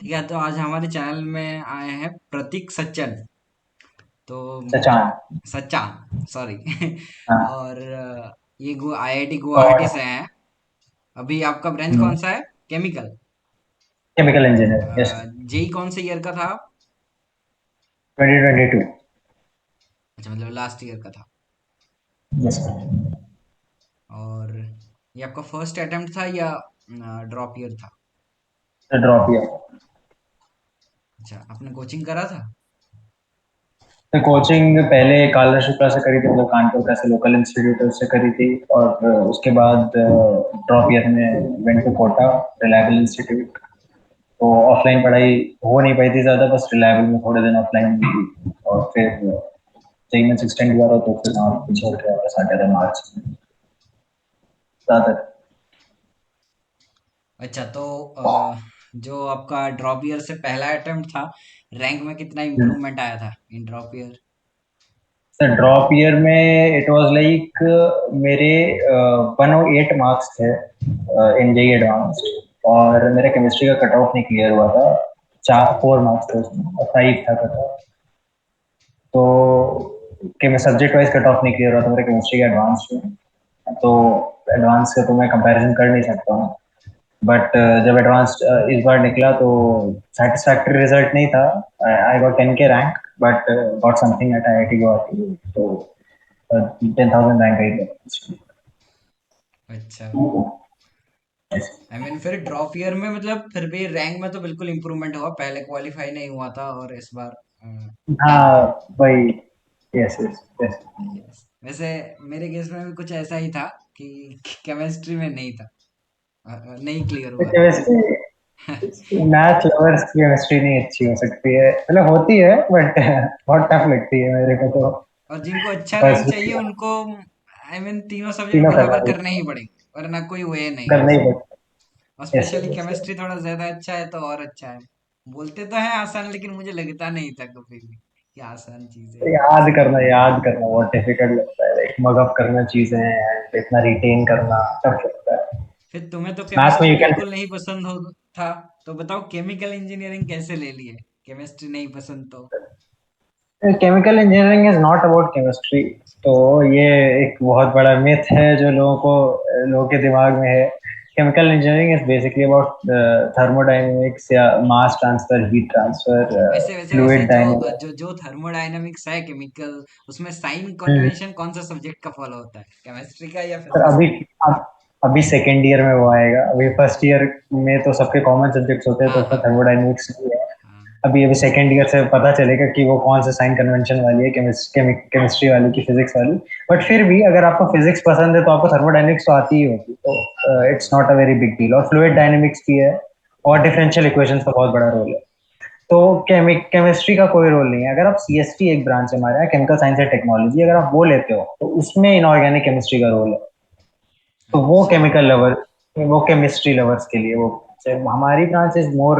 ठीक है, तो आज हमारे चैनल में आए हैं प्रतीक सच्चन। तो सचा। सच्चा, सॉरी। हाँ। और ये आईआईटी गुवाहाटी और से हैं। अभी आपका ब्रांच कौन सा है? Chemical. Chemical engineer, yes. JEE कौन से ईयर का था? 2022। अच्छा, मतलब लास्ट ईयर का था। यस। और ये आपका फर्स्ट अटेम्प्ट था या ड्रॉप ईयर था? Drop year. अच्छा, आपने कोचिंग करा था? तो कोचिंग पहले कालरा शुक्ला से करी थी, मतलब कानपुर का से लोकल इंस्टीट्यूट से करी थी। और उसके बाद ड्रॉप ईयर में went to Kota, reliable institute. तो ऑफलाइन पढ़ाई हो नहीं पाई थी ज़्यादा, बस रिलायबल में थोड़े दिन ऑफलाइन हुई। और फिर 3 मंथ्स एक्सटेंड हुआ था, तो फिर वहाँ पीछे उठ के वापस आ गया था मार्च में ज़्यादा। अच्छा, तो जो आपका ड्रॉप ईयर से पहला अटेम्प्ट था, रैंक में कितना इम्प्रूवमेंट आया था इन drop year? Sir drop year में इट वाज लाइक मेरे 108 मार्क्स थे इन जेई एडवांस्ड। और मेरा केमिस्ट्री का कट ऑफ नहीं क्लियर हुआ था। 4 मार्क्स थे उसमें और 5 था कट ऑफ। तो कि मैं सब्जेक्ट वाइज कट ऑफ नहीं क्लियर हुआ था मेरे केमिस्ट्री का एडवांस में। तो एडवांस का तो मैं कंपैरिजन कर नहीं सकता हूँ। बट जब एडवांस इस बार निकला तो सेटिस्फैक्टरी रिजल्ट नहीं था। I got 10K rank, but got something eight IIT Guwahati. तो 10,000 रैंक आई। अच्छा, आई मीन फिर ड्रॉप ईयर में मतलब फिर भी रैंक में तो बिल्कुल इम्प्रूवमेंट हुआ, पहले क्वालिफाई नहीं हुआ था और इस बार रैंक हाँ में। वही। Yes yes yes. यस, वैसे मेरे केस में भी कुछ ऐसा ही था कि केमिस्ट्री में नहीं था। नहीं क्लियर हुआ था। केमिस्ट्री, मैथ लवर्स की केमिस्ट्री नहीं अच्छी हो सकती है, मतलब होती है बट बहुत टफ लगती है मेरे को तो। और जिनको अच्छा रैंक फर्स्ट चाहिए उनको आई मीन तीनों सब्जेक्ट तीनों बराबर करना करने ही पड़ेंगे, वरना कोई वे नहीं है करना ही उसमें। पड़ता और है। Yes specially yes. केमिस्ट्री थोड़ा ज्यादा अच्छा है तो और अच्छा है। बोलते तो हैं आसान, लेकिन मुझे लगता नहीं था कभी भी कि आसान चीज है ये। याद करना बहुत डिफिकल्ट लगता है, लाइक मग अप करना चीजें and इतना रिटेन करना टफ लगता है। फिर तुम्हें तो मैथ में केमिस्ट्री यू कैन। बिल्कुल नहीं पसंद हो था, तो बताओ केमिकल इंजीनियरिंग कैसे ले लिए? केमिस्ट्री नहीं पसंद तो? Chemical engineering is not about chemistry. तो ये एक बहुत बड़ा मिथ है जो लोगों के दिमाग में है। Chemical engineering is basically about thermodynamics या मास ट्रांसफर, हीट ट्रांसफर, वैसे फ्लूइड जो डायनेमिक्स। जो जो थर्मोडायनामिक्स है केमिकल, उसमें साइन कन्वेंशन कौन सा सब्जेक्ट का फॉलो होता है, केमिस्ट्री का या सर फिजिक्स अभी का? अब अभी सेकेंड ईयर में वो आएगा। अभी फर्स्ट ईयर में तो सबके कॉमन सब्जेक्ट्स होते हैं, तो हाँ उसमें हाँ थर्मोडायनेमिक्स भी है। हाँ। अभी अभी सेकेंड ईयर से पता चलेगा कि वो कौन सा साइन कन्वेंशन वाली है, केमिस्ट्री वाली की फिजिक्स वाली। बट फिर भी अगर आपको फिजिक्स पसंद है तो आपको थर्मोडायनेमिक्स तो आती ही होगी, तो it's not a very big deal. और फ्लूइड डायनेमिक्स भी है। और डिफरेंशियल इक्वेशंस का बहुत बड़ा रोल है। तो केमिस्ट्री का कोई रोल नहीं है। अगर आप सीएसटी, एक ब्रांच है हमारे यहाँ, केमिकल साइंस एंड टेक्नोलॉजी, अगर आप वो लेते हो तो उसमें इनऑर्गेनिक केमिस्ट्री का रोल है। तो वो अच्छा केमिकल लवर, वो केमिस्ट्री लवर्स के लिए वो। हमारी branch is more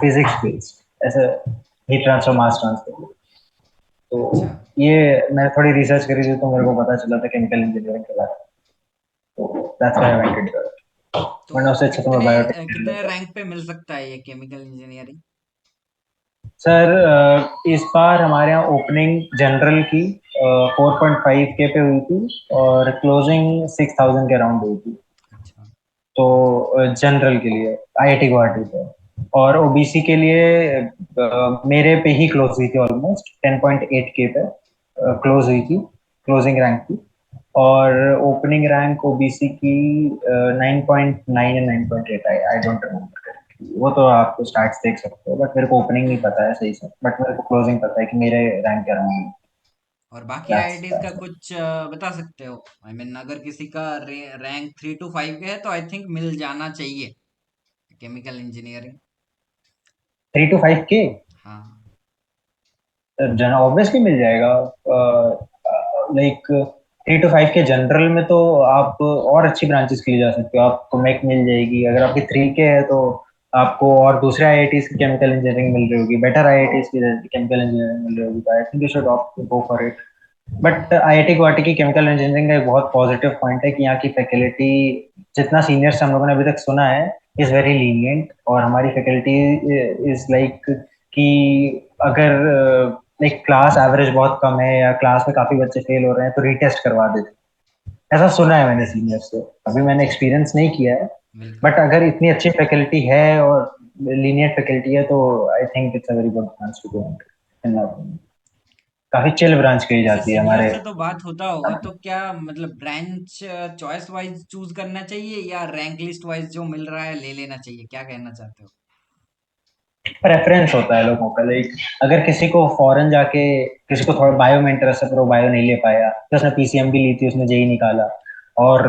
physics based, ऐसे हीट ट्रांसफर, मास ट्रांसफर। तो अच्छा। ये मैं थोड़ी रिसर्च करी थी तो मेरे को पता चला था केमिकल इंजीनियरिंग के बारे में। तो that's why I went into it. तो वरना उससे अच्छा तो मैं बायोटेक कर कितने लेता। रैंक पे मिल सकता है ये केमिकल इंजीनियरिंग? सर इस बार हमारे यहाँ ओपनिंग जनरल की 4.5K पे हुई थी। और क्लोजिंग 6,000 के अराउंड हुई थी। अच्छा। तो जनरल के लिए आईआईटी गुवाहाटी पे। और ओबीसी के लिए मेरे पे ही क्लोज हुई थी, ऑलमोस्ट 10.8K पे क्लोज हुई थी, क्लोजिंग रैंक की। और ओपनिंग रैंक ओबीसी की 9.9 या 9.8, आई आई डोंट रिमेम्बर। वो तो आपको स्टार्ट्स देख सकते हो, बट मेरे को ओपनिंग नहीं पता है सही से, बट मेरे को क्लोजिंग पता है कि मेरे रैंक क्या रहा। और बाकी दैट्स आईआईटीज का दैट्स कुछ बता सकते हो? आई मीन अगर किसी का रैंक 3 to 5 है तो आई थिंक मिल जाना चाहिए केमिकल इंजीनियरिंग। 3 to 5K। हाँ। जन ऑब्वियसली मिल जाएगा। लाइक 3 to 5K जनरल में तो आप और अच्छी ब्रांचेस के लिए जा सकते हो। आपको मैक मिल जाएगी। अगर आपकी 3K है तो आपको और दूसरे आईआईटीज की केमिकल इंजीनियरिंग मिल रही होगी, बेटर आईआईटीज की केमिकल इंजीनियरिंग मिल रही होगी। तो I think you should opt go for it. But IIT Guwahati की केमिकल इंजीनियरिंग का एक बहुत पॉजिटिव पॉइंट है कि यहाँ की फैकल्टी, जितना सीनियर से हम लोगों ने अभी तक सुना है, इज वेरी लीनियंट। और हमारी फैकल्टी इज लाइक कि अगर लाइक क्लास एवरेज बहुत कम है या क्लास में काफी बच्चे फेल हो रहे हैं तो रीटेस्ट करवा देते हैं। ऐसा सुना है मैंने सीनियर से, अभी मैंने एक्सपीरियंस नहीं किया है। बिल्कुल। बट अगर इतनी अच्छी फैकल्टी है और लीनियंट फैकल्टी है तो I think it's a very good branch to go into. काफी चिल ब्रांच कही वैसे जाती है सीनियर हमारे। से तो बात होता होगा, तो क्या मतलब ब्रांच चॉइस वाइज चूज करना चाहिए या रैंक लिस्ट वाइज जो मिल रहा है ले लेना चाहिए, क्या कहना चाहते हो? प्रेफरेंस होता है लोगों का, लाइक अगर किसी को फॉरेन जाके, किसी को थोड़ा बायो में इंटरेस्ट है पर वो बायो नहीं ले पाया, तो उसने पीसीएम भी ली थी, उसने जेई निकाला और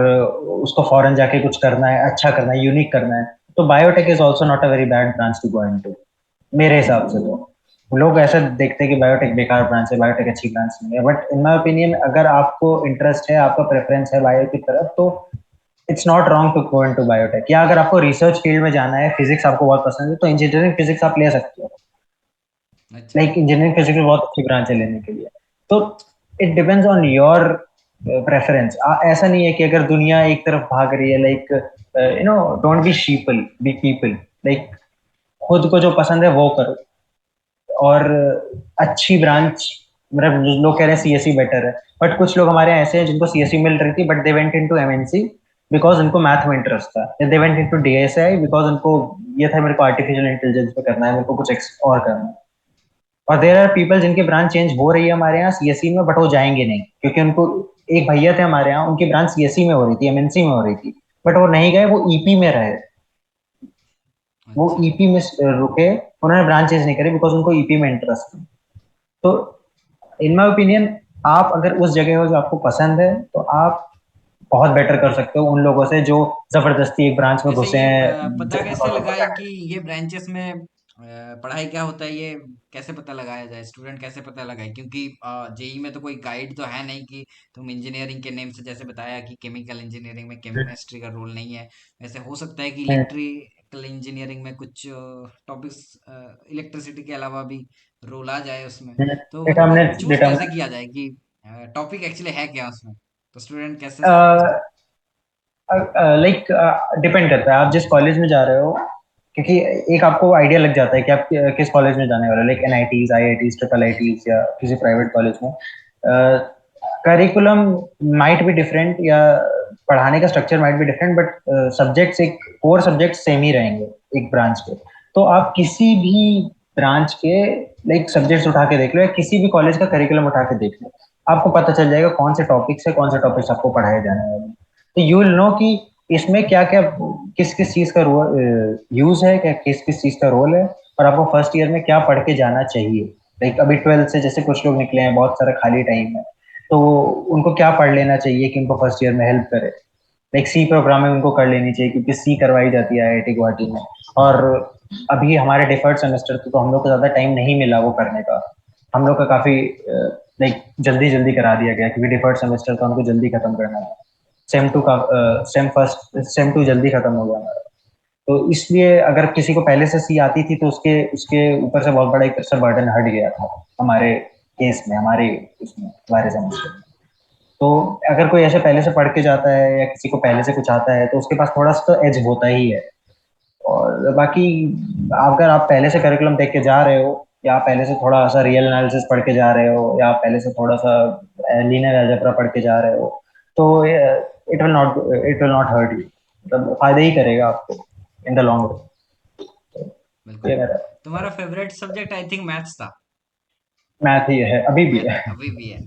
उसको फॉरेन जाके कुछ करना है, अच्छा करना है, यूनिक करना है, तो biotech is also not a very bad branch to go into, मेरे हिसाब से। तो लोग ऐसा देखते हैं कि बायोटेक बेकार ब्रांच है, बायोटेक अच्छी ब्रांच नहीं है, बट इन माय ओपिनियन अगर आपको इंटरेस्ट है, आपका प्रेफरेंस है बायो की तरफ, तो it's not wrong to go into biotech. या अगर आपको रिसर्च फील्ड में जाना है, फिजिक्स आपको बहुत पसंद है, तो इंजीनियरिंग फिजिक्स आप ले सकते हो। अच्छा। लाइक इंजीनियरिंग फिजिक्स बहुत अच्छी ब्रांच है लेने के लिए। तो it depends on your preference. ऐसा नहीं है कि अगर दुनिया एक तरफ भाग रही है, like you know, don't be sheeple, be people. Like खुद को जो पसंद है वो करो। और अच्छी ब्रांच, मतलब लोग कह रहे हैं सीएससी बेटर है, बट कुछ लोग हमारे यहाँ ऐसे हैं जिनको सीएससी मिल रही थी but they went into MNC because उनको मैथ में इंटरेस्ट था, या they went into DSi because उनको ये था मेरे को आर्टिफिशियल इंटेलिजेंस पे करना है, मेरे को कुछ और करना है। और देयर आर पीपल जिनकी ब्रांच चेंज हो रही है हमारे यहाँ सीएससी में, बट वो जाएंगे नहीं क्योंकि उनको, एक भैया थे हमारे यहाँ, उनकी ब्रांच सीएससी में हो रही थी, एमएनसी में हो रही थी, बट वो नहीं गए, वो ईपी में रहे। वो अच्छा। ईपी में रुके, उन्होंने ब्रांच चेंज नहीं करी बिकॉज उनको ईपी में इंटरेस्ट था। तो इन माई ओपिनियन, आप अगर उस जगह हो जो आपको पसंद है, तो आप बहुत बेटर कर सकते हो उन लोगों से जो जबरदस्ती एक ब्रांच में वैसे घुसे ये हैं पता जस्ट कैसे बिकॉज ऑफ लगाए दैट। कि ये ब्रांचेस में पढ़ाई क्या होता है, ये कैसे पता लगाया जाए, स्टूडेंट कैसे पता लगाए? क्योंकि जेई में तो कोई गाइड तो है नहीं कि तुम इंजीनियरिंग के नेम से, जैसे बताया कि केमिकल इंजीनियरिंग में केमिस्ट्री का रोल नहीं है, वैसे हो सकता है कि इलेक्ट्रिकल इंजीनियरिंग में कुछ टॉपिक्स इलेक्ट्रिसिटी के अलावा भी रोल आ जाए उसमें। तो मतलब डिटर्मिनेट चूज कैसे डिटर्मिनेट किया जाए कि टॉपिक एक्चुअली है क्या उसमें, तो स्टूडेंट कैसे लाइक डिपेंड करता है आप जिस कॉलेज में जा रहे हो, क्योंकि एक आपको आइडिया लग जाता है कि आप किस कॉलेज में जाने वाले हो, लाइक एनआईटीज, आईआईटीज, ट्रिपल जी जी। आईटीज या किसी प्राइवेट कॉलेज में। करिकुलम माइट बी डिफरेंट, या पढ़ाने का structure might be different, but subjects, एक कोर सब्जेक्ट सेम ही रहेंगे एक ब्रांच के। तो आप किसी भी ब्रांच के लाइक सब्जेक्ट्स उठा के देख लो, या किसी भी कॉलेज का करिकुलम उठा के देख लो, आपको पता चल जाएगा कौन से टॉपिक्स है, कौन से टॉपिक्स आपको पढ़ाए जाने वाले हैं। तो यू विल नो कि इसमें क्या क्या, किस किस चीज का यूज है, क्या किस किस चीज का रोल है, और आपको फर्स्ट ईयर में क्या पढ़ के जाना चाहिए। लाइक अभी ट्वेल्थ से जैसे कुछ लोग निकले हैं, बहुत सारा खाली टाइम है, तो उनको क्या पढ़ लेना चाहिए कि उनको फर्स्ट ईयर में हेल्प करे। लाइक सी प्रोग्रामिंग उनको कर लेनी चाहिए क्योंकि सी करवाई जाती है आईआईटी गुवाहाटी में। और अभी हमारे डिफर्ड सेमेस्टर तो हम लोग को ज्यादा टाइम नहीं मिला वो करने का। हम लोग का काफी लाइक जल्दी जल्दी करा दिया गया क्योंकि डिफर्ड सेमेस्टर तो हमको जल्दी खत्म करना था। सेम टू का सेम टू जल्दी खत्म हो गया हमारा। तो इसलिए अगर किसी को पहले से सी आती थी तो उसके उसके ऊपर से बहुत बड़ा एक तरह से बर्डन हट गया था हमारे केस में, हमारे इसमें, हमारे सेमेस्टर में। तो अगर कोई ऐसे पहले से पढ़ के जाता है या किसी को पहले से कुछ आता है तो उसके पास थोड़ा सा तो एज होता ही है। और बाकी अगर आप पहले से करिकुलम देख के जा रहे हो, या आप पहले से थोड़ा सा रियल एनालिसिस पढ़ के जा रहे हो, या आप पहले से थोड़ा सा लीनियर अलजेब्रा पढ़ के जा रहे हो, तो it will not hurt you, मतलब फायदा ही करेगा आपको इन द लॉन्ग रन। बिल्कुल। ये मेरा तुम्हारा favourite subject I think maths था। मैथ ही है, अभी भी मैथ है। अभी भी है।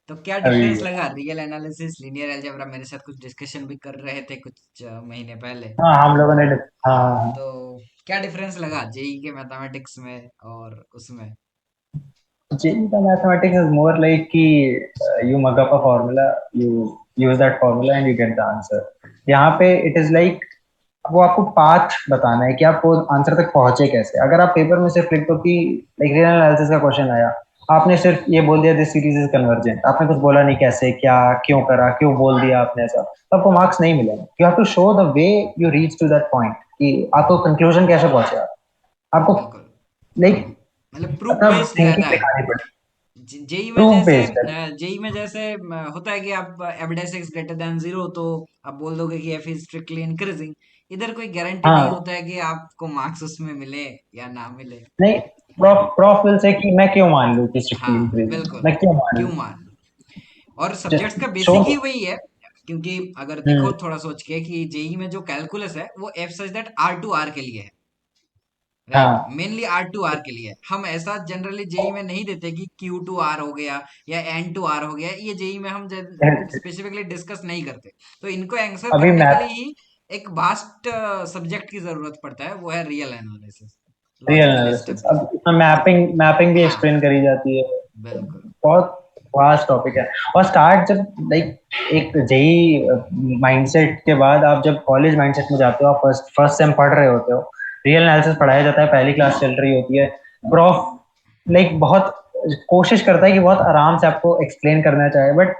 तो क्या अभी भी डिफरेंस है। लगा रियल एनालिसिस लीनियर अलजेब्रा? मेरे साथ कुछ डिस्कशन भी कर रहे थे कुछ महीने पहले। हाँ हम लोगों ने, हाँ हाँ हाँ। तो क्या डिफरेंस लगा जेई के मैथमेटिक्स में और उसमें? JEE का मैथमेटिक्स इज मोर लाइक कि you mug up a formula, you use that formula and you get the answer. यहाँ पे इट इज लाइक वो आपको पाथ बताना है कि आप वो आंसर तक पहुंचे कैसे। अगर आप पेपर में सिर्फ लिख दो कि लाइक रियल एनालिसिस का क्वेश्चन आया, आपने सिर्फ ये बोल दिया दिस सीरीज इज कन्वर्जेंट, आपने कुछ बोला नहीं कैसे, क्या, क्यों करा, क्यों बोल दिया आपने ऐसा, तो आपको मार्क्स नहीं मिलेंगे। You have to show the way you reach to that point, कि आपको कंक्लूजन कैसे पहुंचे आप। आपको बिल्कुल। लाइक मतलब प्रूफ मतलब बेस्ड थिंकिंग रहता है। दिखानी पड़ेगी। जेई में प्रूफ जैसे बेस्ड है। जेई में जैसे होता है कि आप एफ डेस ग्रेटर देन जीरो, तो आप बोल दोगे कि एफ इज स्ट्रिक्टली इंक्रीजिंग। इधर कोई गारंटी नहीं हाँ, होता है कि आपको मार्क्स उसमें मिले या ना मिले। नहीं, प्रॉफ विल से कि मैं क्यों मान लूं कि स्ट्रिक्टली हाँ इंक्रीजिंग, बिल्कुल, मैं क्यों मान क्यों लूं? मान लो। और जस्ट सब्जेक्ट्स का शो। बेसिक ही वही है, क्योंकि अगर देखो हम्म। थोड़ा सोच के कि जेई में जो कैलकुलस है वो F such that R to R के लिए है, राइट, हाँ। मेनली आर टू आर के लिए है। हम ऐसा जनरली जेई में नहीं देते कि क्यू टू आर हो गया या एन टू आर हो गया, ये जेई में हम स्पेसिफिकली डिस्कस नहीं करते। तो इनको आंसर अभी करने के लिए मैथ, ही एक वास्ट सब्जेक्ट की जरूरत पड़ता है, वो है real analysis, real logical analysis, stability. अब इसमें मैपिंग मैपिंग भी हाँ एक्सप्लेन करी जाती है। बिल्कुल। बहुत वास्ट टॉपिक है। और स्टार्ट जब लाइक एक जेई माइंडसेट के बाद आप जब कॉलेज माइंडसेट में जाते हो, आप फर्स्ट फर्स्ट सेम पढ़ रहे होते हो, रियल एनालिसिस पढ़ाया जाता है, पहली क्लास चल रही होती है, प्रॉफ बहुत कोशिश करता है कि बहुत आराम से आपको एक्सप्लेन करना चाहे, बट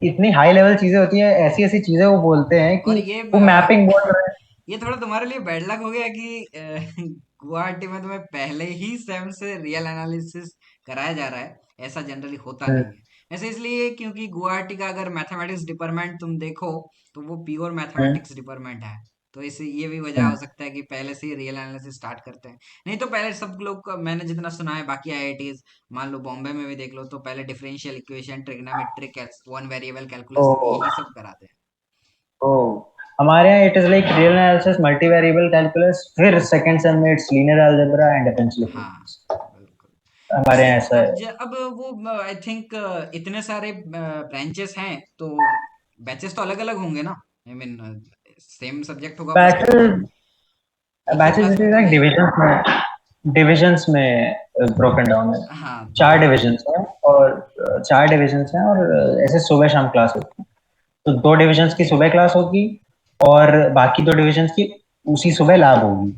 इतनी हाई लेवल चीजें होती है, ऐसी ऐसी चीजें वो बोलते हैं और कि ये वो मैपिंग बोल रहे हैं। ये थोड़ा तुम्हारे लिए बैड लक हो गया कि गुवाहाटी में तुम्हें पहले ही सेम से रियल एनालिसिस कराया जा रहा है। ऐसा जनरली होता हम्म। नहीं है ऐसे, इसलिए क्योंकि गुवाहाटी का अगर मैथमेटिक्स डिपार्टमेंट तुम देखो तो वो प्योर हम्म। मैथमेटिक्स डिपार्टमेंट है। तो इसे ये भी वजह हो हम्म। सकता है कि पहले से ही रियल एनालिसिस स्टार्ट करते हैं। नहीं तो पहले सब लोग मैंने जितना सुना है बाकी आईआईटीज, मान लो बॉम्बे में भी देख लो, तो पहले differential equation, trigonometric, one variable ओ। कैलकुलस, यही सब कराते हैं। ओ, हमारे यहाँ it is like real analysis, multi variable calculus, फिर सेकंड सेम में it's linear algebra and differential हाँ इक्वेशंस। बिल्कुल। हमारे वैसे यहाँ ऐसा है। अब वो आई थिंक इतने सारे ब्रांचेस हैं, तो बैचेस तो अलग अलग होंगे ना, आई मीन सेम सब्जेक्ट होगा बस बैचलर, एक ही बैचेस क्लास इट में इज तो लाइक नहीं होगा। डिविजन्स में ब्रोकन डाउन है। हाँ तो चार डिविजन्स हैं, और चार डिविजन्स हैं, और ऐसे सुबह शाम क्लास होती है। तो दो डिविजन्स की सुबह क्लास होगी, और बाकी दो डिविजन्स की उसी सुबह लैब होगी,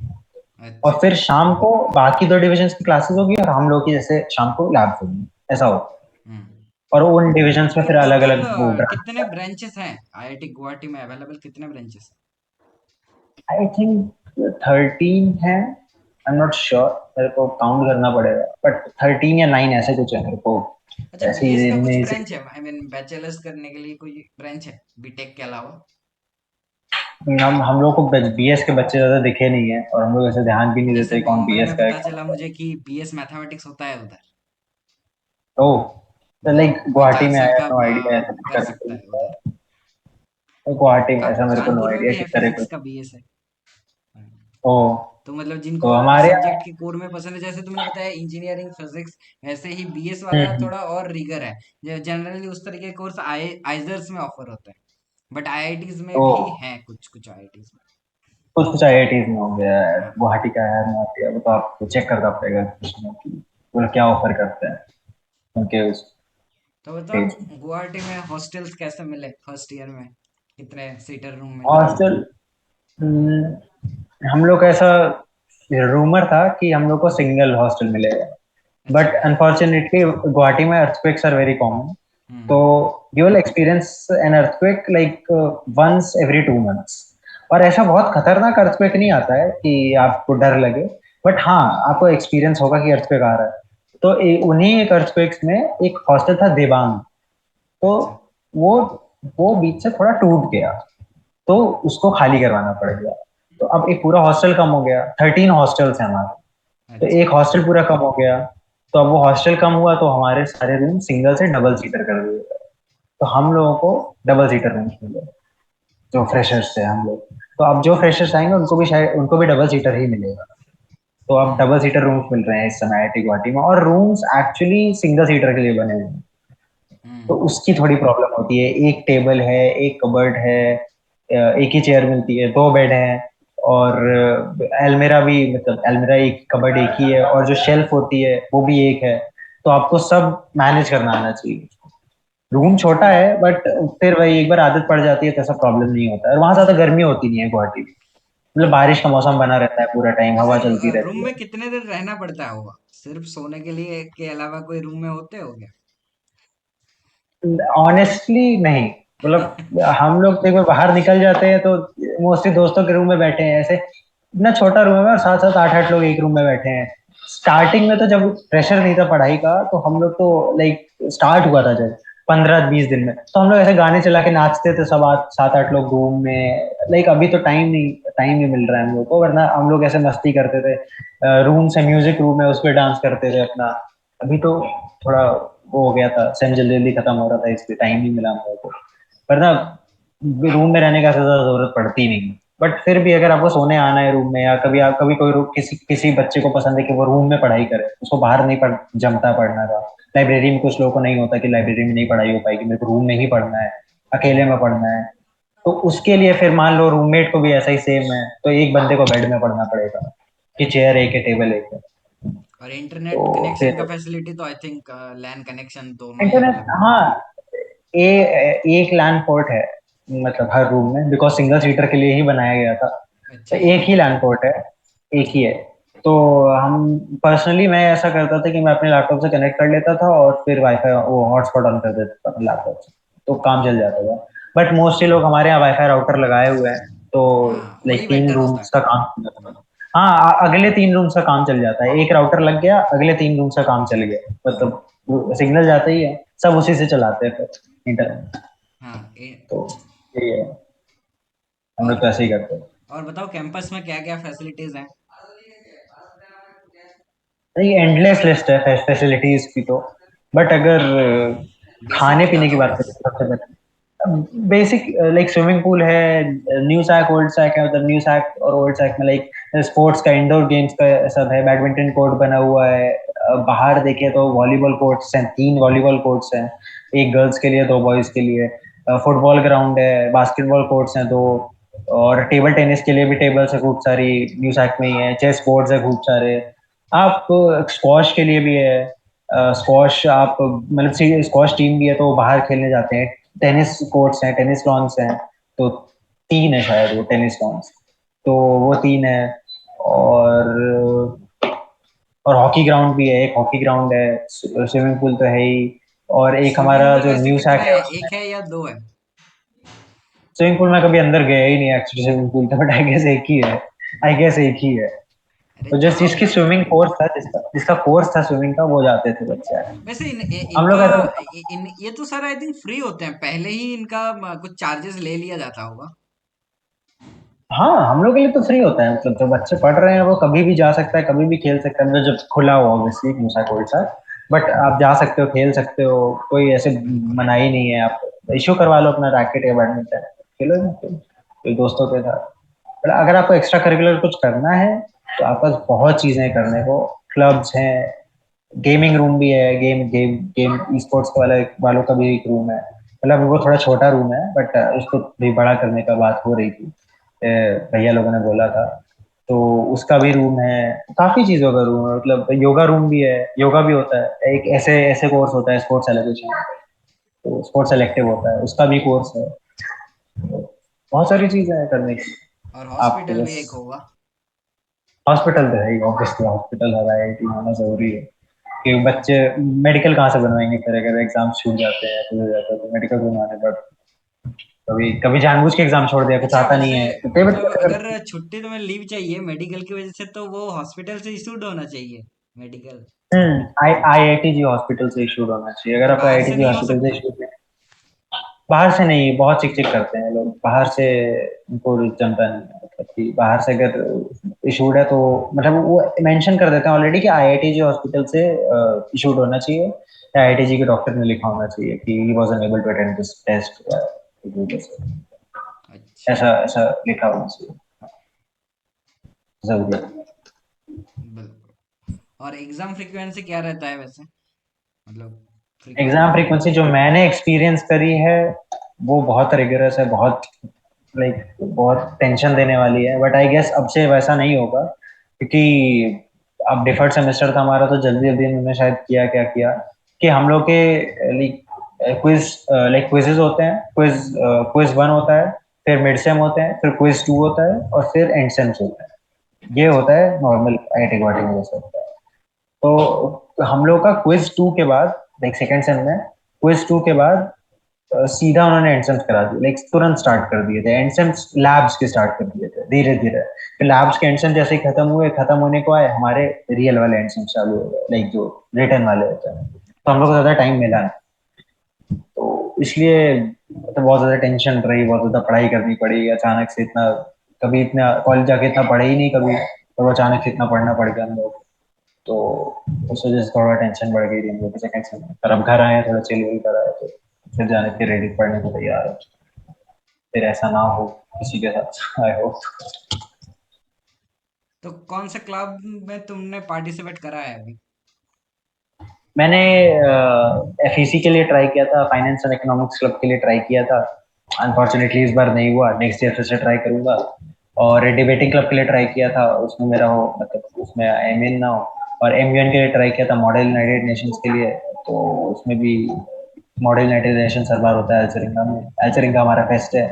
और अच्छा। फिर शाम को बाकी दो डिविजन्स की क्लासेस होगी, और हम लोग की जैसे शाम को लैब होगी, ऐसा हो। हम्म। और उन डिविजन्स में तो फिर अलग टोटल अलग वो कितने ब्रांचेस हैं आईआईटी गुवाहाटी में अवेलेबल, कितने ब्रांचेस आई थिंक 13 है। आई एम नॉट श्योर, मेरे को काउंट करना पड़ेगा, बट 13 या 9 ऐसे कुछ है मेरे को। हैं? अच्छा, ऐसे बीएस ही का कुछ इनमें से ब्रांच है, आई मीन बैचलर्स करने के लिए कोई ब्रांच है बीटेक के अलावा? हम लोग को बीएस के बच्चे ज्यादा दिखे नहीं है, और हम लोग ऐसे ध्यान भी नहीं जैसे देते कौन बॉम्बे बीएस में का है पता कौन चला नहीं मुझे कि बीएस मैथमेटिक्स होता है उधर। है। ओ, तो हाँ, लाइक कोई गुवाहाटी चार में साल आया, का नो आइडिया ऐसा कुछ कर करने के सकता है लिए। उधर। तो गुवाहाटी में ऐसा मेरे को नो कानपुर में आइडिया भी है किस तरह फिजिक्स कुछ। का बीएस है। हाँ। ओ, तो मतलब जिनको तो हमारे यहाँ। सब्जेक्ट की कोर में पसंद है, जैसे तुमने बताया इंजीनियरिंग फिजिक्स, वैसे ही बीएस वाला हम्म। थोड़ा और रिगर है। जनरली उस तरह के कोर्स आइजर्स में ऑफर होता है, बट आईआईटीज में ओ, भी है कुछ कुछ आईआईटीज में। कुछ कुछ आईआईटीज में हो गया है, हाँ गुवाहाटी का है नॉट है, वो तो आपको चेक करना पड़ेगा उसमें कि वो क्या ऑफर करते हैं उनके उस तो पेज। बताओ गुवाहाटी में हॉस्टल्स कैसे मिले फर्स्ट ईयर में, कितने सीटर रूम मिले? हॉस्टल, हम लोग का ऐसा रूमर था कि हम लोग को सिंगल हॉस्टल मिलेगा, अच्छा। बट अनफॉर्चुनेटली गुवाहाटी में अर्थक्वेक्स आर वेरी कॉमन। तो hmm. You will experience an earthquake like once every 2 months. और ऐसा बहुत खतरनाक अर्थक्वेक नहीं आता है कि आपको डर लगे, बट हाँ, आपको एक्सपीरियंस होगा कि अर्थक्वेक आ रहा है। तो उन्हीं एक अर्थक्वेक्स में एक हॉस्टल था देबांग। तो अच्छा वो वो बीच से थोड़ा टूट गया, तो उसको खाली करवाना पड़ गया। तो अब एक पूरा हॉस्टल कम हो गया, 13 हॉस्टल्स हैं हमारे। तो अच्छा। एक हॉस्टल पूरा कम हो गया। तो अब वो हॉस्टल कम हुआ, तो हमारे सारे रूम सिंगल से डबल सीटर कर दिए गए। तो हम लोगों को डबल सीटर रूम मिले, जो फ्रेशर्स थे हम लोग। तो अब जो फ्रेशर्स आएंगे उनको भी शायद उनको भी डबल सीटर ही मिलेगा। तो अब हम्म। डबल सीटर रूम्स मिल रहे हैं इस समय आईआईटी गुवाहाटी में, और रूम्स एक्चुअली सिंगल सीटर के लिए बने हुए हैं। तो हम्म। उसकी थोड़ी प्रॉब्लम होती है, एक टेबल है, एक कबर्ड है, एक ही चेयर मिलती है, 2 बेड हैं, और अलमीरा भी, मतलब अलमीरा एक, कबर्ड एक ही है, और जो शेल्फ होती है वो भी एक है। तो आपको सब मैनेज करना आना चाहिए। रूम छोटा है, बट फिर वही एक बार आदत पड़ जाती है तो ऐसा प्रॉब्लम नहीं होता है, और वहां ज्यादा गर्मी होती नहीं है गुवाहाटी में। मतलब बारिश का मौसम बना रहता है पूरा टाइम, वैसे हवा चलती रूम रहती में कितने दिन रहना पड़ता होगा, सिर्फ सोने के लिए के अलावा कोई रूम में होते हो क्या? है। ऑनेस्टली नहीं, मतलब हम लोग एक बार बाहर निकल जाते हैं तो मोस्टली दोस्तों के रूम में बैठे हैं, ऐसे इतना छोटा रूम है, और 7-7 8-8 लोग एक रूम में बैठे हैं। स्टार्टिंग में तो जब प्रेशर नहीं था पढ़ाई का, तो हम लोग तो लाइक स्टार्ट हुआ था जब 15-20 दिन में, तो हम लोग ऐसे गाने चला के नाचते थे सब, 7-8 लोग रूम में। लाइक अभी तो टाइम नहीं मिल रहा है हम लोग को, वरना हम लोग ऐसे मस्ती करते थे। रूम से म्यूजिक रूम है, उस पर डांस करते थे अपना। अभी तो थोड़ा वो हो गया था, सेम जल्दी जल्दी खत्म हो रहा था, इसलिए टाइम नहीं मिला हम लोग को। वरना रूम में रहने का ऐसा ज्यादा जरूरत पड़ती नहीं। बट फिर भी अगर आपको सोने आना है रूम में, या कभी आप कभी कोई किसी किसी बच्चे को पसंद है कि वो रूम में पढ़ाई करे, उसको बाहर नहीं जमता पढ़ना का। लाइब्रेरी में कुछ लोगों को नहीं होता कि लाइब्रेरी में नहीं पढ़ाई हो पाएगी, मेरे को रूम में ही पढ़ना है, अकेले में पढ़ना है। तो उसके लिए फिर मान लो रूममेट को भी ऐसा ही सेम है, तो एक बंदे को बेड में पढ़ना पड़ेगा, कि चेयर एक है, टेबल एक है। और तो इंटरनेट कनेक्शन का फिर फैसिलिटी तो आई थिंक लैन कनेक्शन दोनों ही इंटरनेट, मतलब। हाँ, ए, एक लैन पोर्ट है, मतलब हर रूम में, बिकॉज सिंगल सीटर के लिए ही बनाया गया था। तो अच्छा अच्छा एक ही लैन पोर्ट है, एक ही है। तो हम पर्सनली मैं ऐसा करता था कि मैं अपने लैपटॉप से कनेक्ट कर लेता था, और फिर वाईफाई वो हॉटस्पॉट ऑन कर देता था अपने लैपटॉप से, तो काम चल जाता था। बट मोस्टली लोग हमारे यहाँ वाईफाई राउटर लगाए हुए हैं, तो हाँ, लाइक वही तीन बेटर होता है। रूम्स का काम चल जाता है। हाँ, अगले 3 रूम्स का काम चल जाता है, एक राउटर लग गया, अगले 3 रूम्स का काम चल गया, मतलब सिग्नल जाता ही है, सब उसी से चलाते हैं फिर इंटरनेट। हाँ तो यही है, हम लोग और तो ऐसे ही करते हैं। और बताओ कैंपस में क्या क्या फैसिलिटीज हैं। नहीं, एंडलेस लिस्ट है फैसिलिटीज की तो। बट अगर बेसिक खाने बता पीने की दो बात बस। करें तो सबसे बेसिक, लाइक स्विमिंग पूल है, न्यू सैक ओल्ड सैक है, मतलब न्यू सैक और ओल्ड सैक में लाइक स्पोर्ट्स का, इंडोर गेम्स का सब है, बैडमिंटन कोर्ट बना हुआ है। बाहर देखे तो वॉलीबॉल कोर्ट्स हैं, 3 वॉलीबॉल कोर्ट्स हैं, एक गर्ल्स के लिए, 2 बॉयज के लिए। फुटबॉल ग्राउंड है, बास्केटबॉल कोर्ट्स हैं 2, और टेबल टेनिस के लिए भी टेबल्स है खूब सारी, न्यू सैक में ही है। चेस बोर्ड्स है खूब सारे। आप स्क्वॉश के लिए भी है, स्क्वॉश आप मतलब स्क्वॉश टीम भी है, तो वो बाहर खेलने जाते हैं। टेनिस कोर्ट्स हैं, टेनिस लॉन्स हैं, तो 3 है शायद वो टेनिस लॉन्स, तो वो 3 है। और और हॉकी ग्राउंड भी है, एक हॉकी ग्राउंड है, स्विमिंग पूल तो है ही। और एक स्विमिंग हमारा पूल जो वैसे न्यू सैक कितने है हैं, उसमें, एक है या दो है? स्विमिंग पूल में कभी अंदर गया ही नहीं एक्चुअली, स्विमिंग पूल तो, बट आई गेस एक ही है। आई गेस एक ही है। अरे तो जिस जाओ जिसकी स्विमिंग कोर्स था, जिसका जिसका कोर्स था स्विमिंग का, वो जाते थे बच्चे। वैसे हम लोग इनका ऐसा, ये तो सर आई थिंक फ्री होते हैं, पहले ही इनका कुछ चार्जेस ले लिया जाता होगा। हाँ, हम लोग के लिए तो फ्री होता है, मतलब जो बच्चे पढ़ रहे हैं वो कभी भी जा सकता है, कभी भी खेल सकता है, मतलब जब खुला हो ऑब्वियसली मूसा कोर्ट सा। बट आप जा सकते हो, खेल सकते हो, कोई ऐसे बिल्कुल। मनाही नहीं है। आप इशू करवा लो अपना रैकेट या बैडमिंटन, खेलो ना, कोई दोस्तों के साथ। पर अगर आपको एक्स्ट्रा करिकुलर कुछ करना है, तो आपके पास बहुत चीजें हैं करने को। क्लब्स हैं, गेमिंग रूम भी है, game game game e sports वालों का भी एक रूम है। मतलब वो थोड़ा छोटा रूम है, बट उसको भी बड़ा करने का बात हो रही थी, भैया लोगों ने बोला था। तो उसका भी रूम है, काफी चीजों का रूम है, मतलब योगा रूम भी है, योगा भी होता है, एक ऐसे ऐसे कोर्स होता है स्पोर्ट्स एलोकेशन, तो स्पोर्ट्स सेलेक्टिव होता है, उसका भी कोर्स है। तो बहुत सारी चीजें हैं करने की। और आपको हॉस्पिटल भी बस एक होगा। हॉस्पिटल तो है ही, ऑब्वियसली हॉस्पिटल हर आईआईटी में होना जरूरी है, कि बच्चे मेडिकल कहाँ से बनवाएंगे फिर, अगर एग्जाम छूट जाते हैं, कुछ हो जाता है, तो मेडिकल बनवाने पड़ते हैं। कभी कभी जानबूझ के एग्जाम छोड़ दिया, कुछ अच्छा आता नहीं वैसे है, तो कई मतलब बच्चे अगर अगर, छुट्टी तुम्हें लीव चाहिए मेडिकल की वजह से तो वो हॉस्पिटल से इशूड होना चाहिए मेडिकल। आईआईटी जी हॉस्पिटल से इशूड होना चाहिए, अगर आपको बाहर आईआईटी से जी नहीं हो हॉस्पिटल से सकता। इशूड नहीं। बाहर से नहीं, बहुत चिक चिक करते हैं लोग बाहर से, उनको जमता नहीं है, मतलब कि बाहर से अगर इशूड है तो, मतलब वो मेंशन कर देते हैं ऑलरेडी कि आईआईटी जी हॉस्पिटल से इशूड होना चाहिए, या आईआईटी जी के डॉक्टर ने लिखा होना चाहिए कि he was unable to attend this test, अच्छा। ऐसा ऐसा लिखा होना चाहिए, जरूरी है। बिल्कुल। और एग्जाम फ्रीक्वेंसी क्या रहता है वैसे, मतलब एग्जाम फ्रीक्वेंटली। फ्रीक्वेंसी जो मैंने एक्सपीरियंस करी है, वो बहुत रिगरस है, बहुत लाइक बहुत टेंशन देने वाली है, बट आई गेस अब से वैसा नहीं होगा, क्योंकि अब डिफर्ड सेमेस्टर था हमारा, तो जल्दी जल्दी उन्होंने शायद किया, क्या किया कि हम लोग के लाइक क्विज लाइक क्विजेज होते हैं, क्विज 1 होता है, फिर मिड सेम होते हैं, फिर क्विज 2 होता है, और फिर एंड सेम्स होता है। ये अच्छा। होता है नॉर्मल आईआईटी गुवाहाटी में जैसे होता है। तो हम लोग का क्विज 2 के बाद, लाइक सेकेंड सेम में क्विज 2 के बाद सीधा उन्होंने एंट्रेंस करा दी, लाइक तुरंत स्टार्ट कर दिए थे एंट्रेंस, लैब्स के स्टार्ट कर दिए थे धीरे धीरे। फिर लैब्स के एंट्रेंस जैसे ही खत्म हुए, खत्म होने को आए, हमारे रियल वाले एंट्रेंस चालू हो गए, लाइक जो रिटर्न वाले होते हैं। तो हम लोग को अच्छा। ज्यादा टाइम मिला नहीं, तो इसलिए तो बहुत ज्यादा टेंशन रही, बहुत ज्यादा पढ़ाई करनी पड़ी अचानक से इतना। कभी इतना कॉलेज जाके इतना पढ़े ही नहीं कभी, और अचानक से इतना पढ़ना पड़ गया हम लोग। तो उस वजह से थोड़ा टेंशन बढ़ गई थी हम लोग की सेकंड सेम में। पर अब घर आए, थोड़ा चिल विल करा है, तो फिर जाने के रेडी पढ़ने को तैयार है। फिर ऐसा ना हो किसी के साथ, आई होप। तो कौन से क्लब में तुमने पार्टिसिपेट करा है अभी? मैंने एफईसी के लिए ट्राई किया था, फाइनेंस एंड इकोनॉमिक्स क्लब के लिए ट्राई किया था। अनफॉर्चुनेटली इस बार नहीं हुआ, नेक्स्ट ईयर फिर से ट्राई करूंगा। और डिबेटिंग क्लब के लिए ट्राई किया था, उसमें मेरा हो मतलब उसमें एम इन ना हो। और एमयूएन के लिए ट्राई किया था, मॉडल यूनाइटेड नेशंस के लिए। तो उसमें भी मॉडल यूनाइटेड नेशंस हर बार होता है एल्चरिंगा में, एल्चरिंगा हमारा फेस्ट है।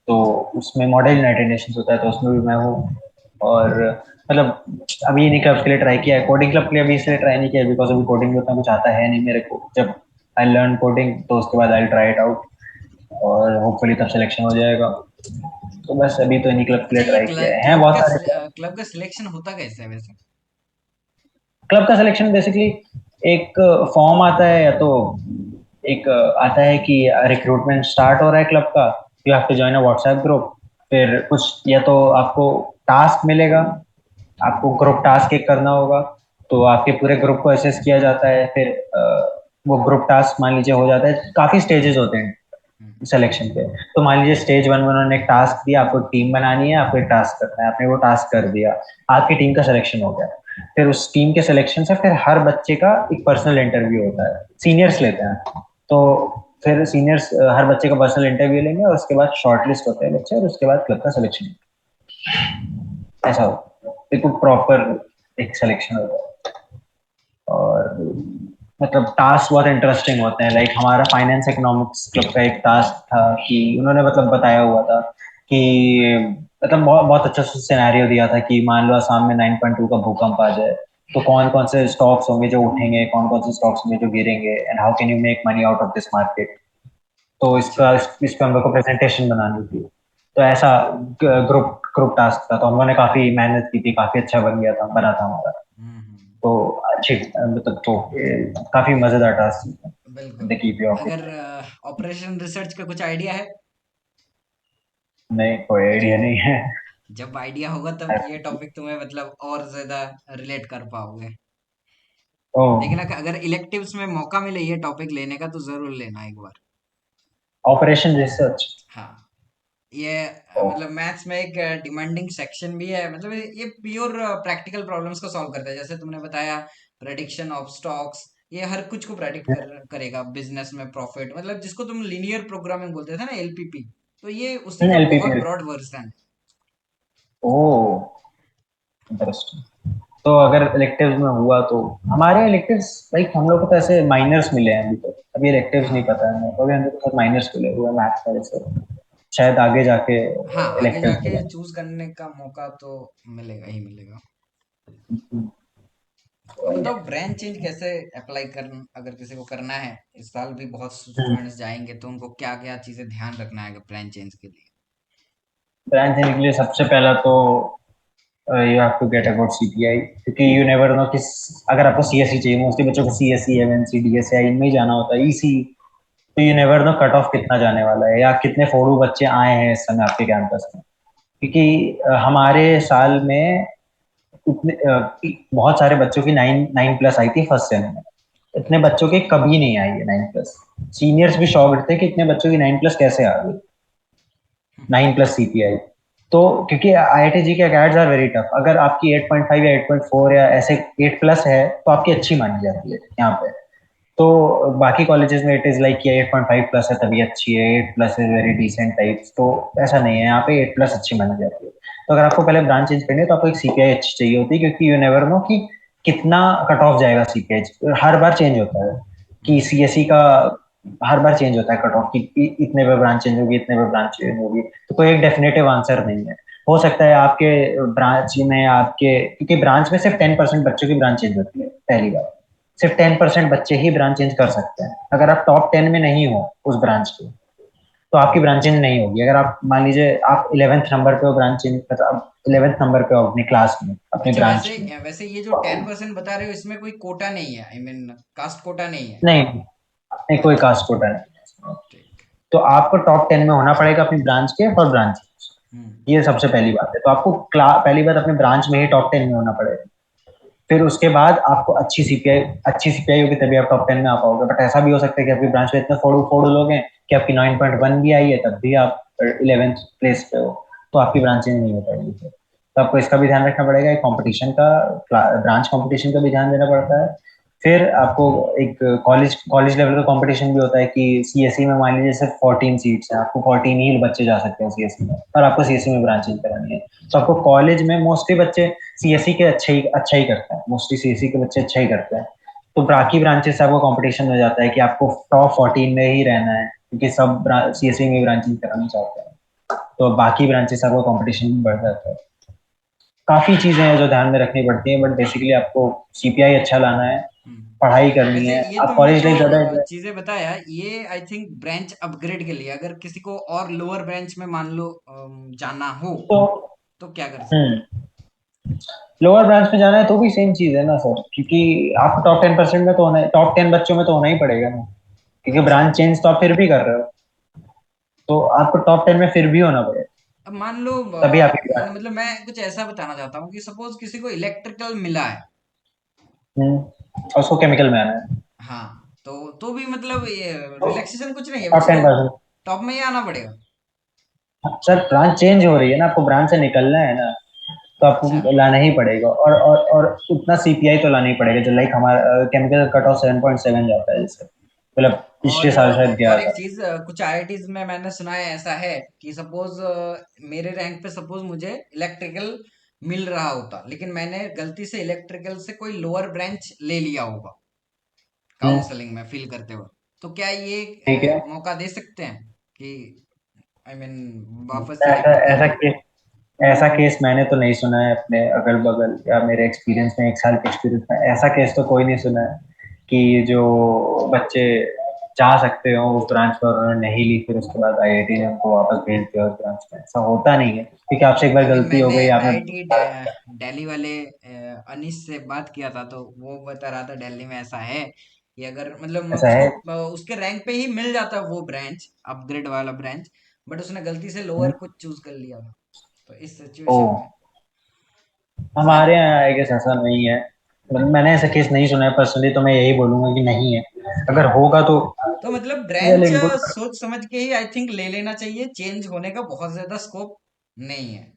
तो उसमें मॉडल यूनाइटेड नेशंस होता है, तो उसमें भी मैं हूँ। और मतलब अभी इन्हीं क्लब्स के लिए ट्राई किया है, कोडिंग क्लब के लिए अभी इसलिए ट्राई नहीं किया बिकॉज अभी कोडिंग में उतना कुछ आता है नहीं मेरे को। जब आई लर्न कोडिंग तो उसके बाद आई ट्राई इट आउट, और होपफुली तब सिलेक्शन हो जाएगा। तो बस अभी तो इन्हीं क्लब के अच्छा, लिए ये ट्राई किया है, क्लब बहुत का सारे। क्लब का सिलेक्शन होता कैसे है वैसे? क्लब का सिलेक्शन बेसिकली एक फॉर्म आता है, या तो एक आता है कि रिक्रूटमेंट स्टार्ट हो रहा है क्लब का, you have to join a WhatsApp group. फिर कुछ या तो आपको टास्क मिलेगा, आपको ग्रुप टास्क एक करना होगा। तो आपके पूरे ग्रुप को असेस किया जाता है, फिर वो ग्रुप टास्क मान लीजिए हो जाता है, काफी स्टेजेस होते हैं हम्म। सिलेक्शन पे। तो मान लीजिए स्टेज वन में उन्होंने एक टास्क दिया, आपको टीम बनानी है, आपको एक टास्क करना है, आपने वो टास्क कर दिया, आपकी टीम का सिलेक्शन हो गया। फिर उस टीम के सिलेक्शन से फिर हर बच्चे का एक पर्सनल इंटरव्यू होता है, सीनियर्स लेते हैं। तो फिर सीनियर्स हर बच्चे का पर्सनल इंटरव्यू लेंगे, और उसके बाद शॉर्ट लिस्ट होते हैं बच्चे, और उसके बाद क्लब का सिलेक्शन। ऐसा होता है, बिल्कुल प्रॉपर एक सिलेक्शन होता है। और मतलब टास्क बहुत इंटरेस्टिंग होते हैं, लाइक हमारा फाइनेंस इकोनॉमिक्स क्लब का एक टास्क था कि उन्होंने मतलब बताया हुआ था कि मतलब बहुत बहुत अच्छा सिनेरियो दिया था कि मान लो असम में 9.2 का भूकंप आ जाए, तो कौन कौन से स्टॉक्स होंगे जो उठेंगे, कौन कौन से स्टॉक्स होंगे जो गिरेंगे, and how can you make money out of this market. तो अच्छा। इस पे हम लोग को प्रेजेंटेशन बनानी थी। तो ऐसा ग्रुप ग्रुप टास्क था, तो हम लोगों ने काफी मेहनत की थी, काफी अच्छा बन गया था, बना था हमारा। हम्म। तो अच्छी मतलब तो काफी मजेदार टास्क बिल्कुल। द कीप यू अगर ऑक्यूपाइड। ऑपरेशन रिसर्च का कुछ आइडिया है? नहीं, कोई आइडिया नहीं है। जब आइडिया होगा तब ये टॉपिक तुम्हें मतलब और ज्यादा रिलेट कर पाओगे। ओ, लेकिन अगर इलेक्टिव्स में मौका मिले ये टॉपिक लेने का तो जरूर लेना एक बार। Operation research. हाँ। ये ओ, मतलब मैथ्स में एक डिमांडिंग सेक्शन भी है, मतलब ये प्योर प्रैक्टिकल प्रॉब्लम्स को सॉल्व करता है, जैसे तुमने बताया प्रेडिक्शन ऑफ स्टॉक्स। ये हर कुछ को प्रेडिक्ट करेगा, बिजनेस में प्रॉफिट, मतलब जिसको तुम लीनियर प्रोग्रामिंग बोलते थे ना, एलपीपी। तो ये उसी का एलपीपी। बहुत ब्रॉड वर्जन है। ओ, इंटरेस्टिंग। तो अगर इलेक्टिव्स में हुआ तो हमारे इलेक्टिव्स, लाइक हम लोग को तो ऐसे माइनर्स मिले हैं अभी तक, अभी इलेक्टिव्स नहीं हाँ। पता है मेरे को, अभी हम लोग के साथ माइनर्स मिले हुए हैं मैथ्स वाले से। शायद आगे जाके हाँ, आगे इलेक्टिव्स जाके मिले। चूज करने का मौका तो मिलेगा ही मिलेगा। अब वही है। बताओ, ब्रांच चेंज कैसे अप्लाई कर, अगर किसी को करना है, इस साल भी बहुत हम्म। स्टूडेंट्स जाएंगे, तो उनको क्या क्या चीजें ध्यान रखना है ब्रांच चेंज के लिए? ब्रांच लेने के लिए सबसे पहला तो you have to get about CPI, क्योंकि यू नेवर नो किस, अगर आपको सीएसई चाहिए, मोस्टली बच्चों को सीएसई एमएनसी डीएसई इनमें ही जाना होता है, ईसी। तो you never no cut off कितना जाने वाला है, या कितने फोड़ू बच्चे आए हैं इस समय आपके कैंपस में। क्योंकि हमारे साल में इतने बहुत सारे बच्चों की 9 9 प्लस आई थी फर्स्ट सेम में। इतने अच्छा। बच्चों की कभी नहीं आई है 9 प्लस। सीनियर्स भी शॉक्ड थे कि इतने बच्चों की 9 प्लस कैसे आ गई, 9 प्लस सीपीआई। तो क्योंकि आईआईटी के कैट्स आर वेरी टफ, अगर आपकी 8.5 या 8.4 या ऐसे 8 प्लस है तो आपकी अच्छी मानी जाती है यहाँ पे। तो बाकी कॉलेजेस में इट इज लाइक कि 8.5 प्लस है तभी अच्छी है, 8 plus is very decent types, तो ऐसा नहीं है, यहाँ पे 8 प्लस अच्छी मानी जाती है। तो अगर आपको पहले ब्रांच चेंज करनी है तो आपको एक सीपीआई अच्छी चाहिए होती है, क्योंकि यू नेवर नो कि कितना कट ऑफ जाएगा सीपीआई, हर बार चेंज होता है। कि हम्म। सीएसई का हर बार चेंज होता है कट ऑफ, कि इतने पे ब्रांच चेंज होगी, इतने पे ब्रांच चेंज होगी। तो कोई एक डेफिनेटिव आंसर नहीं है। हो सकता है आपके ब्रांच में आपके, क्योंकि ब्रांच में सिर्फ 10% बच्चों की ब्रांच चेंज होती है पहली बार, सिर्फ 10% बच्चे ही ब्रांच चेंज कर सकते हैं। अगर आप टॉप 10 में नहीं हो उस ब्रांच के, तो आपकी ब्रांच चेंज नहीं होगी। अगर आप मान लीजिए आप 11th नंबर पे हो, ब्रांच चेंज मतलब आप 11th नंबर पे हो अपनी क्लास में, अपनी अच्छा, ब्रांच वैसे में। वैसे ये जो 10% बता रहे हो, इसमें कोई कोटा नहीं है, आई मीन कास्ट कोटा नहीं है? नहीं नहीं, कोई अच्छा, कास्ट कोटा नहीं। ठीक। तो आपको टॉप 10 में होना पड़ेगा अपनी ब्रांच के, और ब्रांच, हम्म। ये सबसे पहली बात है। तो आपको पहली बात अपने ब्रांच में ही टॉप 10 में होना पड़ेगा। फिर उसके बाद आपको अच्छी सीपीआई होगी, तभी आप टॉप 10 में आ पाओगे। बट ऐसा भी हो सकता है कि आपकी ब्रांच में इतने फोड़ू फोड़ू लोग हैं कि आपकी 9.1 भी आई है, तब भी आप 11th प्लेस पे हो, तो आपकी ब्रांचिंग नहीं हो पाएगी फिर। तो आपको इसका भी ध्यान रखना पड़ेगा, एक कंपटीशन का, ब्रांच कंपटीशन का भी ध्यान देना पड़ता है। फिर आपको एक कॉलेज कॉलेज लेवल का कंपटीशन भी होता है कि सीएससी में मान लीजिए सिर्फ 14 सीट्स हैं, आपको 14 ही बच्चे जा सकते हैं सीएससी में, और आपको सीएससी में ब्रांचिंग करानी है। तो आपको कॉलेज में मोस्टली बच्चे सीएससी के अच्छा ही करते हैं, मोस्टली सीएससी के बच्चे अच्छा ही करते हैं। तो बाकी ब्रांचेस से आपको कंपटीशन हो जाता है कि आपको टॉप 14 में ही रहना है, क्योंकि सब सीएससी में ब्रांचिंग कराना चाहते हैं। तो बाकी ब्रांचेस आपको कंपटीशन में बढ़ जाता है। काफी चीजें हैं जो ध्यान में रखनी पड़ती हैं, बट बेसिकली आपको सीपीआई अच्छा लाना है, पढ़ाई करनी वैसे है। ये आप तुमने कॉलेज जो लाइफ ज्यादा चीजें बताया, ये आई थिंक ब्रांच अपग्रेड के लिए, अगर किसी को और लोअर ब्रांच में मान लो जाना हो, तो तो क्या कर सकते हैं? हम्म लोअर ब्रांच में जाना है तो भी सेम चीज है ना सर, क्योंकि आपको टॉप 10% में तो होना है, टॉप 10 बच्चों में तो होना ही पड़ेगा ना, क्योंकि अच्छा, ब्रांच चेंज तो आप फिर भी कर रहे हो, तो आपको टॉप 10 में फिर भी होना पड़ेगा, अब मान लो तभी आपकी ब्रांच। मतलब मैं कुछ ऐसा बताना चाहता हूँ कि सपोज किसी को इलेक्ट्रिकल मिला है। और उसको केमिकल में आना है, हाँ, तो भी मतलब ये तो रिलैक्सेशन कुछ नहीं है, टॉप उसको 10%। टॉप में ही आना पड़ेगा। सर ब्रांच चेंज हो रही है ना, आपको ब्रांच से निकलना है ना, तो अच्छा, आपको लाना ही पड़ेगा। और उतना सीपीआई तो लाना ही पड़ेगा, जो लाइक हमारा केमिकल कट ऑफ 7.7 जाता है, जैसे मतलब पिछले साल शायद गया और एक था। चीज, कुछ आईआईटीज में मैंने सुना है ऐसा है कि सपोज मेरे रैंक पे सपोज मुझे इलेक्ट्रिकल मिल रहा होता, लेकिन मैंने गलती से इलेक्ट्रिकल से कोई लोअर ब्रांच ले लिया होगा हम्म, काउंसलिंग में फिल करते हुए, तो क्या ये ठीक है। मौका दे सकते हैं कि आई मीन वापस से ऐसा इलेक्ट्रिकल ऐसा में? केस ऐसा केस मैंने तो नहीं सुना है अपने अगल बगल, या मेरे एक्सपीरियंस में, 1 साल के एक्सपीरियंस में ऐसा केस तो कोई नहीं सुना है कि जो बच्चे जा सकते हो उस ब्रांच पर उन्होंने नहीं ली, फिर उसके बाद आईआईटी ने उनको वापस भेज दिया उस ब्रांच में। ऐसा होता नहीं है, क्योंकि आपसे एक बार अभी गलती हो मैंने गई आपने। आईआईटी दिल्ली वाले अनीस से बात किया था, तो वो बता रहा था दिल्ली में ऐसा है कि अगर मतलब ऐसा उसको है। उसके रैंक पे ही मिल जाता वो ब्रांच, अपग्रेड वाला ब्रांच, बट उसने गलती से लोअर कुछ चूज कर लिया था, तो इस ओ, सिचुएशन में हमारे शायद। यहाँ आई गेस ऐसा नहीं है, मतलब मैंने ऐसा केस नहीं सुना है पर्सनली, तो मैं यही बोलूंगा कि नहीं है। अगर होगा तो तो मतलब वेल ब्रांच एंड गुड। सोच समझ के ही आई थिंक ले लेना चाहिए, चेंज होने का बहुत ज्यादा स्कोप नहीं है,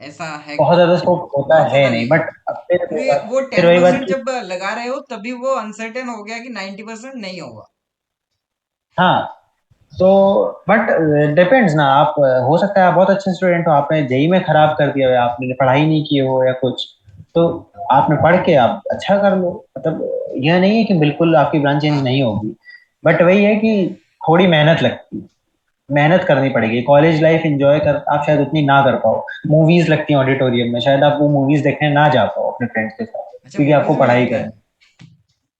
ऐसा है? बहुत ज्यादा स्कोप होता बहुत है ज्यादा नहीं, नहीं है, बट फिर क्योंकि वो फिर टेन वही बात परसेंट की। जब लगा रहे हो तभी वो अनसर्टेन हो गया कि 90% नहीं होगा। हाँ, तो बट डिपेंड्स ना, आप हो सकता है आप बहुत अच्छे स्टूडेंट हो, आपने जेई में खराब कर दिया हो, आपने पढ़ाई नहीं की हो या कुछ, तो आपने पढ़ के आप अच्छा कर लो। मतलब यह नहीं है कि बिल्कुल आपकी ब्रांच चेंज हाँ, नहीं होगी, बट वही है कि थोड़ी मेहनत लगती है, मेहनत करनी पड़ेगी। कॉलेज लाइफ एंजॉय कर आप शायद उतनी ना कर पाओ, मूवीज लगती हैं ऑडिटोरियम में, शायद आप वो मूवीज देखने ना जा पाओ अपने फ्रेंड्स के साथ, अच्छा, क्योंकि आपको मूवीज भी पढ़ाई लगते करनी। हैं?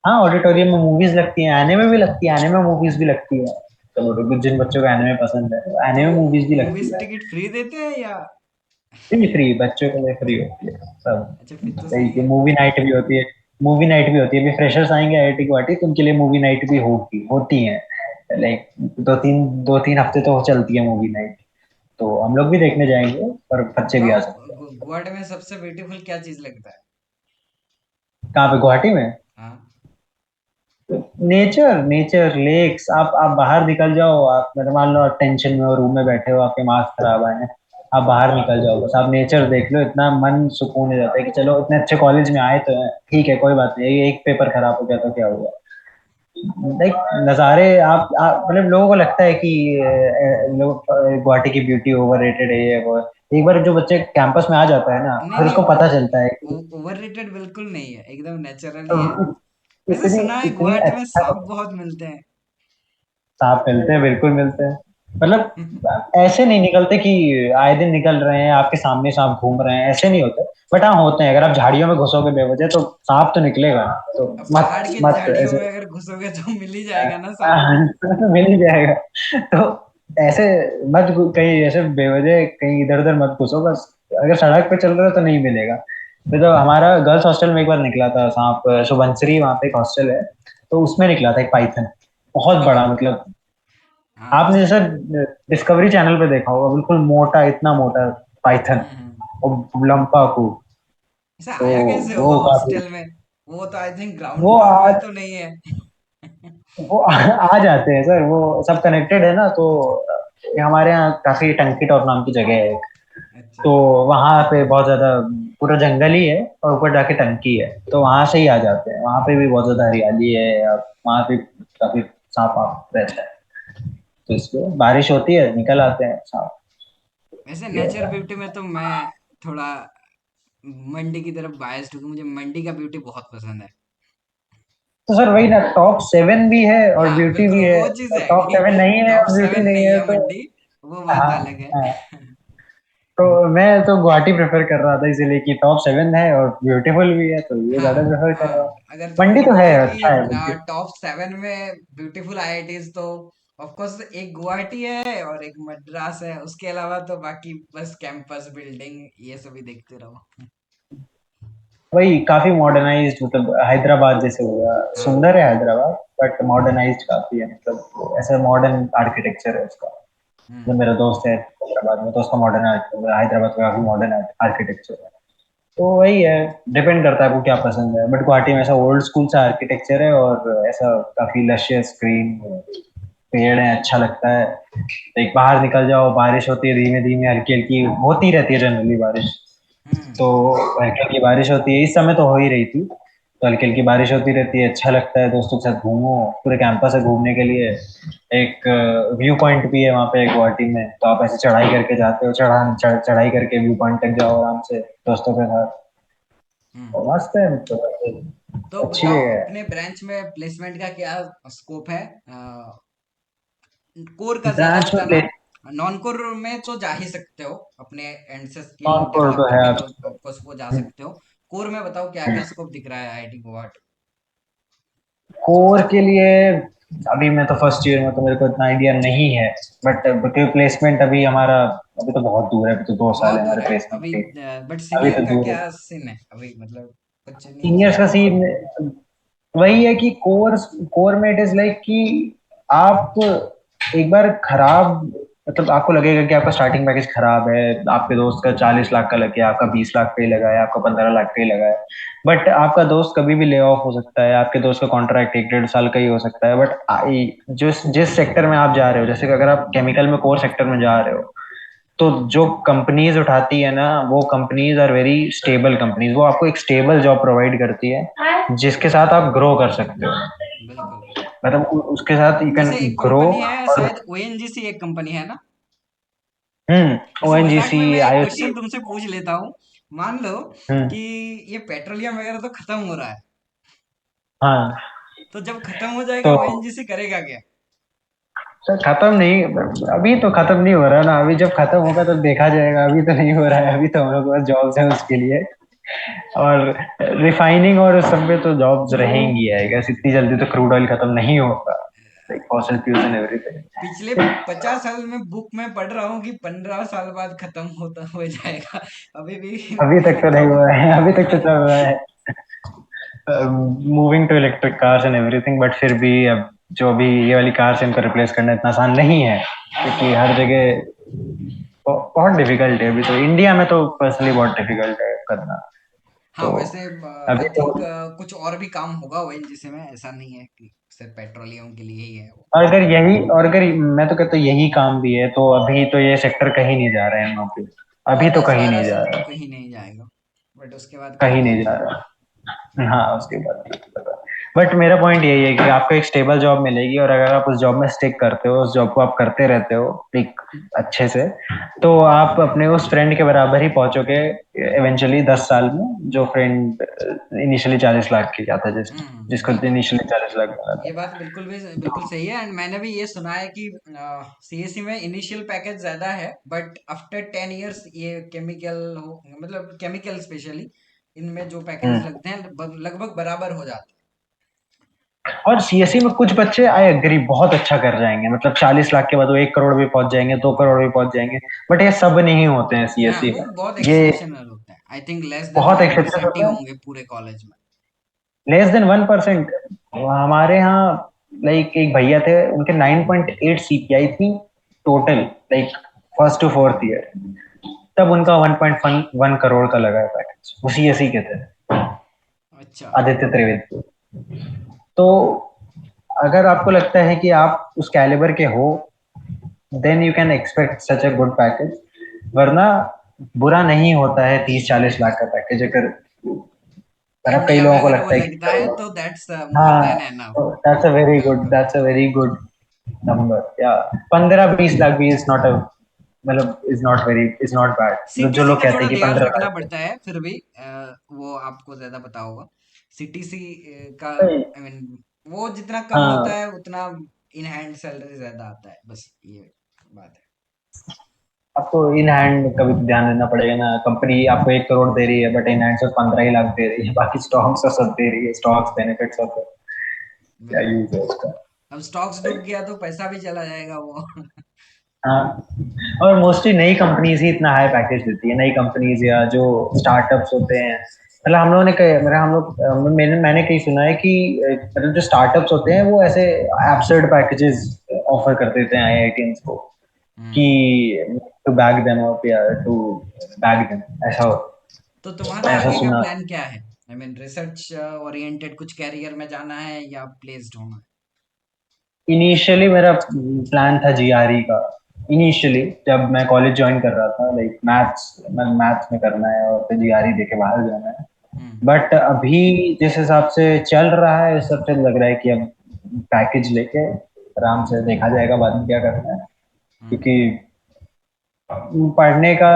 हाँ, ऑडिटोरियम में मूवीज लगती हैं, एनिमे भी लगती है, एनिमे मूवीज भी लगती है। चलो जिन बच्चों को एनिमे पसंद है, तो एनिमे मूवीज भी लगती मूवीज है। टिकट फ्री देते हैं या? फ्री फ्री बच्चों के लिए फ्री होती है सब। अच्छा, फिर तो सही सही, है। मूवी नाइट भी होती है। मूवी नाइट भी होती है, अभी फ्रेशर्स आएंगे आईआईटी गुवाहाटी, तो उनके लिए मूवी नाइट भी होगी, होती है। लाइक 2-3 हफ्ते तो चलती है मूवी नाइट, तो हम लोग भी देखने जाएंगे, और बच्चे भी बताओ, आ सकते हैं। गुवाहाटी में सबसे ब्यूटीफुल क्या चीज लगता है? कहाँ पे, गुवाहाटी में? हाँ। Nature, nature, lakes. आप बाहर निकल जाओ, आप मतलब मान लो आप टेंशन में हो, रूम में बैठे हो, आपके मार्क्स खराब आए हैं, आप बाहर निकल जाओ, बस आप नेचर देख लो, इतना मन सुकून हो जाता है कि चलो इतने अच्छे कॉलेज में आए तो हैं, ठीक है कोई बात नहीं, एक पेपर खराब हो गया तो क्या हुआ। लाइक नज़ारे, आप मतलब लोगों को लगता है कि लोग गुवाहाटी की ब्यूटी ओवररेटेड है, ये वो। एक बार जो बच्चे कैंपस में आ जाता है ना, नहीं फिर नहीं, उसको पता चलता है कि ओवररेटेड बिल्कुल नहीं है, एकदम नेचुरल ही है। इत- वैसे इतनी सुना है इतनी गुवाहाटी में अच्छा सांप बहुत मिलते हैं। सांप मिलते हैं, बिल्कुल मिलते हैं। मतलब ऐसे नहीं निकलते कि आए दिन निकल रहे हैं आपके सामने सांप घूम रहे हैं, ऐसे नहीं होते। बट हाँ होते हैं, अगर आप झाड़ियों में घुसोगे बेवजह तो सांप तो निकलेगा ना, तो अब मत पहाड़ की मत झाड़ियों ऐसे। में अगर घुसोगे तो मिल ही जाएगा ना सांप। मिल ही जाएगा। तो ऐसे कहीं ऐसे बेवजह कहीं इधर उधर मत घुसो बस। अगर सड़क पे चल रहे हो तो नहीं मिलेगा। तो हमारा गर्ल्स हॉस्टल में एक बार निकला था सांप, शुभंसरी वहां पे एक हॉस्टल है, तो उसमें निकला था एक पाइथन, बहुत ओह। बड़ा, मतलब हाँ आपने जैसे डिस्कवरी चैनल पे देखा होगा, बिल्कुल मोटा, इतना मोटा पाइथन, हम्म। और लंपा को। ऐसा तो आया कैसे वो होगा काफी, हॉस्टल में? वो तो आई थिंक ग्राउंड वो फ्लोर में आज तो नहीं है। आ जाते हैं सर, वो सब कनेक्टेड है ना, तो हमारे यहाँ काफी टंकी टॉप नाम की जगह है, अच्छा। तो वहां पे बहुत ज्यादा पूरा जंगल ही है, और ऊपर जाके टंकी है, तो वहां से ही आ जाते हैं, वहां पे भी बहुत ज्यादा हरियाली है, और वहां पे काफी सांप वाप रहता है, तो इसलिए बारिश होती है निकल आते हैं सांप। वैसे ये नेचर होता है। ब्यूटी में तो मैं थोड़ा मंडी की तरफ बायस्ड हूँ, मुझे मंडी का ब्यूटी बहुत पसंद है। तो सर वही ना, टॉप 7 भी है और हाँ ब्यूटी बिल्कुल भी है, वो चीज है टॉप कि 7 नहीं है टॉप और ब्यूटी सेवन नहीं नहीं है है तो। मंडी, वो बात हाँ अलग है। हाँ। तो मैं तो गुवाहाटी प्रेफर कर रहा था इसीलिए कि टॉप 7 है और ब्यूटीफुल भी है, तो ये हाँ ज्यादा प्रेफर कर रहा हाँ, हूँ। अगर तुम मंडी तो है, बोलोगे अच्छा है कि मंडी। टॉप 7 में ब्यूटीफुल आईआईटीज, तो ऑफ कोर्स एक गुवाहाटी है और एक मद्रास है, उसके अलावा तो बाकी बस कैंपस बिल्डिंग ये सभी देखते रहो। वही काफी मॉडर्नाइज्ड, मतलब हैदराबाद जैसे हो गया, हाँ। सुंदर है हैदराबाद, बट मॉडर्नाइज्ड काफी है, मतलब ऐसा मॉडर्न आर्किटेक्चर है उसका। जो हम्म। मेरा दोस्त है हैदराबाद में, तो उसका मॉडर्न, हैदराबाद का काफी मॉडर्न आर्किटेक्चर है। तो वही है, डिपेंड करता है आपको क्या पसंद है, बट गुवाहाटी में ऐसा ओल्ड स्कूल सा आर्किटेक्चर है, और ऐसा काफी लशियस ग्रीन पेड़ है, अच्छा लगता है। तो एक बाहर निकल जाओ, बारिश होती है धीमे धीमे, हल्की हल्की होती रहती है जनरली बारिश, हम्म। तो हल्की हल्की बारिश होती है, इस समय तो हो ही रही थी, तो हल्की हल्की बारिश होती रहती है, अच्छा लगता है, दोस्तों के साथ घूमो, पूरे कैंपस है घूमने के लिए। एक व्यू पॉइंट भी है वहाँ पे गुवाहाटी में, तो आप ऐसे चढ़ाई करके जाते हो, चढ़ाई करके व्यू पॉइंट तक जाओ आराम से दोस्तों के साथ, हम्म। तो मस्त है, मतलब तो अच्छी बताओ जगह है। अपने ब्रांच में प्लेसमेंट का क्या स्कोप है? कोर का ज्यादा ब्रांच में होता ना? नॉन कोर में तो जा ही सकते हो, अपने एंड से स्किल कानपुर डेवलप तो है। करके तो ऑफकोर्स वो जा सकते हो। कोर में बताओ क्या क्या स्कोप दिख रहा है आईआईटी गुवाहाटी? कोर के लिए अभी मैं तो फर्स्ट ईयर में, तो मेरे को इतना आइडिया नहीं है, बट क्योंकि प्लेसमेंट अभी हमारा, अभी तो बहुत दूर है, अभी तो 2 साल बहुत है दूर हमारे है प्लेसमेंट अभी। के। बट अभी सीनियर तो का दूर है। क्या सीन है अभी, मतलब कुछ न्यूज़ सीनियर्स है? का सीन वही है कि कोर्स कोर में इट इज लाइक कि आप एक बार खराब, मतलब आपको लगेगा कि आपका स्टार्टिंग पैकेज खराब है, आपके दोस्त का 40 लाख का लग गया, आपका 20 लाख पे ही लगा है, आपका 15 लाख पे ही लगा है, बट आपका दोस्त कभी भी ले ऑफ हो सकता है, आपके दोस्त का कॉन्ट्रैक्ट 1 1.5 साल का ही हो सकता है, बट जिस जिस सेक्टर में आप जा रहे हो, जैसे कि अगर आप केमिकल में कोर सेक्टर में जा रहे हो, तो जो कंपनीज उठाती है ना, वो companies are very stable companies, वो आपको एक स्टेबल जॉब प्रोवाइड करती है जिसके साथ आप ग्रो कर सकते हो, बिल्कुल। मतलब उसके साथ यू कैन जैसे एक ग्रो। कंपनी है और शायद ओएनजीसी, एक कंपनी है ना? ओ ऐसे एन जी मजाक सी में मैं एक आई ओ सी। क्वेश्चन तुमसे पूछ लेता हूँ। मान लो हम्म। कि ये पेट्रोलियम वगैरह तो खत्म हो रहा है, हाँ। तो जब खत्म हो जाएगा तो ओएनजीसी करेगा क्या? सर खत्म नहीं, अभी तो खत्म नहीं हो रहा ना, अभी जब खत्म होगा तब देखा जाएगा, अभी तो नहीं हो रहा है, अभी तो हम लोग के पास जॉब्स है उसके लिए, और रिफाइनिंग और उस सब पे तो जॉब्स रहेंगी, आई गेस इतनी जल्दी तो क्रूड ऑयल खत्म नहीं होगा, लाइक फॉसिल फ्यूल्स एंड पिछले एवरीथिंग। 50 साल में बुक में पढ़ रहा हूँ कि 15 साल बाद खत्म होता हो जाएगा। अभी भी अभी वही तक तो लिखा नहीं हुआ हुआ है, अभी तक तो है। चल रहा है, moving to electric cars and everything, but फिर भी अब जो अभी ये वाली कार्स, इनको रिप्लेस करना इतना आसान नहीं है, क्योंकि हर जगह बहुत डिफिकल्ट है, अभी तो इंडिया में तो पर्सनली बहुत डिफिकल्ट है करना, हाँ तो वैसे आई अभी तो। थिंक कुछ और भी काम होगा ओएनजीसी में, ऐसा नहीं है कि सिर्फ पेट्रोलियम के लिए ही है वो। और अगर मैं तो कहता हूँ यही काम भी है, तो अभी तो ये सेक्टर कहीं नहीं जा रहे हैं नौकरी, और अभी तो दस कहीं बारह नहीं जा साल तो रहा, कहीं नहीं जाएगा, बट उसके बाद कहीं करेगा नहीं जा क्या? रहा। हाँ उसके बाद नहीं पता। बट मेरा पॉइंट यही है कि आपको एक स्टेबल जॉब मिलेगी, और अगर आप उस जॉब में स्टिक करते हो, उस जॉब को आप करते रहते हो एक अच्छे से, तो आप अपने उस फ्रेंड के बराबर ही पहुंचोगे इवेंचुअली 10 साल में, जो फ्रेंड इनिशियली 40 लाख की जाता है, जिसको बिल्कुल। इनिशियली 40 लाख मिला ये था। बात बिल्कुल सही है। एंड मैंने भी ये सुना है कि सीएससी में इनिशियल पैकेज ज्यादा है, बट आफ्टर 10 इयर्स ये केमिकल हो, मतलब केमिकल स्पेशली इनमें जो पैकेज हम्म। लगते हैं लगभग बराबर हो जाते और सीएससी में कुछ बच्चे आई एग्री बहुत अच्छा कर जाएंगे, मतलब 40 लाख के बाद वो 1 करोड़ भी पहुंच जाएंगे, 2 करोड़ भी पहुंच जाएंगे। बट ये सब नहीं होते हैं हैं। हाँ, सीएससी वो में। बहुत ये एक्सेप्शनल होता है। आई थिंक लेस देन बहुत वन एक्सेप्शन परसेंट ही होता है, होंगे पूरे कॉलेज में। Less than 1%। हमारे यहाँ लाइक एक भैया थे, उनके 9.8 सीपीआई थी total, like first to fourth year, तब उनका 1.1 करोड़ का लगा है पैकेज, वो सीएससी के थे, अच्छा। आदित्य त्रिवेदी। तो अगर आपको लगता है कि आप उस कैलिबर के हो, then you can expect such a good package. वरना बुरा नहीं होता है 30-40 लाख का पैकेज, अगर मतलब कई इंडिया में लोगों को अगर वो लगता है कि लगता है तो दैट्स मोर हाँ, than enough that's a very कभी गुड, कभी। That's a very good number, या 15-20 लाख भी इज नॉट अ, मतलब इज नॉट बैड, जो सीटीसी लोग का कहते थोड़ा हैं कि ध्यान रखना 15 लाख। पड़ता है फिर भी, वो आपको ज्यादा पता होगा। सीटीसी का नहीं, आई मीन वो जितना कम होता हाँ, है उतना इन हैंड सैलरी ज्यादा आता है, बस ये बात है। आपको इन हैंड कभी तो ध्यान देना पड़ेगा ना, कंपनी आपको 1 करोड़ दे रही है, बट इन हैंड सिर्फ 15 ही लाख दे रही है, बाकी स्टॉक्स और सब दे रही है, स्टॉक्स बेनिफिट्स और सब। क्या बिल्कुल। यूज है उसका? अब स्टॉक्स डूब गया तो पैसा भी चला जाएगा वो। हाँ, और मोस्टली नई कंपनीज ही इतना हाई पैकेज देती है, नई कंपनीज या जो स्टार्टअप्स होते हैं। मतलब हम लोगों ने कई, मतलब हम लोग मैंने कहीं सुना है कि मतलब जो स्टार्टअप्स होते हैं वो ऐसे एब्सर्ड पैकेजेस ऑफर कर देते हैं आईआईटीएंस को, कि हम्म। टू बैक देम अप या टू बैक देम, ऐसा तो तुम्हारा ऐसा आगे का सुना। प्लान क्या है? आई मीन रिसर्च ओरिएंटेड कुछ कैरियर में जाना है या प्लेस्ड होना इनिशियली मेरा प्लान था जीआरई का, इनिशियली जब मैं कॉलेज ज्वाइन कर रहा था, लाइक मैथ्स में करना है और फिर जीआरई देके बाहर जाना है। है? बट अभी जिस हिसाब से चल रहा है, इस हिसाब से लग रहा है कि अब पैकेज लेके आराम से देखा जाएगा बाद में क्या करना है, हम्म। क्योंकि पढ़ने का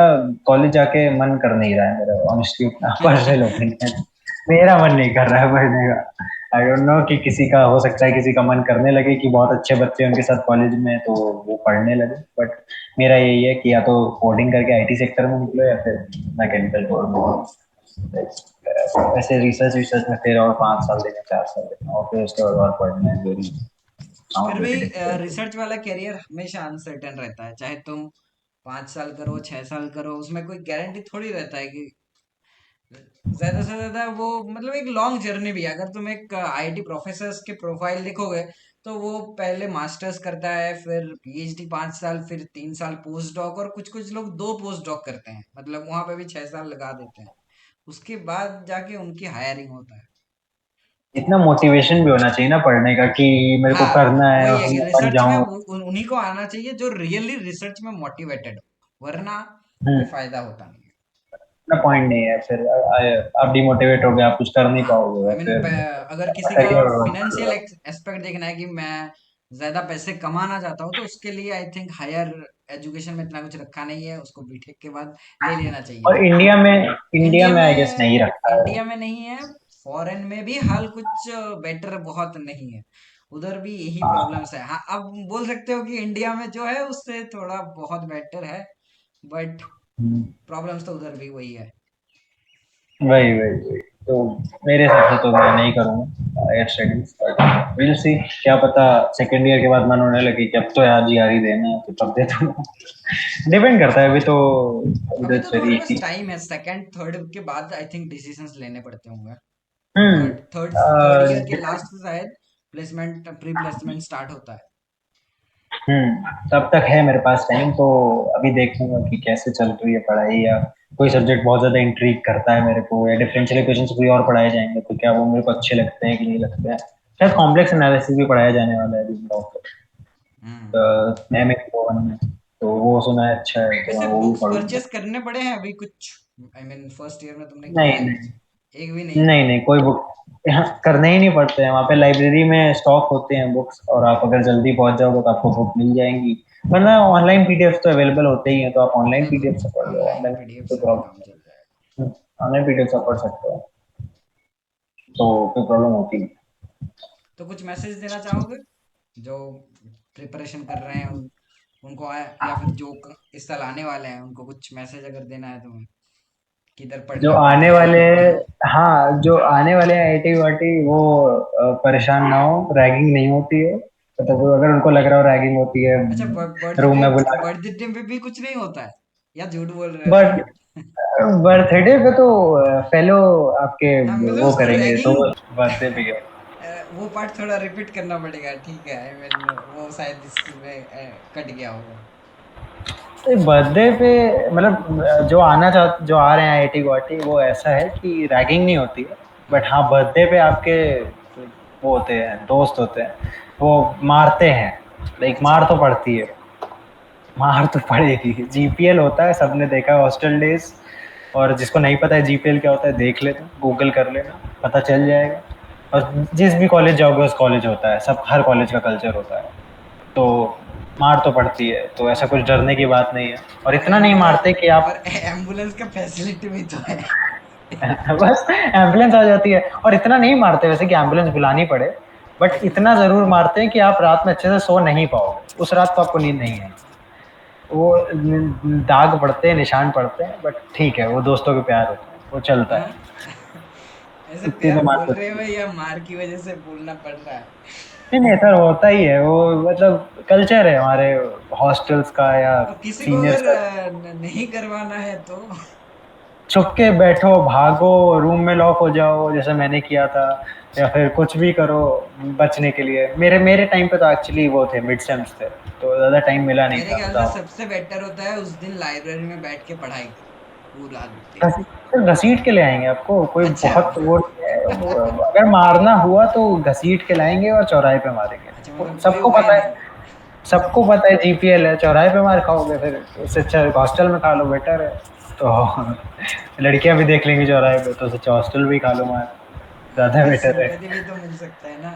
कॉलेज जाके मन कर नहीं रहा है मेरा, ऑनेस्टली, उतना पर्सनल ओपिनियन, मेरा मन नहीं कर रहा है पढ़ने का। आई डोंट नो कि किसी का हो सकता है, किसी का मन करने लगे कि बहुत अच्छे बच्चे हैं उनके साथ कॉलेज में, तो वो पढ़ने लगे, बट मेरा यही है कि या तो कोडिंग करके आईटी सेक्टर में निकलो, या फिर मैकेनिकल कोड में, ऐसे रिसर्च विसर्च में फिर और 5 साल देना, 4 साल देना, और फिर उसके बाद और पढ़ना है, जो फिर भी भी। रिसर्च वाला करियर हमेशा अनसर्टेन रहता है, चाहे तुम 5 साल करो 6 साल करो, उसमें कोई गारंटी थोड़ी रहता है कि ज्यादा से ज्यादा वो, मतलब एक लॉन्ग जर्नी भी है। अगर तुम एक आईआईटी प्रोफेसर के प्रोफाइल देखोगे तो वो पहले मास्टर्स करता है, फिर पीएचडी 5 साल, फिर 3 साल पोस्ट डॉक, और कुछ कुछ लोग 2 पोस्ट डॉक करते हैं, मतलब वहां पे भी 6 साल लगा देते हैं। उसके बाद जाके उनकी हायरिंग होता है। इतना मोटिवेशन भी होना चाहिए ना पढ़ने का, कि मेरे को हाँ, करना है वही और है कि मैं बन रिसर्च में जाऊं। उन्हीं को आना चाहिए जो रियली रिसर्च में मोटिवेटेड हो, वरना कोई हम्म, फायदा होता नहीं है। इतना पॉइंट नहीं है फिर, आप डिमोटिवेट हो गए, आप कुछ कर नहीं हाँ, पाओगे, आई और मीन फिर अगर किसी का करियर फिनेंशियल बर्बाद। एस्पेक्ट देखना है कि मैं ज्यादा पैसे कमाना चाहता हूँ, तो उसके लिए आई थिंक हायर एजुकेशन में इतना कुछ रखा नहीं है, उसको बीटेक के बाद ले लेना चाहिए। और इंडिया इंडिया में आई गेस में नहीं रखा है। इंडिया में नहीं है। फॉरेन में भी हाल कुछ बेटर बहुत नहीं है, उधर भी यही हाँ। प्रॉब्लम्स है। हाँ, अब बोल सकते हो कि इंडिया में जो है उससे थोड़ा बहुत बेटर है, बट हम्म, प्रॉब्लम्स तो उधर भी वही है। वही वही वही, तो मेरे हिसाब से तो मैं नहीं करूँगा higher studies, but will see, क्या पता सेकेंड ईयर के बाद मन होने लगे कि अब तो यार जीआरई देना है, तो तब दे दूंगा। डिपेंड करता है अभी तो, अभी तो दैट्स तुम्हारे वेरी पास इजी। टाइम है, सेकंड थर्ड के बाद आई थिंक डिसीजंस लेने पड़ते होंगे। हम्म। थर्ड थर्ड थर्ड ईयर के डिपेंड। लास्ट से शायद प्लेसमेंट प्री प्लेसमेंट स्टार्ट होता है। तब तक है मेरे पास टाइम, तो अभी देखूंगा कि कैसे चल रही है पढ़ाई, या कोई सब्जेक्ट बहुत ज्यादा इंट्रीग करता है मेरे को, या डिफरेंशियल इक्वेशंस कोई और पढ़ाए जाएंगे, तो क्या वो मेरे को अच्छे लगते हैं कि नहीं लगते हैं। शायद कॉम्प्लेक्स एनालिसिस भी पढ़ाया जाने वाला है अभी हम्म। एम ए में, तो वो सुना है अच्छा है, तो वैसे मैं वो भी बुक्स पढ़ूंगा। परचेस करने पड़े हैं अभी कुछ? आई मीन फर्स्ट ईयर में तुमने किया नहीं है नहीं, कुछ एक भी नहीं? नहीं नहीं, कोई बुक करने ही नहीं पड़ते हैं। वहाँ पे लाइब्रेरी में स्टॉक होते हैं बुक्स, और आप अगर जल्दी पहुंच जाओगे तो आपको बुक मिल जाएंगी। वरना ऑनलाइन पीडीएफ तो अवेलेबल होते ही हैं, तो आप ऑनलाइन बिल्कुल, पीडीएफ से पढ़ लो। ऑनलाइन ऑनलाइन पीडीएफ कोई से भी काम प्रॉब्लम, चल जाएगा। ऑनलाइन पीडीएफ से पढ़ सकते हो, तो कोई प्रॉब्लम होती नहीं। तो कुछ मैसेज देना चाहोगे जो प्रिपरेशन कर रहे हैं उनको या फिर जो इस साल आने वाले हैं उनको कुछ मैसेज अगर देना है तो किधर जो पढ़ना आने चाहिए? वाले, हाँ जो आने वाले हैं आईटी वाईटी, वो परेशान ना हो, रैगिंग नहीं होती है। मतलब अगर उनको लग रहा हो रैगिंग होती है, अच्छा, रूम बर्थडे में बुला। बर्थडे पे भी कुछ नहीं होता है या झूठ बोल रहे हो? बट बर्थडे पे तो फेलो आपके हाँ, मतलब वो उसको करेंगे, तो रैगिंग, बर्थडे पे क्या। वो पार्ट थोड़ा रिपीट करना पड़ेगा, ठीक है? आई मीन वो शायद इसमें कट गया होगा। बर्थडे पे मतलब जो आ रहे हैं आईटी गुवाहाटी, वो ऐसा है कि रैगिंग नहीं होती है। हाँ। बट हाँ, बर्थडे पे आपके वो होते हैं, दोस्त होते हैं, वो मारते हैं। लाइक अच्छा। मार तो पड़ती है, मार तो पड़ेगी। जीपीएल होता है, सबने देखा है हॉस्टल डेज। और जिसको नहीं पता है जीपीएल क्या होता है, देख लेना, गूगल कर लेना, पता चल जाएगा। और जिस भी कॉलेज जाओगे उस कॉलेज होता है, सब हर कॉलेज का कल्चर होता है। तो मार तो पड़ती है, तो ऐसा कुछ डरने की बात नहीं है। और और इतना नहीं मारते कि आप और एम्बुलेंस का फैसिलिटी भी तो है। बस एम्बुलेंस आ जाती है। और इतना नहीं मारते वैसे कि एम्बुलेंस बुलानी पड़े, बट इतना ज़रूर मारते हैं कि आप रात में अच्छे से सो नहीं पाओगे, उस रात को आपको नींद नहीं आएगी। वो दाग पड़ते हैं, निशान पड़ते हैं, बट ठीक है, वो दोस्तों के प्यार होते हैं, वो चलता हाँ? है। ऐसे इतनी प्यार तो मार बोल रहे पड़ती हो है। या मार की वजह से बोलना पड़ रहा है? नहीं नहीं, सर होता ही है वो, मतलब कल्चर है हमारे हॉस्टल्स का या और किसी को सीनियर्स अगर का। नहीं करवाना है तो? छुप के बैठो, भागो, रूम में लॉक हो जाओ जैसे मैंने किया था, या फिर कुछ भी करो बचने के लिए। मेरे मेरे टाइम पे तो एक्चुअली वो थे, मिड सेम्स थे, तो ज़्यादा टाइम मिला नहीं मेरे था ख्याल से बताओ। सबसे बेटर होता है उस दिन लाइब्रेरी में बैठ के पढ़ाई करो पूरा दिन। सर घसीट के ले आएंगे आपको, कोई अच्छा। बहुत वो नहीं है। अगर मारना हुआ तो घसीट के लाएंगे और चौराहे पे मारेंगे। अच्छा, वो मतलब कोई सबको उपाय पता है, नहीं। सबको पता है जीपीएल है, चौराहे पे मार खाओगे फिर, उससे अच्छा हॉस्टल में खा लो, बेटर है। तो लड़कियां भी देख लेंगी चौराहे पे, तो उससे अच्छा हॉस्टल भी खा लो मार, ज़्यादा थोड़ा बेटर है। सिंपैथी भी तो मिल सकता है ना।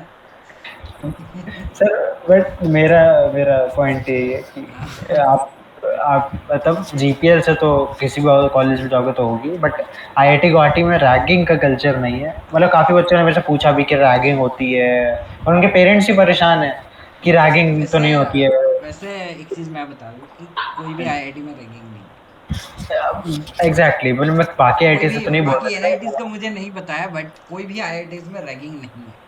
सर बट मेरा मेरा पॉइंट यही है कि हाँ। आप मतलब जीपीएल से तो किसी भी कॉलेज में जाओगे तो होगी, बट आईआईटी गुवाहाटी में रैगिंग का कल्चर नहीं है। मतलब काफ़ी बच्चों ने मेरे से पूछा भी कि रैगिंग होती है, और उनके पेरेंट्स ही परेशान हैं कि रैगिंग तो वैसे नहीं होती है। वैसे एक चीज मैं बता दूं कि कोई भी आईआईटी में रैगिंग नहीं है। एग्जैक्टली, मतलब मैं बाकी कोई आईआईटी भी से तो नहीं बोल बाकी एनआईटीज सकता। का मुझे नहीं पता है, बट कोई भी आईआईटीज में रैगिंग नहीं है।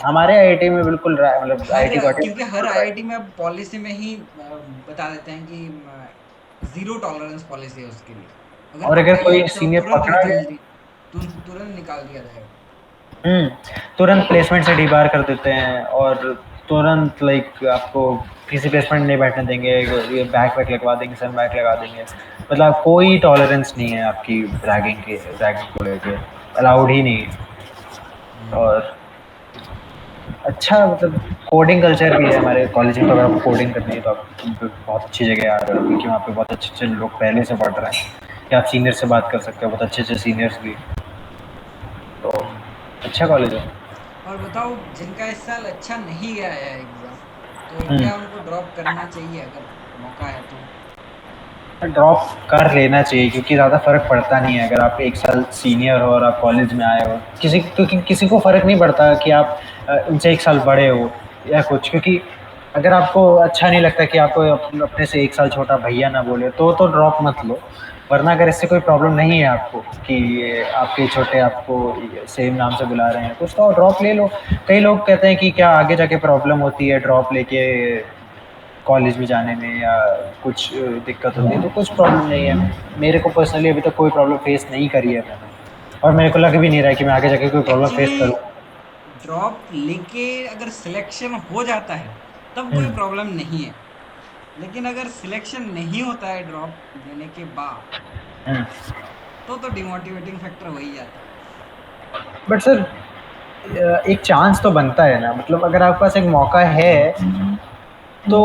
हमारे आईआईटी में बिल्कुल मतलब हर आईआईटी गुवाहाटी में क्योंकि हर बिल्कुल आईआईटी में अब पॉलिसी में ही बता देते हैं कि जीरो टॉलरेंस पॉलिसी है उसके लिए। अगर और अगर पढ़ाई कोई है तो सीनियर तुरंत पकड़ा निकाल गया, दी, तुरंत निकाल दिया जाएगा। हुँ, तुरंत प्लेसमेंट से डीबार कर देते हैं, और तुरंत लाइक आपको किसी प्लेसमेंट नहीं बैठने देंगे, ये बैक वैक लगवा देंगे, सन बैक लगा देंगे। मतलब कोई टॉलरेंस नहीं है आपकी रैगिंग को लेके, अलाउड ही नहीं है। हम्म। और अच्छा मतलब कोडिंग कल्चर भी है हमारे कॉलेज में, तो अगर आपको कोडिंग करनी है तो आप बहुत अच्छी जगह आ रहे हो, क्योंकि वहाँ पे बहुत अच्छे-अच्छे लोग पहले से पढ़ रहे हैं, या आप सीनियर से बात कर सकते हो, बहुत अच्छे-अच्छे सीनियर्स भी, तो हम्म। अच्छा कॉलेज है। और बताओ, जिनका इस साल अच्छा नहीं गया है एग्जाम, तो हुँ। क्या उनको ड्रॉप करना चाहिए अगर मौका है तो? ड्रॉप कर लेना चाहिए, क्योंकि ज़्यादा फ़र्क पड़ता नहीं है अगर आप एक साल सीनियर हो और आप कॉलेज में आए हो। क्योंकि किसी को फ़र्क नहीं पड़ता कि आप उनसे एक साल बड़े हो या कुछ, क्योंकि अगर आपको अच्छा नहीं लगता कि आपको अपने से एक साल छोटा भैया ना बोले, तो ड्रॉप मत लो। वरना अगर इससे कोई प्रॉब्लम नहीं है आपको कि आपके छोटे आपको सेम नाम से बुला रहे हैं कुछ, तो ड्रॉप ले लो। कई लोग कहते हैं कि क्या आगे जाके प्रॉब्लम होती है ड्रॉप लेके कॉलेज में जाने में, या कुछ दिक्कत होती है, तो कुछ प्रॉब्लम नहीं है। मेरे को पर्सनली अभी तक कोई प्रॉब्लम फेस नहीं करी है मैंने, और मेरे को लग भी नहीं रहा है कि मैं आगे जाके कोई प्रॉब्लम फेस एक्चुअली करूँ। ड्रॉप लेके अगर सिलेक्शन हो जाता है तब हुँ, कोई प्रॉब्लम नहीं है। लेकिन अगर सिलेक्शन नहीं होता है ड्रॉप लेने के बाद, हुँ। तो डिमोटिवेटिंग फैक्टर हो ही जाता है। बट सर एक चांस तो बनता है ना, मतलब अगर आपके पास एक मौका है, तो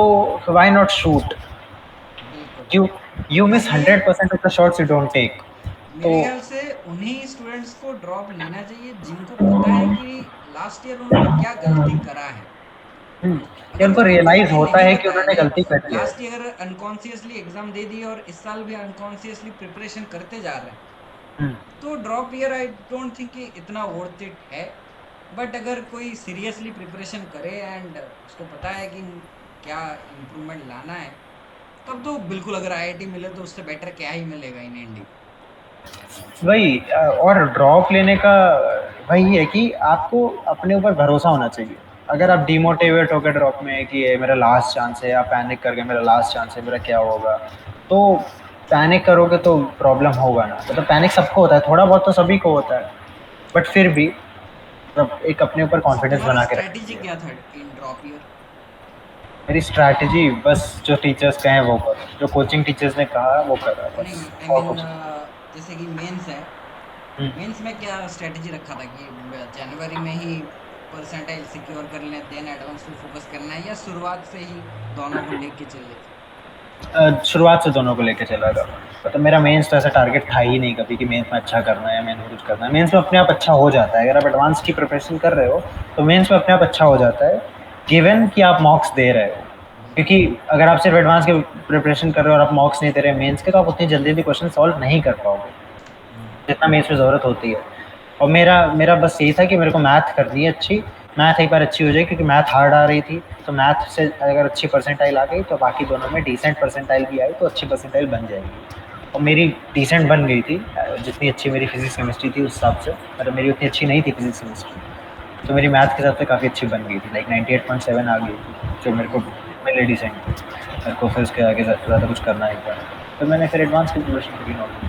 व्हाई नॉट शूट? बिल्कुल। यू यू हाँ, मिस ये 100% of the shots you don't take. तो मेरे ख्याल से उन्हीं स्टूडेंट्स को ड्रॉप लेना चाहिए जिनको पता है कि लास्ट ईयर उन्होंने क्या गलती करा है। ये अगर उनको उसको रियलाइज गलती होता नहीं है कि पता है, उन्होंने लाइक गलती करी है। लास्ट ईयर अनकॉन्शियसली एग्जाम दे दी और इस साल भी अनकॉन्शियसली प्रिपरेशन करते जा रहे हैं, हम्म, तो drop year I don't think कि इतना वर्थ इट है। बट अगर कोई सीरियसली प्रिपरेशन करे एंड उसको पता है कि क्या इम्प्रूवमेंट लाना है, तब तो बिल्कुल, अगर आईआईटी मिले तो उससे बेटर क्या ही मिलेगा इन इंडी। वही और ड्रॉप लेने का वही है कि आपको अपने ऊपर भरोसा होना चाहिए। अगर आप डिमोटिवेट होकर ड्रॉप में है कि ये मेरा लास्ट चांस है, आप पैनिक कर गए मेरा लास्ट चांस है, मेरा क्या होगा, तो पैनिक करोगे तो प्रॉब्लम होगा ना। मतलब पैनिक सबको होता है, थोड़ा बहुत तो सभी को होता है, बट फिर भी मतलब एक अपने ऊपर कॉन्फिडेंस तुम्हारा बना के रखना स्ट्रेटेजी चाहिए। क्या था इन ड्रॉप ईयर? मेरी स्ट्रैटेजी बस जो टीचर्स कहें वो करो, जो कोचिंग टीचर्स ने कहा वो करा बस। नहीं, आई और मीन कुछ जैसे कि मेंस है, नहीं। मेंस में क्या स्ट्रेटेजी रखा था कि जनवरी में ही परसेंटाइल सिक्योर कर लें, देन एडवांस पे फोकस करना है, या शुरुआत से ही दोनों को लेके चल लेते? शुरुआत से दोनों को लेके चला था। मतलब मेरा मेंस तो ऐसा टारगेट था ही नहीं कभी कि मेंस में अच्छा करना है या मेंस में कुछ करना है। मेंस में अपने आप अच्छा हो जाता है, अगर आप एडवांस की प्रिपरेशन कर रहे हो तो मेंस में अपने आप अच्छा हो जाता है, गिवन कि आप मॉक्स दे रहे हो। क्योंकि अगर आप सिर्फ एडवांस की प्रिपरेशन कर रहे हो और आप मॉक्स नहीं दे रहे मेंस के, तो आप उतनी जल्दी भी क्वेश्चन सॉल्व नहीं कर पाओगे जितना मेंस में ज़रूरत होती है। और मेरा मेरा बस यही था कि मेरे को मैथ करनी है अच्छी, मैथ एक बार अच्छी हो जाए, क्योंकि मैथ हार्ड आ रही थी, तो मैथ से अगर अच्छी परसेंटाइल आ गई तो बाकी दोनों में डिसेंट परसेंटाइल भी आई तो अच्छी परसेंटाइल बन जाएगी। और मेरी डिसेंट बन गई थी, जितनी अच्छी मेरी फिजिक्स केमिस्ट्री थी उस हिसाब से। मतलब मेरी उतनी अच्छी नहीं थी फिजिक्स केमिस्ट्री, तो मेरी मैथ के हिसाब से काफ़ी अच्छी बन गई थी, लाइक 98.7 आ गई थी, जो मेरे को मेरे डिसेंट थी। मेरे को फिर उसके आगे ज़्यादा कुछ करना नहीं था, तो मैंने फिर एडवांस की प्रिपरेशन करी नॉर्मल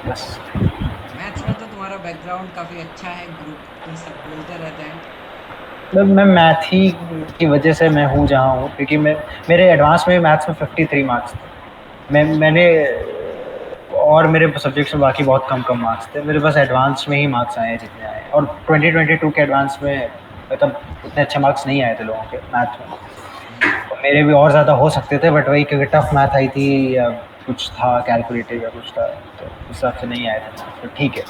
बस। मैथ्स में तो तुम्हारा बैकग्राउंड काफी अच्छा है, ग्रुप तुम सब बोलते रहते हैं। मतलब मैं मैथ ही की वजह से मैं हूँ जहाँ हूँ, क्योंकि मैं मेरे एडवांस में मैथ्स में 53 मार्क्स थे। मैंने और मेरे सब्जेक्ट्स में बाकी बहुत कम कम मार्क्स थे, मेरे बस एडवांस में ही मार्क्स आए हैं जितने आए हैं। और 2022 के एडवांस में मतलब उतने अच्छे मार्क्स नहीं आए थे लोगों के मैथ में, और मेरे भी और ज़्यादा हो सकते थे, बट वही क्योंकि टफ मैथ आई थी या कुछ था कैलकुलेटिव या कुछ था, तो उस हिसाब से नहीं आए थे मार्क्स। तो ठीक है,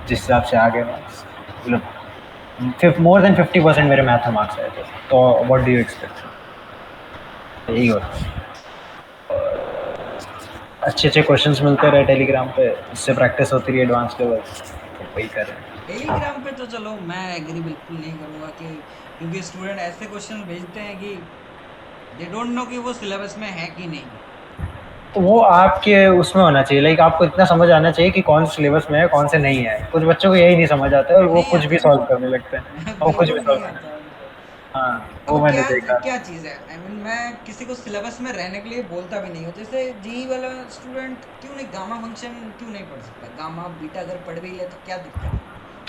जिस हिसाब से आ गए मार्क्स, मतलब मोर देन 50% मेरे मैथ में मार्क्स आए थे, तो व्हाट डू यू एक्सपेक्ट, यही होता है। अच्छे अच्छे क्वेश्चंस मिलते रहे टेलीग्राम पे, इससे प्रैक्टिस होती रही एडवांस लेवल, तो वही करें। टेलीग्राम पे तो चलो मैं एग्री बिल्कुल नहीं करूंगा कि, क्योंकि स्टूडेंट ऐसे क्वेश्चन भेजते हैं कि दे डोंट नो कि वो सिलेबस में है कि नहीं। तो वो आपके उसमें होना चाहिए, लाइक आपको इतना समझ आना चाहिए कि कौन से सिलेबस में है कौन से नहीं है। कुछ बच्चों को यही नहीं समझ आता है और वो नहीं कुछ भी आता सॉल्व करने लगते हैं, और वो कुछ भी बिल्कुल सॉल्व नहीं करने। आता उनको। हाँ, अब वो मैंने क्या देखा। क्या चीज है, आई मीन मैं किसी को सिलेबस में रहने के लिए बोलता भी नहीं हूँ। जैसे जी वाला स्टूडेंट क्यों नहीं गामा फंक्शन क्यों नहीं पढ़ सकता, गामा बीटा अगर पढ़ भी ले तो क्या दिक्कत है?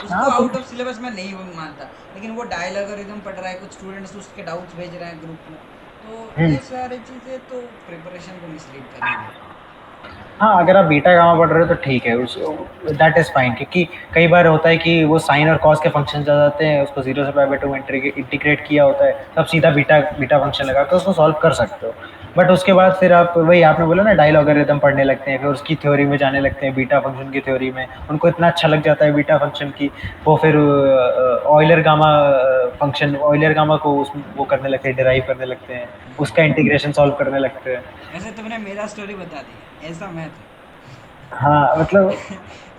उसको हाँ आउट कुछ ऑफ सिलेबस में नहीं वो मानता, लेकिन वो डायल एल्गोरिथम पढ़ रहा है, कुछ स्टूडेंट्स उसके डाउट्स भेज रहे हैं ग्रुप में, तो हम्म, ये सारी चीजें तो प्रिपरेशन को मिसलीड करेंगे। हाँ, अगर आप बीटा गामा पढ़ रहे हो तो ठीक है, उस दैट इज़ फाइन, क्योंकि कई बार होता है कि वो साइन और कॉस के फंक्शन आ जाते हैं, उसको जीरो से पाई बाई टू में इंटीग्रेट किया होता है, तब सीधा बीटा बीटा फंक्शन लगा कर उसको सॉल्व कर सकते हो। बट उसके बाद फिर आप वही आपने बोला ना डायल लॉगरिथम पढ़ने लगते हैं, फिर उसकी थ्योरी में जाने लगते हैं, बीटा फंक्शन की थ्योरी में उनको इतना अच्छा लग जाता है बीटा फंक्शन की, वो फिर Euler gamma function, Euler gamma को उस वो करने लगते हैं, डिराइव करने लगते हैं, उसका इंटीग्रेशन सॉल्व करने लगते हैं। वैसे तुमने मेरा स्टोरी बता दी, ऐसा मैं था। हाँ मतलब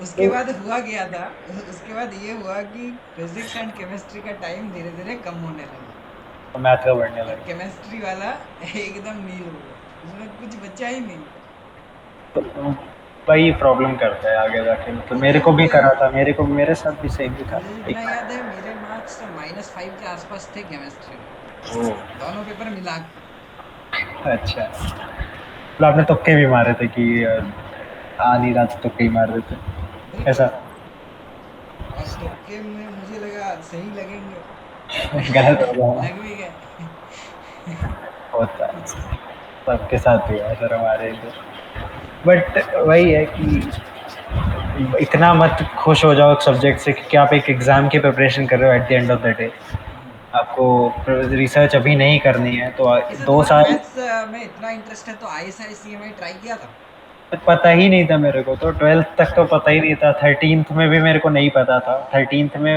उसके तो बाद हुआ क्या था, उसके बाद ये हुआ कि फिजिक्स एंड केमिस्ट्री का टाइम धीरे धीरे कम होने लगा मैथ का बढ़ने और लगा। केमिस्ट्री वाला एकदम नील हो गया, उसमें कुछ बचा ही नहीं। तो वही प्रॉब्लम करता है आगे जाके, मतलब मेरे मुझे को भी मुझे करा था, मेरे को मेरे साथ भी सेम ही था मुझे जितना एक। याद है मेरे मार्क्स -5 के आसपास थे केमिस्ट्री में, ओह, दोनों पेपर मिला के। अच्छा, मतलब आपने तुक्के भी मारे थे कि आ नहीं रहा था, तुक्के ही मार रहे थे बिल्कुल। ऐसा? और तुक्के में मुझे लगा सही लगेंगे, गलत हो गया। लग भी गए। होता है, सबके साथ हुआ है सर हमारे इधर। बट वही है कि इतना मत खुश हो जाओ एक सब्जेक्ट से कि आप एक एग्ज़ाम की प्रिपरेशन कर रहे हो at the end of the day. आपको रिसर्च अभी नहीं करनी है तो वैसे दो तुम्हारा साल मैथ्स में इतना इंटरेस्ट है तो आईएसआईसीएमआई ट्राई किया था? पता ही नहीं था मेरे को, तो 12th तक तो पता ही नहीं था, 13th में भी मेरे को नहीं पता था। 13th में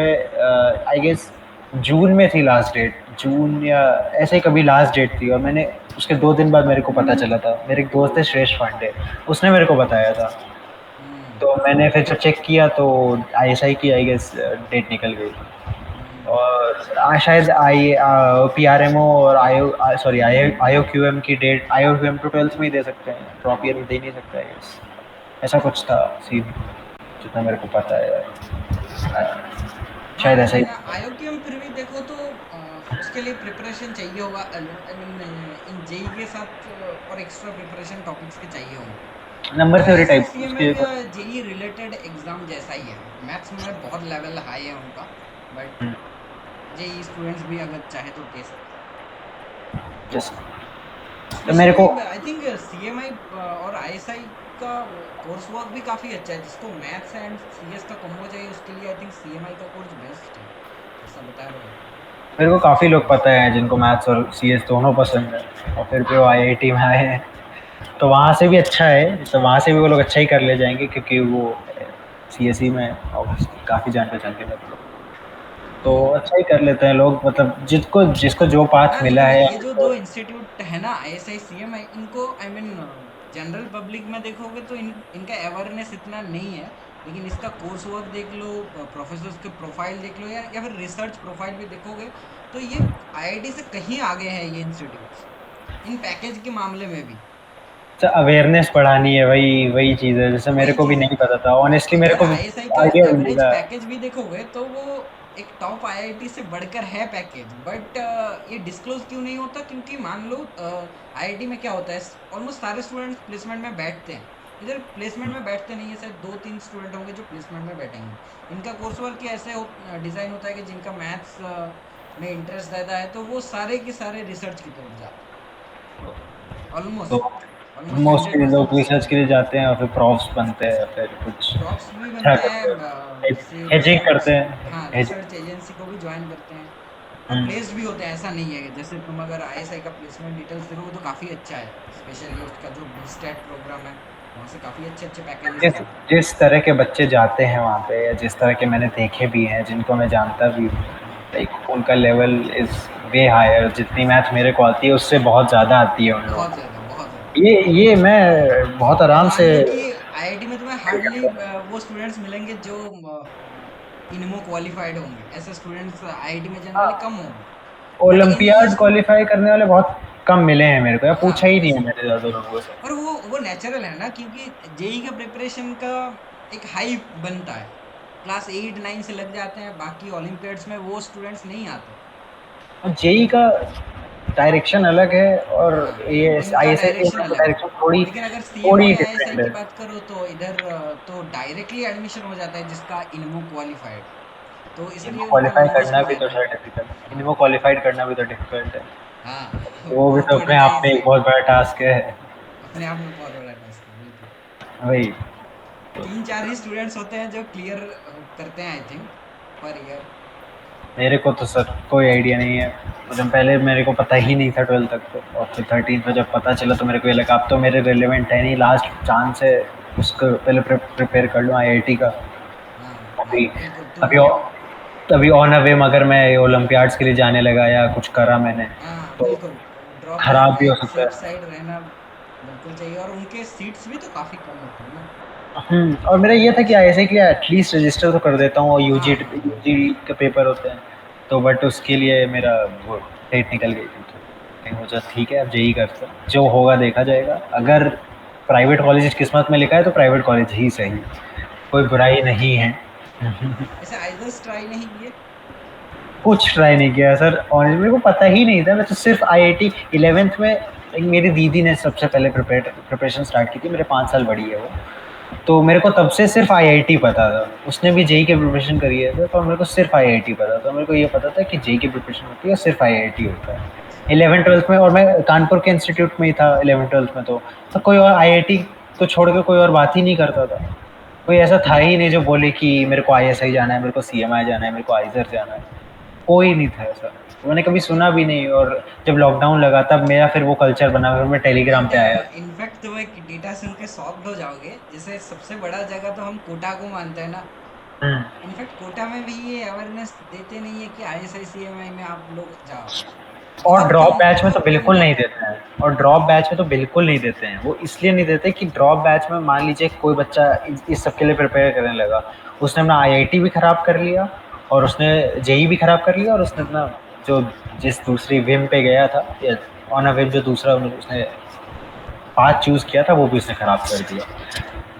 आई गेस जून में थी लास्ट डेट, जून या ऐसे ही कभी लास्ट डेट थी, और मैंने उसके 2 दिन बाद मेरे को पता चला था। मेरे एक दोस्त है श्रेष्ठ पांडे, उसने मेरे को बताया था। हम्म। तो मैंने फिर जब चेक किया तो आईएसआई की आई गेस डेट निकल गई। हम्म। और शायद आई पीआरएमओ और आईओ सॉरी आईओ क्यूएम की डेट, आईओ क्यूएम तो 12th में ही दे सकते हैं, ड्रॉप ईयर में दे नहीं सकता है, ऐसा कुछ था सीन, जितना मेरे को पता है हाँ, शायद ऐसा ही। लेकिन आयोग की हम फिर भी देखो तो उसके लिए प्रिपरेशन चाहिए होगा, आई मीन इन जेई के साथ और एक्स्ट्रा प्रिपरेशन टॉपिक्स के चाहिए होंगे। नंबर तो थ्योरी ऐसा टाइप सीएमए उसके। भी जेई रिलेटेड एग्जाम जैसा ही है, मैथ्स में बहुत लेवल हाई है उनका, बट जेई स्टूडेंट्स भी अगर चाहे तो दे सकते हैं। जैसे तो मेरे स्पेशली को आई थिंक सीएमआई और आईएसआई का कोर्स वर्क भी काफी अच्छा है, जिसको मैथ्स एंड सीएस का कॉम्बो चाहिए उसके लिए आई थिंक सीएमआई का कोर्स बेस्ट है, जैसा बता रहे हो। मेरे को काफ़ी लोग पता है जिनको मैथ्स और सीएस दोनों पसंद है, और फिर भी वो आईआईटी में आए हैं, तो वहाँ से भी अच्छा है, तो वहाँ से भी वो लोग अच्छा ही कर ले जाएंगे, क्योंकि वो सीएसई में और काफ़ी जान पहचान के मेरे लोग, तो हम्म। अच्छा ही कर लेते हैं लोग, मतलब जिसको जिसको जो पाथ हाँ, मिला लेकिन है। ये जो दो इंस्टीट्यूट है ना, आईएसआई सीएमआई, इनको आई मीन जनरल पब्लिक में देखोगे तो इनका अवेयरनेस इतना नहीं है, लेकिन इसका कोर्स वर्क देख लो, प्रोफेसर्स के प्रोफाइल देख लो, या फिर रिसर्च प्रोफाइल भी देखोगे, तो ये आईआईटी से कहीं आगे है ये इंस्टीट्यूट्स, इन पैकेज के मामले में भी। अवेयरनेस बढ़ानी है, वही वही चीज़ है, जैसे मेरे वही को भी चीज है। नहीं पता था ऑनेस्टली, मेरे अगर को आईएसआई का आइडिया भी नहीं एवरेज था। पैकेज भी देखोगे तो वो एक टॉप आईआईटी से बढ़कर है पैकेज, बट ये डिस्क्लोज क्यों नहीं होता, क्योंकि मान लो आईआईटी में क्या होता है, ऑलमोस्ट सारे स्टूडेंट्स प्लेसमेंट में बैठते हैं, इधर प्लेसमेंट में बैठते नहीं है, शायद दो तीन स्टूडेंट होंगे जो प्लेसमेंट में बैठेंगे। इनका कोर्स वर्क ही ऐसे डिजाइन होता है कि जिनका मैथ्स में इंटरेस्ट रहता है तो वो सारे के सारे रिसर्च की तरफ जाते हैं, तो almost almost hundred mostly percent लोग रिसर्च रिसर्च। के लिए जाते हैं और फिर प्रोफ्स बनते हैं, फिर कुछ प्रॉप्स भी अच्छा बनते करते हैं, हैं, जैसे हेजिंग रिसर्च, करते हैं, हाँ हेजिंग। रिसर्च एजेंसी को भी ज्वाइन करते हैं, और प्लेस्ड भी होते हैं, ऐसा नहीं है, जैसे तुम अगर आईएसआई का प्लेसमेंट डिटेल्स देखोगे तो काफ़ी अच्छा है, स्पेशली उसका जो बीस्टेट प्रोग्राम है, वहाँ से काफ़ी अच्छे अच्छे पैकेजेस जिस जाते हैं। जिस तरह के बच्चे जाते हैं वहाँ पे, या जिस तरह के मैंने देखे भी हैं, जिनको मैं जानता भी हूँ, लाइक उनका लेवल इज़ वे हायर, जितनी मैथ मेरे को आती है उससे बहुत ज़्यादा आती है उन लोगों बहुत ज़्यादा, बहुत ज़्यादा। को। ये मैं बहुत अब आराम मान से। लो कि आईआईटी में तुम्हें हार्डली वो स्टूडेंट्स मिलेंगे जो इनमो क्वालिफाइड होंगे, ऐसे स्टूडेंट्स आईआईटी में जनरली कम होंगे, बट इन ये ओलंपियाड क्वालिफाई करने वाले बहुत कम मिले हैं मेरे को, या हाँ पूछा ही नहीं है वैसे, मैंने ज़्यादा लोगों से। और वो नेचुरल है ना, क्योंकि जेई का प्रिपरेशन का एक हाई बनता है, क्लास 8 9 से लग जाते हैं, बाकी ओलंपियाड्स में वो स्टूडेंट्स नहीं आते। और जेई का डायरेक्शन अलग है, और हाँ, ये इनका आईएसआई डायरेक्शन का अलग है, डायरेक्शन थोड़ी लेकिन अगर थोड़ी सीएमआई आईएसआई डिफरेंट की है। बात करो तो इधर तो डायरेक्टली एडमिशन हो जाता है जिसका इनमो क्वालिफाइड है, तो इनको इसलिए उनका क्वालिफाई नॉलेज करना भी भी तो ज़्यादा है। शायद डिफिकल्ट है, इनको क्वालिफाइड करना भी तो डिफिकल्ट है, हाँ वो भी वो तो अपने थोड़ी आप में एक से बहुत बड़ा टास्क है। अपने आप में बहुत बड़ा टास्क है, बिल्कुल। वही। 3 4 ही स्टूडेंट्स होते हैं जो क्लियर करते हैं आई थिंक, पर ईयर। मेरे को तो सर कोई आइडिया नहीं है, मतलब पहले मेरे को पता ही नहीं था 12th तक, तो और फिर 13th में जब पता चला तो मेरे को ये लगा अब तो मेरे रिलेवेंट है नहीं, लास्ट चांस है, उसको पहले प्रिपेयर कर लूँ आईआईटी का। हाँ अभी हाँ बिल्कुल अभी तुम। अभी ऑन अ वेम अगर मैं ओलंपियाड्स के लिए जाने लगा या कुछ करा मैंने, हाँ तो बिल्कुल, ड्रॉप ईयर खराब भी हो में सकता सेफ है। साइड रहना बिल्कुल चाहिए, और उनके सीट्स भी तो काफी कम होती है ना। और मेरा ये था कि आईएसआई के लिए एटलीस्ट रजिस्टर तो कर देता हूँ, और यूजी हाँ हाँ हाँ। यूजी के पेपर होते हैं, तो बट उसके लिए मेरा वो डेट निकल गई थी, तो कहीं वो जस्ट ठीक है, अब जेई करते हैं, जो होगा देखा जाएगा। अगर प्राइवेट कॉलेज किस्मत में लिखा है तो प्राइवेट कॉलेज ही सही, कोई बुराई नहीं है। ऐसे आइजल्स ट्राई नहीं किए? कुछ ट्राई नहीं किया सर, ऑनेस्ट मेरे को पता ही नहीं था, मैं तो सिर्फ आईआईटी 11th में, एक मेरी दीदी ने सबसे पहले प्रिपरेशन स्टार्ट की थी, मेरे 5 साल बड़ी है वो, तो मेरे को तब से सिर्फ आईआईटी पता था, उसने भी जेई की प्रिपरेशन करी है, तो मेरे को सिर्फ आईआईटी पता था, मेरे को ये पता था कि जेई की प्रिपरेशन होती है, सिर्फ आईआईटी होता है 11th 12th में, और मैं कानपुर के इंस्टीट्यूट में ही था 11th 12th में, तो कोई और आईआईटी को छोड़ के कोई और बात ही नहीं करता था, कोई ऐसा था ही नहीं जो बोले कि मेरे को आईएसआई जाना है, मेरे को सीएमआई जाना है, मेरे को आइजर जाना है, कोई नहीं था ऐसा, मैंने कभी सुना भी नहीं। और जब लॉकडाउन लगा तब मेरा फिर वो कल्चर बना, फिर मैं टेलीग्राम इनफैक्ट पे आया। इनफैक्ट तुम एक डेटा सुन के शॉक्ड हो जाओगे, जैसे सबसे बड़ा जगह तो हम कोटा को मानते हैं ना। हम्म। इनफैक्ट कोटा में भी ये अवेयरनेस देते नहीं है कि आईएसआईसीएमआई में आप लोग जाओ। और ड्रॉप बैच में तो बहुत कम बिल्कुल नहीं जाते हैं। देते हैं, और ड्रॉप बैच में तो बिल्कुल नहीं देते हैं। वो इसलिए नहीं देते कि ड्रॉप बैच में मान लीजिए कोई बच्चा इस सब के लिए प्रिपेयर करने लगा, उसने अपना आईआईटी भी खराब कर लिया, और उसने जेई भी खराब कर लिया, और उसने अपना जो जिस दूसरी विम पे गया था, या ऑन अ विम जो दूसरा उसने पाथ चूज किया था, वो भी उसने खराब कर दिया।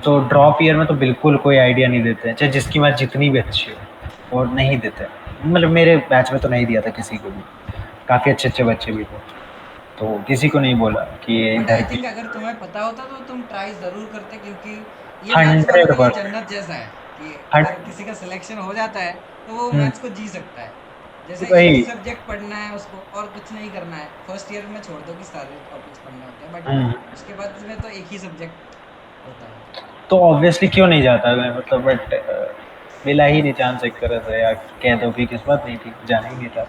तो ड्रॉप ईयर में तो बिल्कुल कोई आइडिया नहीं देते हैं, चाहे जिसकी मैथ जितनी भी अच्छी हो, और नहीं देते। मतलब मेरे बैच में तो नहीं दिया था किसी को भी, काफ़ी अच्छे अच्छे बच्चे भी थे, तो किसी को नहीं बोला कि ये बट इधर आई की। थिंक अगर तुम्हें पता होता तो तुम ट्राई जरूर करते, क्योंकि ये मैथ्स वालों के लिए 100%। जन्नत जैसा है कि हट। अगर किसी का सिलेक्शन हो जाता है तो वो हम्म। मैथ्स को जी सकता है। जैसे एक ही वही। सब्जेक्ट पढ़ना है उसको और कुछ नहीं करना है, फर्स्ट ईयर में छोड़ दो कि सारे टॉपिक्स पढ़ने होते हैं, बट हम्म। उसके बाद में तो एक ही सब्जेक्ट होता है। तो ऑब्वियसली क्यों नहीं जाता मैं, मतलब बट मिला ही नहीं चांस एक तरह से, या कह दो कि किस्मत नहीं थी, जाना ही नहीं था,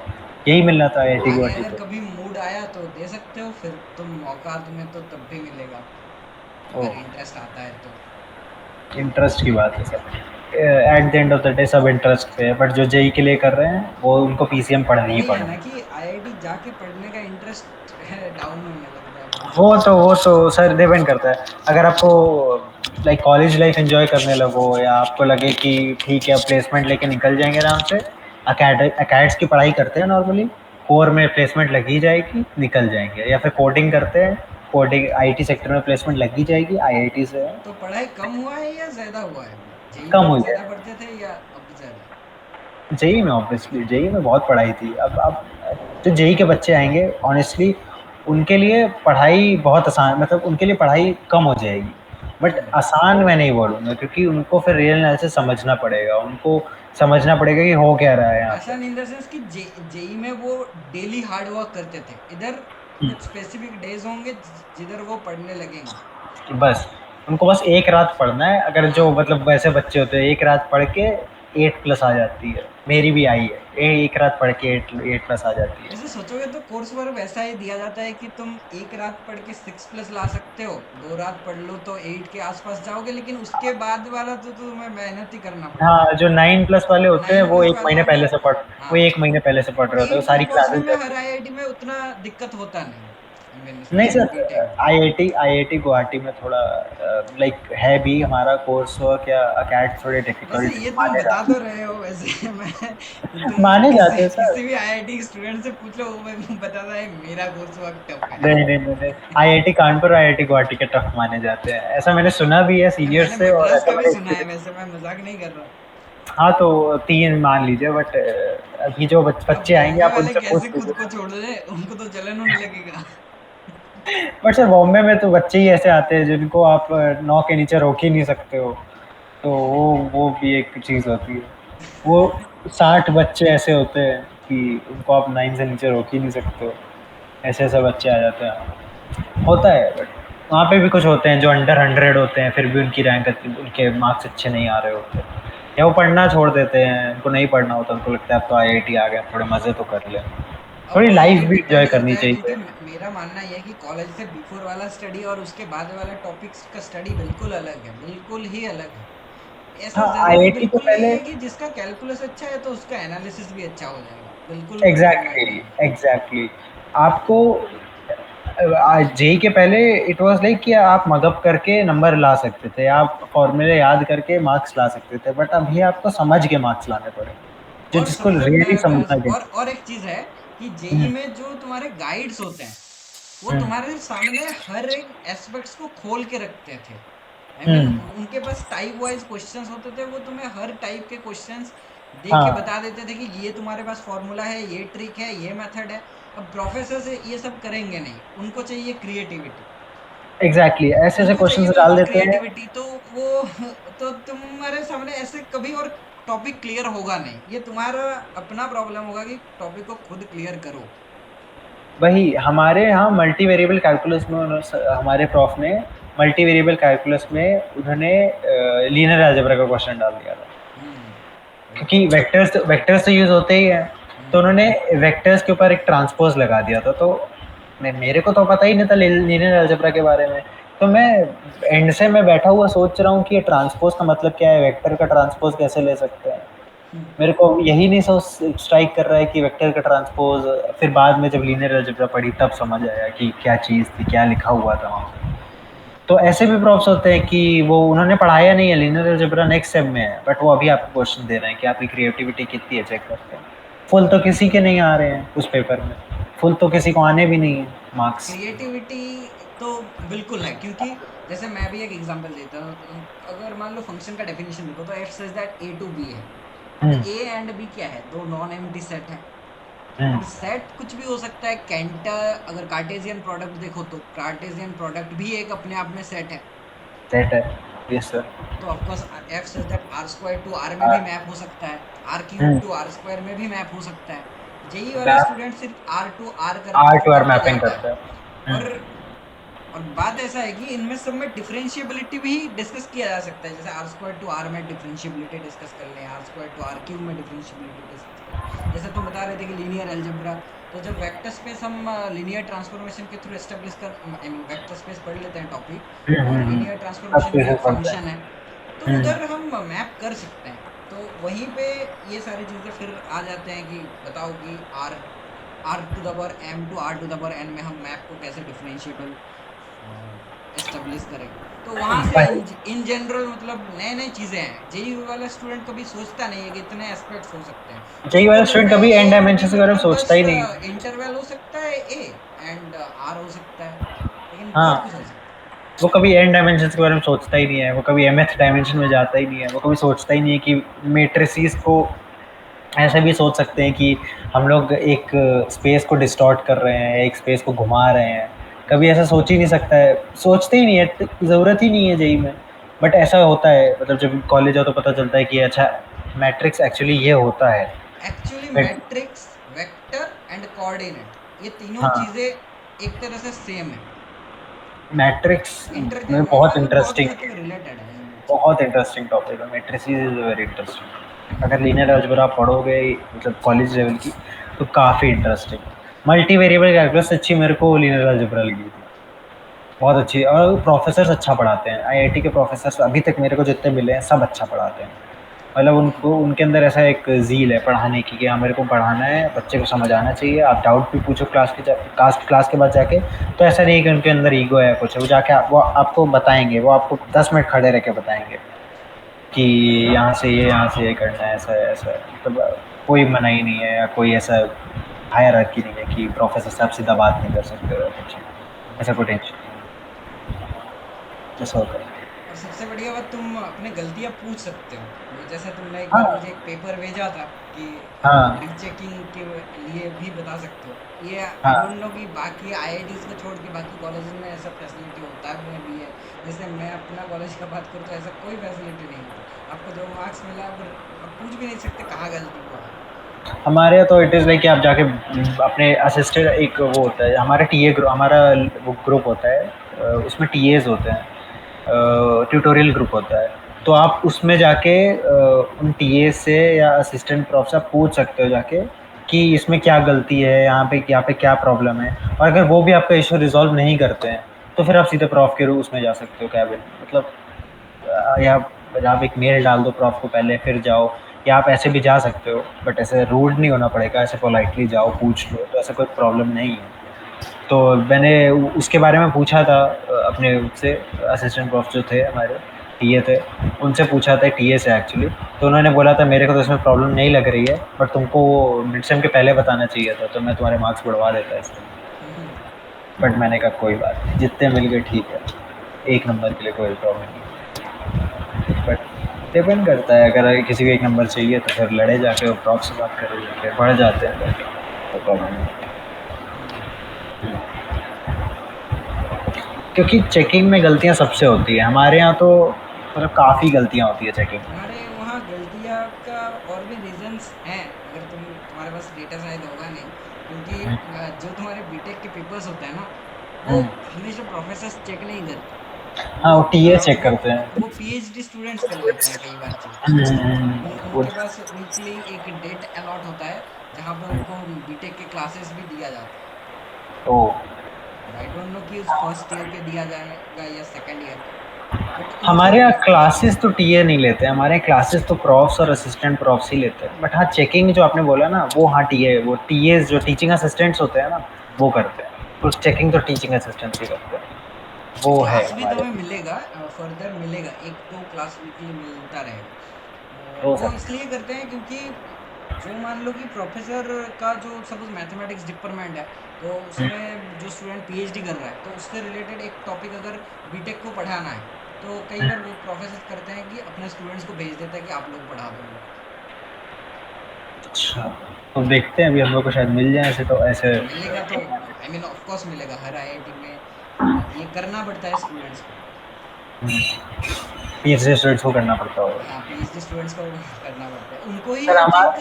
यही मिलना था आईआईटी आगे गुवाहाटी अगर से। कभी मूड आया तो दे सकते हो, फिर तुम मौका तुम्हें तो तब भी मिलेगा ओ, अगर इंटरेस्ट आता है तो। इंटरेस्ट की बात है sir, at the end of the day सब इंटरेस्ट पे है, बट जो जेई के लिए कर रहे हैं वो उनको पीसीएम पढ़नी ही वही है पढ़नी ना है। कि आईआईटी जाके पढ़ने का इंटरेस्ट डाउन होने लगता है बहुत जल्दी। वो तो सर डिपेंड करता है। अगर आपको लाइक कॉलेज लाइफ एंजॉय करने लगो, या आपको लगे कि ठीक है प्लेसमेंट लेके निकल जाएंगे आराम से, अकेड्स की पढ़ाई करते हैं नॉर्मली, कोर में प्लेसमेंट लगी जाएगी, निकल जाएंगे, या फिर कोडिंग करते हैं, कोडिंग आईटी सेक्टर में प्लेसमेंट लगी जाएगी, आईआईटी से। तो पढ़ाई कम हुआ है या ज्यादा हुआ है अभी? जेई कम में हुई है। ज्यादा पढ़ते थे या अब ज्यादा? जेई में ऑब्वियसली, जेई में बहुत पढ़ाई थी। अब जो जेई के बच्चे आएंगे ऑनेस्टली, उनके लिए पढ़ाई बहुत आसान, मतलब उनके लिए पढ़ाई कम हो जाएगी, बट हम्म। आसान मैं नहीं बोलूँगा, क्योंकि उनको फिर रियल एनालिसिस समझना पड़ेगा, उनको समझना पड़ेगा कि हो क्या रहा है यहाँ पे। आसान इन द सेंस कि जेई में वो डेली हार्ड वर्क करते थे, इधर कुछ स्पेसिफिक डेज होंगे जिधर वो पढ़ने लगेंगे। बस उनको बस एक रात पढ़ना है, अगर जो हाँ। मतलब वैसे बच्चे होते हैं एक रात पढ़ के 8+ आ जाती है, मेरी भी आई है, एक रात पढ़ के 8+ आ जाती है। वैसे सोचोगे तो कोर्स वर्क वैसा ही दिया जाता है कि तुम एक रात पढ़ के 6+ ला सकते हो, 2 रात पढ़ लो तो 8 के आसपास जाओगे, लेकिन उसके बाद वाला तो तुम्हें मेहनत ही करना पड़ेगा। हाँ, जो 9+ वाले होते हैं नाइन वो प्लस एक महीने वालों में, पहले से पढ़ हाँ, वो एक महीने पहले से पढ़ और रहे होते हैं, वो 8 तक सारी पहुंचने क्लासेस में जाते हर हैं। आईआईटी में उतना दिक्कत होता नहीं, आई मीन नहीं स्पेशली सर, बीटेक में। आईआईटी गुवाहाटी में थोड़ा लाइक है भी, हमारा कोर्स वर्क या अकेड थोड़े वैसे डिफिकल्ट ये तुम माने बता जाते तो रहे हो वैसे मैं हैं। तुम माने किसी जाते हैं सर। किसी भी आईआईटी स्टूडेंट से पूछ लो, वो मैं बताता है मेरा कोर्स वर्क टफ है। नहीं नहीं नहीं नहीं, आईआईटी कानपुर और आईआईटी गुवाहाटी के टफ माने जाते हैं, ऐसा मैंने सुना भी है नहीं, सीनियर मैंने से, और मद्रास ऐसा का भी मैंने सुना है, एक्सपीरियंस। वैसे मैं मजाक नहीं कर रहा। हाँ, तो 3 मान लीजिए, बट अभी जो अब बच्चे आएंगे बॉम्बे आप वाले उनसे कैसे पूछ खुद को लीजिए। छोड़ दे, उनको तो जलन होने लगेगा। बट सर बॉम्बे में तो बच्चे ही ऐसे आते हैं जिनको आप 9 के नीचे रोक ही नहीं सकते हो, तो वो भी एक चीज़ होती है। वो 60 बच्चे ऐसे होते हैं कि उनको आप 9 से नीचे रोक ही नहीं सकते हो, ऐसे ऐसे बच्चे आ जाते हैं, होता है। बट वहाँ पे भी कुछ होते हैं जो अंडर 100 होते हैं, फिर भी उनकी रैंक, उनके मार्क्स अच्छे नहीं आ रहे होते, या वो पढ़ना छोड़ देते हैं, उनको नहीं पढ़ना होता, उनको लगता है अब तो आईआईटी आ गया, थोड़े मज़े तो कर ले, अब थोड़ी लाइफ ये भी इंजॉय डिपेंड करता करनी है, क्योंकि चाहिए। मेरा मानना ये है कि कॉलेज से बिफोर वाला स्टडी और उसके बाद वाला टॉपिक्स का स्टडी बिल्कुल अलग है, बिल्कुल ही अलग है। ऐसा हाँ, जरूरी आईआईटी तो बिल्कुल नहीं पहले। है कि जिसका कैलकुलस अच्छा है तो उसका एनालिसिस भी अच्छा हो जाएगा, बिल्कुल डिपेंडेंट एग्जैक्टली नहीं है। एग्जैक्टली आपको जेई के पहले इट वाज लाइक कि आप मगअप करके नंबर ला सकते थे, आप फॉर्मूले याद करके मार्क्स ला सकते थे, बट अभी आपको समझ के मार्क्स लाने पड़े, जो और जिसको सबसे रियली समझना चाहिए। और एक चीज है कि जेई हम्म। में जो तुम्हारे गाइड्स होते हैं वो हम्म। तुम्हारे सामने हर एक एस्पेक्ट्स को खोल के रखते थे। आई मीन हम्म। उनके पास टाइप वाइज क्वेश्चंस होते थे, वो तुम्हें हर टाइप के क्वेश्चंस दे के हाँ, बता देते थे कि ये तुम्हारे पास फॉर्मूला है, ये ट्रिक है, ये मेथड है। अब प्रोफेसर से ये सब करेंगे नहीं, उनको चाहिए क्रिएटिविटी। एग्जैक्टली ऐसे ऐसे उनको चाहिए क्वेश्चन डाल बिल्कुल देते हैं। क्रिएटिविटी, तो वो तो तुम्हारे सामने ऐसे कभी और टॉपिक क्लियर होगा नहीं, ये तुम्हारा अपना प्रॉब्लम होगा कि टॉपिक को खुद क्लियर करो। वही हमारे यहाँ मल्टी वेरिएबल कैलकुलस में हमारे प्रॉफ ने मल्टी वेरिएबल कैलकुलस में उन्होंने लीनियर अलजेब्रा का क्वेश्चन डाल दिया था, हम्म। वही। क्योंकि वेक्टर्स तो यूज होते ही हैं, तो उन्होंने वेक्टर्स के ऊपर एक ट्रांसपोज लगा दिया था। तो मेरे को तो पता ही नहीं था लीनियर अलजेब्रा के बारे में। तो मैं एंड से मैं बैठा हुआ सोच रहा हूँ कि ये ट्रांसपोज का मतलब क्या है, वेक्टर का ट्रांसपोज कैसे ले सकते हैं। मेरे को यही नहीं सोच स्ट्राइक कर रहा है कि वेक्टर का ट्रांसपोज। फिर बाद में जब लीनियर अलजेब्रा पढ़ी तब समझ आया कि क्या चीज़ थी, क्या लिखा हुआ था वहाँ पे। तो ऐसे भी प्रॉब्स होते हैं कि वो उन्होंने पढ़ाया नहीं है, लीनियर अलजेब्रा नेक्स्ट सेम में है, बट वो अभी आपको क्वेश्चन दे रहे हैं कि आपकी क्रिएटिविटी कितनी है चेक करते हैं। फुल तो किसी के नहीं आ रहे हैं उस पेपर में, फुल तो किसी को आने भी नहीं है मार्क्स। क्रिएटिविटी तो बिल्कुल है, क्योंकि जैसे मैं भी एक एग्जांपल देता हूँ, तो अगर मान लो फंक्शन का डेफिनेशन देखो तो F says that A to B है। अब हम्म। ए एंड बी क्या है? दो नॉन एम्प्टी सेट है। हम्म। अब सेट कुछ भी हो सकता है। कैंटा, अगर कार्टेशियन प्रोडक्ट देखो तो कार्टेशियन प्रोडक्ट भी एक अपने आप में सेट है। सेट है। Yes sir. तो of course F such that R square to R में भी मैप हो सकता है, R cube hmm. To R square में भी मैप हो सकता है। जेई वाला मैप स्टूडेंट सिर्फ R to R R to R करके मैपिंग जाता करता है। है। और हम्म। और बात ऐसा है कि इनमें सब में डिफरेंशिएबिलिटी भी डिस्कस किया जा सकता है। जैसे आर स्क्वायर टू आर में डिफरेंशिएबिलिटी डिस्कस कर लें, R square to R cube में डिफरेंशिएबिलिटी डिस्कस कर लें। जैसे तुम बता रहे थे कि लीनियर अलजेब्रा, तो जब वेक्टर स्पेस हम लीनियर ट्रांसफॉर्मेशन के थ्रू एस्टेब्लिश कर, आई मीन वेक्टर स्पेस पढ़ लेते हैं टॉपिक, और लीनियर सब ट्रांसफॉर्मेशन भी चीज़ें एक पढ़ते फंक्शन हैं। है, तो हम्म। उधर हम मैप कर सकते हैं। तो वहीं पे ये सारी चीज़ें फिर आ जाते हैं कि बताओ कि R R to the power m to R to the power n में हम मैप को कैसे डिफरेंशिएबल एस्टेब्लिश करें। तो वहाँ से भाई, इन जनरल मतलब नए नए चीज़ें हैं। जेई वाला स्टूडेंट कभी सोचता नहीं है कि इतने एस्पेक्ट्स हो सकते हैं। जेई उसको वाला लगता स्टूडेंट है कभी A N and B dimension के बारे में मतलब सोचता बस ही नहीं। इंटरवल हो सकता है, ए एंड आर हो सकता है, लेकिन बहुत हाँ, कुछ हो सकता है। वो कभी एन डायमेंशन के बारे में सोचता ही नहीं है, वो कभी एमएथ डायमेंशन में जाता ही नहीं है, वो कभी सोचता ही नहीं है कि मेट्रिसेस को ऐसे भी सोच सकते हैं कि हम लोग एक स्पेस को डिस्टॉर्ट कर रहे हैं, एक स्पेस को घुमा रहे हैं। कभी ऐसा सोच ही नहीं सकता है, सोचते ही नहीं है, ज़रूरत ही नहीं है जेई में। बट ऐसा होता है, मतलब जब कॉलेज आओ तो पता चलता है कि अच्छा मैट्रिक्स एक्चुअली ये होता है। Actually but matrix, vector and coordinate, ये तीनों हाँ, चीज़ें एक तरह से सेम है। मैट्रिक्स इंटर में बहुत मतलब बहुत इंटरेस्टिंग, हद तक रिलेटेड है इन चीज़ों बहुत इंटरेस्टिंग टॉपिक है। Matrices is very interesting. अगर लीनियर अलजेब्रा आप पढ़ोगे मतलब कॉलेज लेवल की, तो काफ़ी इंटरेस्टिंग। मल्टी वेरिएबल कैलकुलस से अच्छी मेरे को लीनियर अलजेब्रा लगी थी। बहुत अच्छी, और प्रोफेसर्स अच्छा पढ़ाते हैं। आईआईटी के प्रोफेसर्स अभी तक मेरे को जितने मिले हैं सब अच्छा पढ़ाते हैं। मतलब हम्म। उनको उनके अंदर ऐसा एक ज़ील है पढ़ाने की कि हाँ मेरे को पढ़ाना है, बच्चे को समझ आना चाहिए। आप डाउट भी पूछो क्लास के बाद जाके, तो ऐसा नहीं है कि उनके अंदर ईगो है कुछ, वो जाके वो आपको बताएंगे, वो आपको 10 मिनट खड़े रह के बताएंगे कि यहाँ से ये करना है, ऐसा है ऐसा है। मतलब कोई मनाही नहीं है या कोई ऐसा हायरार्की नहीं है कि प्रोफेसर साहब सीधा बात नहीं कर सकते हो कुछ, ऐसा कोई टेंशन नहीं है, ऐसा होता है। और सबसे बढ़िया बात, तुम अपने गलतियां पूछ सकते हो। जैसे तुमने एक बार मुझे हाँ। एक पेपर भेजा था कि हाँ। रीचेकिंग के लिए भी बता सकते हो। ये आई डोंट हाँ। नो कि बाकी आईआईटीज को छोड़ के बाकी कॉलेजेस में ऐसा फैसिलिटी होता है भी है। जैसे मैं अपना कॉलेज का बात करूँ तो ऐसा कोई फैसिलिटी नहीं होती। आपको जो मार्क्स मिला आप पूछ भी नहीं सकते कहाँ गलती हुआ। हमारे यहाँ तो इट इज़ लाइक कि आप जाके अपने असिस्टेंट, एक वो होता है हमारा टीए ग्रुप, हमारा वो ग्रुप होता है, उसमें टीएज होते हैं, ट्यूटोरियल ग्रुप होता है। तो आप उसमें जाके उन टीए से या असिस्टेंट प्रोफ से आप पूछ सकते हो जाके कि इसमें क्या गलती है, यहाँ पे क्या प्रॉब्लम है। और अगर वो भी आपका इशू रिजॉल्व नहीं करते हैं तो फिर आप सीधे प्रॉफ के रूप उसमें जा सकते हो कैबिन, मतलब या आप एक मेल डाल दो प्रॉफ को पहले फिर जाओ, या आप ऐसे भी जा सकते हो। बट ऐसे रूड नहीं होना पड़ेगा, ऐसे पोलाइटली जाओ पूछ लो, तो ऐसा कोई प्रॉब्लम नहीं है। तो मैंने उसके बारे में पूछा था अपने उससे, असिस्टेंट प्रोफ जो थे हमारे टीए थे, उनसे पूछा था टीए से एक्चुअली। तो उन्होंने बोला था मेरे को तो इसमें प्रॉब्लम नहीं लग रही है, बट तुमको मिड सेम के पहले बताना चाहिए था, तो मैं तुम्हारे मार्क्स बढ़वा देता इसमें। हम्म। बट मैंने कहा कोई बात नहीं, जितने मिल गए ठीक है, एक नंबर के लिए कोई प्रॉब्लम नहीं। बट डिपेंड करता है, अगर किसी को एक नंबर चाहिए तो फिर लड़े जाके, वो प्रॉप से बात करे जाके, बढ़ जाते हैं तो प्रॉब्लम नहीं। हम्म। क्योंकि चेकिंग में गलतियाँ सबसे होती है हमारे यहाँ तो, मतलब काफ़ी गलतियाँ होती है चेकिंग में। तुम्हारे वहाँ गलतियाँ का और भी रीजंस हैं। अगर तुम्हारे पास डेटा शायद होगा नहीं, क्योंकि जो तुम्हारे बीटेक के पेपर्स होते हैं ना, वो हम्म। हमेशा प्रोफेसर चेक नहीं करते। हाँ, वो वो टीए चेक करते हैं। वो पीएचडी स्टूडेंट्स कर लेते हैं कई बार चेक। हम्म। उनके पास वीकली एक डेट अलॉट होता है, जहाँ पे उनको बीटेक के क्लासेस भी दिया जाता है। तो अब आई डोंट नो कि उस फर्स्ट ईयर के दिया जाएगा या सेकंड ईयर के, बट उनको हमारे यहाँ क्लासेस तो टीए नहीं लेते हैं, हमारे यहाँ क्लासेस तो प्रोफ्स और असिस्टेंट प्रोफ्स ही लेते हैं। बट हाँ, चेकिंग जो आपने बोला ना, वो हाँ टीए, वो टीए जो टीचिंग असिस्टेंट्स होते हैं ना, वो करते हैं। तो चेकिंग तो टीचिंग असिस्टेंट्स ही करते हैं, वो है क्लास भी हमारे। तुम्हें मिलेगा, फर्दर मिलेगा, एक दो क्लास वीकली मिलता रहेगा। हो वो सकता इसलिए करते हैं क्योंकि जो मान लो कि प्रोफेसर का जो सपोज मैथमेटिक्स डिपार्टमेंट है, तो है। उसमें जो स्टूडेंट पीएचडी कर रहा है तो उससे रिलेटेड एक टॉपिक अगर बीटेक को पढ़ाना है, तो कई बार वो प्रोफेसर करते हैं कि अपने स्टूडेंट्स को भेज देता है कि आप लोग पढ़ा दो उनको। अच्छा, तो देखते हैं, अभी हम लोग को शायद मिल जाए ऐसे, तो ऐसे। मिलेगा तो आई मीन ऑफ कोर्स मिलेगा, हर आईआईटी में ये करना पड़ता है स्टूडेंट्स को। पीएचडी स्टूडेंट्स को करना पड़ता होगा। हाँ, पीएचडी स्टूडेंट्स को करना पड़ता है, उनको ही सर आई थिंक हमारा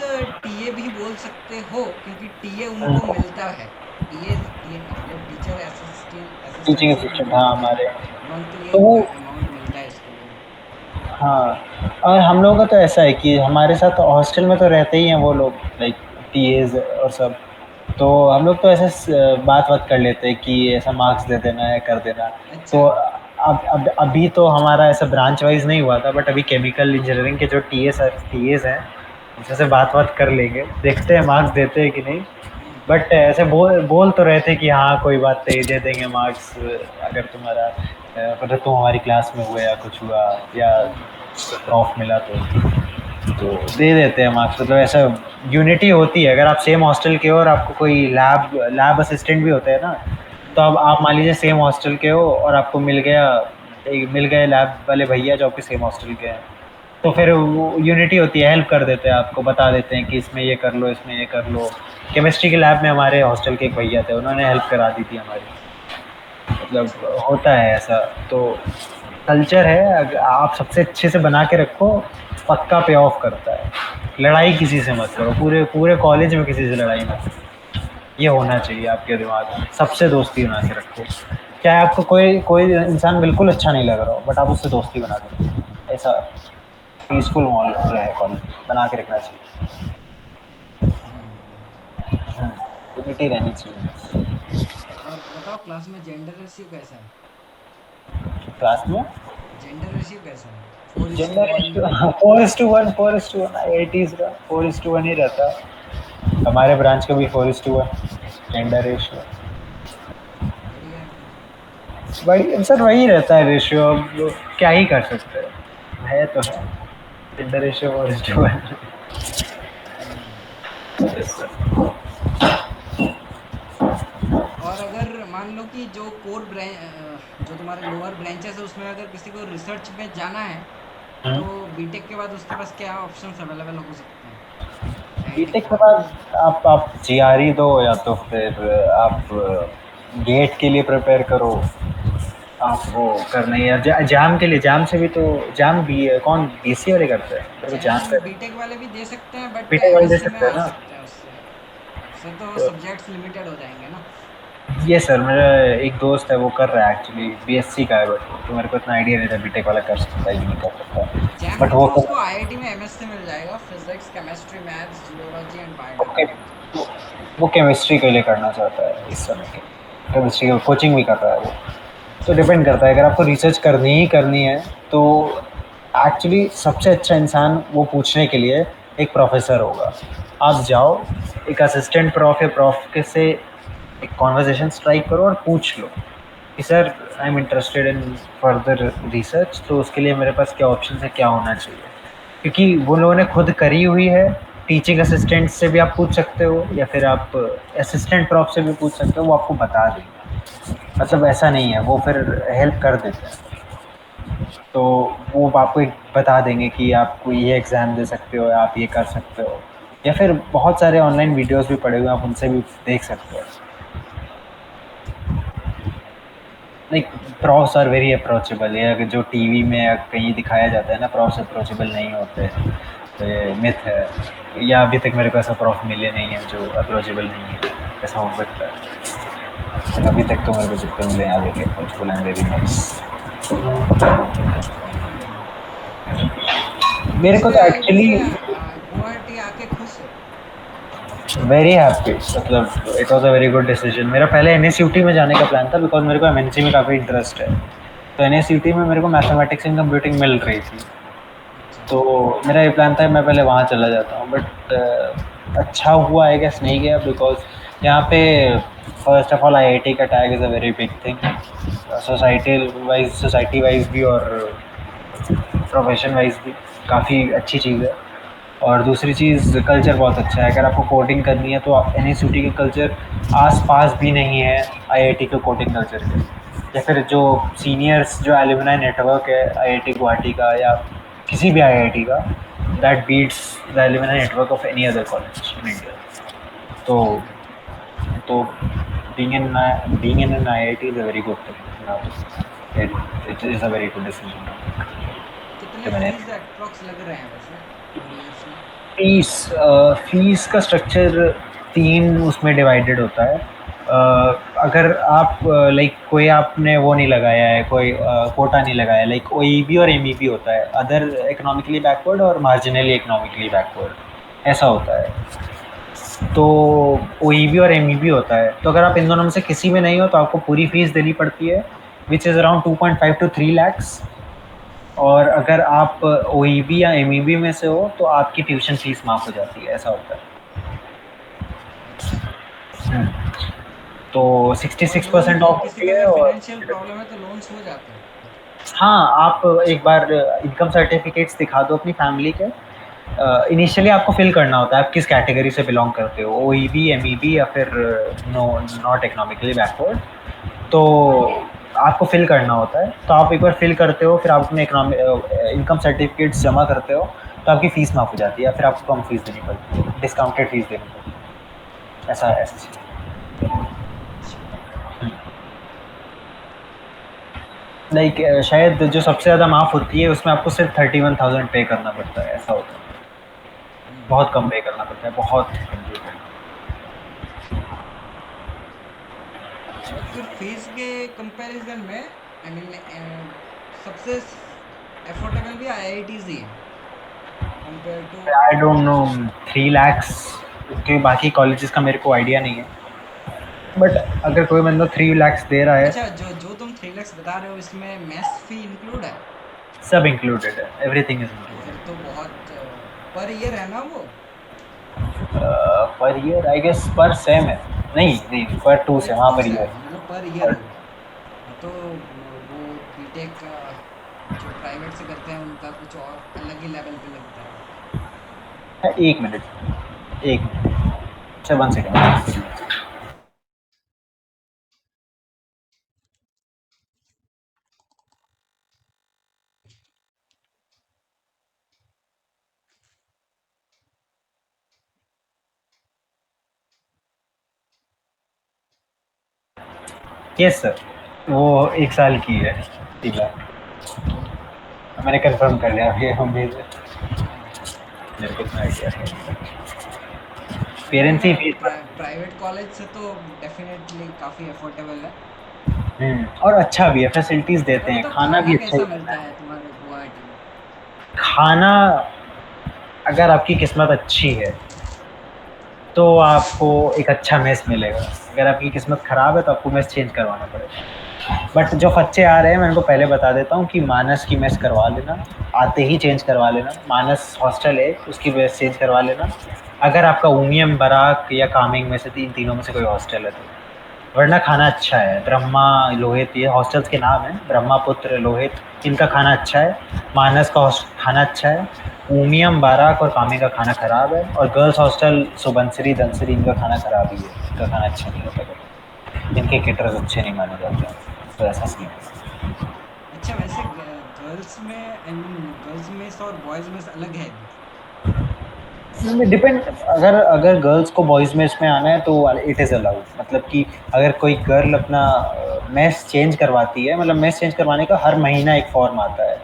टीए भी बोल सकते हो, क्योंकि टीए उनको मिलता है। टीए टीए मतलब टीचर असिस्टेंट टीचिंग असिस्टेंट से असिस्टेंट, उनको हाँ मिलता है, हमारे, मंथली तो एक वो, अमाउंट मिलता है इसके लिए भी। हाँ। और हम लोगों का तो ऐसा है कि हमारे साथ हॉस्टल में तो रहते ही हैं वो लोग, लाइक टीएज और सब। तो हम लोग तो ऐसे बात बात कर लेते हैं कि ऐसा मार्क्स दे देना है, कर देना। अच्छा। तो अब अभी तो हमारा ऐसा ब्रांच वाइज नहीं हुआ था, बट अभी केमिकल इंजीनियरिंग के जो टीएस हैं, उनसे से बात बात कर लेंगे, देखते हैं मार्क्स देते हैं कि नहीं। बट ऐसे बोल बोल तो रहे थे कि हाँ कोई बात नहीं, दे देंगे मार्क्स, अगर तुम्हारा अगर तुम हमारी क्लास में हुए या कुछ हुआ, या ऑफ मिला तो दे देते हैं मार्क्स। मतलब ऐसा यूनिटी होती है, अगर आप सेम हॉस्टल के हो और आपको कोई लैब लैब असिस्टेंट भी होते हैं ना, तो अब आप मान लीजिए सेम हॉस्टल के हो और आपको मिल गए लैब वाले भैया जो आपके सेम हॉस्टल के हैं, तो फिर वो यूनिटी होती है, हेल्प कर देते हैं, आपको बता देते हैं कि इसमें ये कर लो, इसमें ये कर लो। केमिस्ट्री के लैब में हमारे हॉस्टल के एक भैया थे, उन्होंने हेल्प करा दी थी हमारी। मतलब अच्छा। होता है ऐसा। तो कल्चर है, अगर आप सबसे अच्छे से बना के रखो, पक्का पे ऑफ करता है। लड़ाई किसी से मत करो, पूरे पूरे कॉलेज में किसी से लड़ाई मत करो। ये होना चाहिए आपके दिमाग में, सबसे दोस्ती बना के रखो। चाहे आपको कोई कोई इंसान बिल्कुल अच्छा नहीं लग रहा हो, बट आप उससे दोस्ती बना के रखो। ऐसा पीसफुल माहौल रहे कॉलेज, बना के रखना चाहिए। हम्म। यूनिटी रहनी चाहिए और बताओ, क्लास में जेंडर रेशियो कैसा है? क्लास में। जेंडर रेशियो कैसा है? Four is to gender one ratio 4:1, 4:1, IITs का 4:1 ही रहता है। हमारे ब्रांच का भी 4:1 जेंडर रेशियो। बढ़िया है फिर। वही सर, वही रहता है रेशियो, अब क्या ही कर सकते हैं, है तो है जेंडर रेशियो 4:1। हम्म। और अगर मान लो कि जो कोर ब्रांच, जो तुम्हारे लोअर ब्रांचेस है, उसमें अगर किसी को रिसर्च में जाना है, तो बीटेक के बाद उसके पास क्या ऑप्शंस अवेलेबल हो सकते हैं आईआईटी बीटेक के खड़गपुर में? बाद आप जीआरई दो, या तो फिर आप गेट के लिए प्रिपेयर करो। आप वो करना है, या जाम के लिए, जाम से भी तो, जाम भी कौन बीएससी वाले करते हैं, फिर वो जैम जाम कर। बीटेक वाले भी दे सकते हैं, बट बीटेक वाले दे एमएससी में सकते हैं आ ना। सकते हैं उससे। उससे तो तो सब्जेक्ट्स लिमिटेड हो जाएंगे ना। ये सर, मेरा एक दोस्त है, वो कर रहा है एक्चुअली, बीएससी का है, बट तो मेरे को इतना आइडिया नहीं था बीटेक वाला कर सकता है कि नहीं कर सकता। जैम बट में वो तो कर, उसको आईआईटी में एमएससी मिल जाएगा, physics chemistry maths geology and okay, biotechnology. वो केमिस्ट्री के लिए करना चाहता है इस समय के, केमिस्ट्री की कोचिंग भी कर रहा है वो। तो अच्छा। डिपेंड करता है, अगर आपको रिसर्च करनी ही करनी है, तो एक्चुअली सबसे अच्छा इंसान वो पूछने के लिए एक प्रोफेसर होगा। आप जाओ, एक असिस्टेंट प्रोफ या प्रोफ के से एक कॉन्वर्जेसन स्ट्राइक करो और पूछ लो कि sir, I am interested in further research, तो उसके लिए मेरे पास क्या ऑप्शन है, क्या होना चाहिए। क्योंकि वो लोगों ने खुद करी हुई है। टीचिंग असिस्टेंट से भी आप पूछ सकते हो, या फिर आप असिस्टेंट प्रोफ से भी पूछ सकते हो, वो आपको बता देंगे। मतलब ऐसा नहीं है, वो फिर हेल्प कर देते हैं। तो वो आपको एक बता देंगे कि आपको ये एग्ज़ाम दे सकते हो, या आप ये कर सकते हो, या फिर बहुत सारे ऑनलाइन वीडियोस भी पड़े हुए हैं, आप उनसे भी देख सकते हो। Like profs are very approachable, ये अगर जो टीवी में या कहीं दिखाया जाता है ना, प्रॉफ्स अप्रोचेबल नहीं होते, तो ये मिथ है। या अभी तक मेरे को ऐसा प्रॉफ मिले नहीं है जो अप्रोचेबल नहीं है, ऐसा हो सकता है। अभी तक तो मेरे को जितने मिले हैं, आगे अप्रोचेबल एंड वेरी नाइस। हम्म। मेरे को वैसे तो आईआईटी एक्चुअली, से गुवाहाटी आके खुश हो? वेरी हैप्पी, मतलब it was a very good decision. मेरा पहले एनएसयूटी में जाने का प्लान था बिकॉज़ मेरे को एमएनसी में काफ़ी इंटरेस्ट है। तो एनएसयूटी में मेरे को मैथमेटिक्स एंड कंप्यूटिंग मिल रही थी। अच्छा। तो मेरा ये प्लान था मैं पहले वहाँ चला जाता हूँ, बट अच्छा हुआ आई गेस नहीं गया बिकॉज़ यहाँ पे फर्स्ट ऑफ ऑल आईआईटी का tag is a very big thing, society wise भी और प्रोफेशन वाइज भी काफ़ी अच्छी चीज़ है। और दूसरी चीज़ कल्चर बहुत अच्छा है। अगर आपको कोडिंग करनी है तो आप एनआईसीटी के कल्चर आस-पास भी नहीं है आईआईटी के कोडिंग कल्चर के। या फिर जो सीनियर्स जो एलुमनाई नेटवर्क है आईआईटी गुवाहाटी का या किसी भी आईआईटी का, that beats the alumni network of any other college in India. तो ठीक है। तो being in an IIT is a very good thing. It is a very good decision कितने कि मैंने फीस अप्रोक्स लग रहे हैं वैसे 4 इयर्स में? फीस का स्ट्रक्चर 3 उसमें डिवाइडेड होता है। अगर आप लाइक कोई आपने वो नहीं लगाया है, कोई कोटा नहीं लगाया है, लाइक ओईबी और एमईबी होता है, अदर इकोनॉमिकली बैकवर्ड और मार्जिनली इकोनॉमिकली बैकवर्ड, ऐसा होता है। तो ओईबी और एमईबी होता है, तो अगर आप इन दोनों में से किसी में नहीं हो तो आपको पूरी फीस देनी पड़ती है, which is around 2.5 to 3 lakhs। और अगर आप ओईबी या एमईबी में से हो तो आपकी ट्यूशन फीस माफ़ हो जाती है, ऐसा होता है। अच्छा। तो और लोन 66% मतलब ऑफ किसी होती को है अगर और फाइनेंशियल प्रॉब्लम है तो लोन्स हो जाते हैं फिर? हाँ, आप एक बार इनकम सर्टिफिकेट्स दिखा दो अपनी फैमिली के। इनिशियली आपको फिल करना होता है आप किस कैटेगरी से बिलोंग करते हो, ओईबी, एमईबी या फिर नो नॉट इकोनॉमिकली बैकवर्ड। तो आपको फिल करना होता है, तो आप एक बार फिल करते हो, फिर आप अपने इनकम सर्टिफिकेट्स जमा करते हो, तो आपकी फ़ीस माफ़ हो जाती है या फिर आपको कम फ़ीस देनी पड़ती है, डिस्काउंटेड फ़ीस देनी पड़ती है। ऐसा चीज़ अच्छा। है। लाइक शायद जो सबसे ज़्यादा माफ़ होती है उसमें आपको सिर्फ 31,000 पे करना पड़ता है, ऐसा होता है। हम्म। बहुत कम पे करना पड़ता है, बहुत कम पे करना। अच्छा, फिर फीस के कंपैरिजन में आई मीन सबसे अफोर्डेबल भी आईआईटीज ही है compare to. I don't know 3 lakhs क्योंकि बाकी कॉलेजेस का मेरे को आइडिया नहीं है, बट अगर कोई बंदा 3 lakhs दे रहा है, अच्छा, जो जो तुम 3 lakhs बता रहे हो इसमें मेस फी इंक्लूड है? सब इंक्लूडेड है, एवरीथिंग इज तो इंक्लूडेड। फिर तो बहुत पर ईयर है ना वो? पर ईयर आई गेस पर सेम है, नहीं नहीं पर टू अच्छा, से, हाँ टू पर से ईयर। है मतलब पर ईयर पर होगा। हाँ, तो वो बीटेक का जो प्राइवेट से करते हैं उनका कुछ और अलग ही लेवल पे लगता है। एक मिनट, एक मिनट, अच्छा 1 सेकेंड। यस सर, वो 1 साल की है, 3 लाख। मैंने कंफर्म कर लिया, ये हम भेज हाँ। मेरे को इतना आइडिया है। नहीं, पेरेंट्स ही मैं फीस भर। प्राइवेट कॉलेज से तो डेफिनेटली काफ़ी अफोर्डेबल है। और अच्छा भी है, फैसिलिटीज़ देते पर हैं, तो खाना खाना भी अच्छा ही कैसा देता मिलता है। है तुम्हारे गुवाहाटी में? खाना, अगर आपकी किस्मत अच्छी है तो आपको एक अच्छा मेस मिलेगा, अगर आपकी किस्मत ख़राब है तो आपको मेस चेंज करवाना पड़ेगा। बट जो बच्चे आ रहे हैं मैं उनको पहले बता देता हूँ कि मानस की मेस करवा लेना, आते ही चेंज करवा लेना। मानस हॉस्टल है, उसकी मेस चेंज करवा लेना। अगर आपका उमियम, बराक या कामिंग में से तीनों में से कोई हॉस्टल है तो, वरना खाना अच्छा है। ब्रह्मा, लोहित, ये हॉस्टल्स के नाम हैं, ब्रह्मापुत्र, लोहित, इनका खाना अच्छा है। मानस का खाना अच्छा है। उमियम, बाराक और कामी का खाना ख़राब है। और गर्ल्स हॉस्टल सुबनसिरी, धनसिरी, इनका खाना ख़राब ही है, इनका खाना अच्छा नहीं होता कभी, इनके केटरर्स अच्छे नहीं माने जाते हैं, तो ऐसा सीन है। अच्छा, वैसे गर्ल्स में आई मीन गर्ल्स मेस और बॉयज मेस अलग है इधर? डिपेंड, अगर अगर गर्ल्स को बॉयज़ मेस में आना है तो इट इज़ अलाउड, मतलब कि अगर कोई गर्ल अपना मेस चेंज करवाती है, मतलब मेस चेंज करवाने का हर महीना एक फॉर्म आता है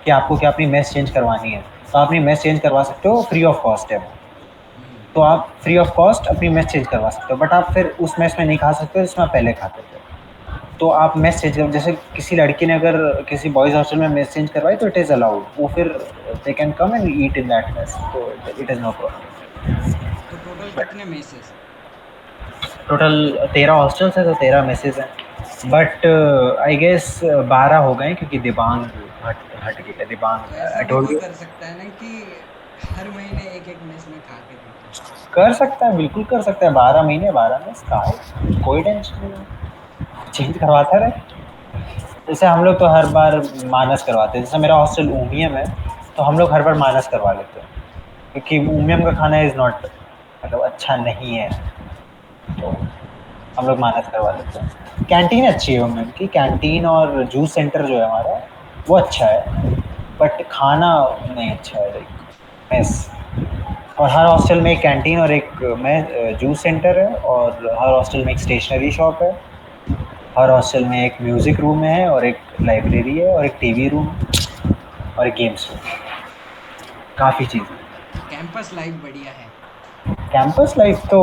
कि आपको क्या अपनी मेस चेंज करवानी है, तो आप अपनी मेस चेंज करवा सकते हो, फ्री ऑफ कॉस्ट है वो। हम्म। तो आप फ्री ऑफ कॉस्ट अपनी मेस चेंज करवा सकते हो, बट आप फिर उस मेस में नहीं खा सकते जिसमें आप पहले खाते थे। तो आप मेस चेंज कर, जैसे किसी लड़की ने अगर किसी बॉयज़ हॉस्टल में मेस चेंज करवाई तो इट इज़ अलाउड, वो फिर they can come and eat in that mess, तो इट इज़ नो प्रॉब्लम। तो टोटल कितने मेसेस? टोटल 13 हॉस्टल्स हैं तो 13 मेसेज हैं, बट आई गेस 12 हो गए क्योंकि दिबांग हट हट गया। तो दिबांग ऐसा आई भी टोल्ड कोई यू। कर सकता है ना कि हर महीने एक एक मेस में खा के देखे। कर सकता है, बिल्कुल कर सकता है। 12 महीने 12 में का है, कोई टेंशन नहीं है, चेंज करवाता रहे। जैसे हम लोग तो हर बार माइनस करवाते हैं, जैसे मेरा हॉस्टल उमियम है तो हम लोग हर बार माइनस करवा लेते हैं क्योंकि उमियम का खाना इज़ नॉट, मतलब अच्छा नहीं है, तो हम लोग माइनस करवा लेते हैं। कैंटीन अच्छी है उमियम की, कैंटीन और जूस सेंटर जो है हमारा वो अच्छा है, बट खाना नहीं अच्छा है, लाइक मेस। और हर हॉस्टल में एक कैंटीन और एक मैं जूस सेंटर है, और हर हॉस्टल में एक स्टेशनरी शॉप है, हर हॉस्टल में एक म्यूज़िक रूम है और एक लाइब्रेरी है और एक टीवी रूम और एक गेम्स रूम, काफ़ी चीज़ें। कैंपस लाइफ बढ़िया है। कैंपस लाइफ तो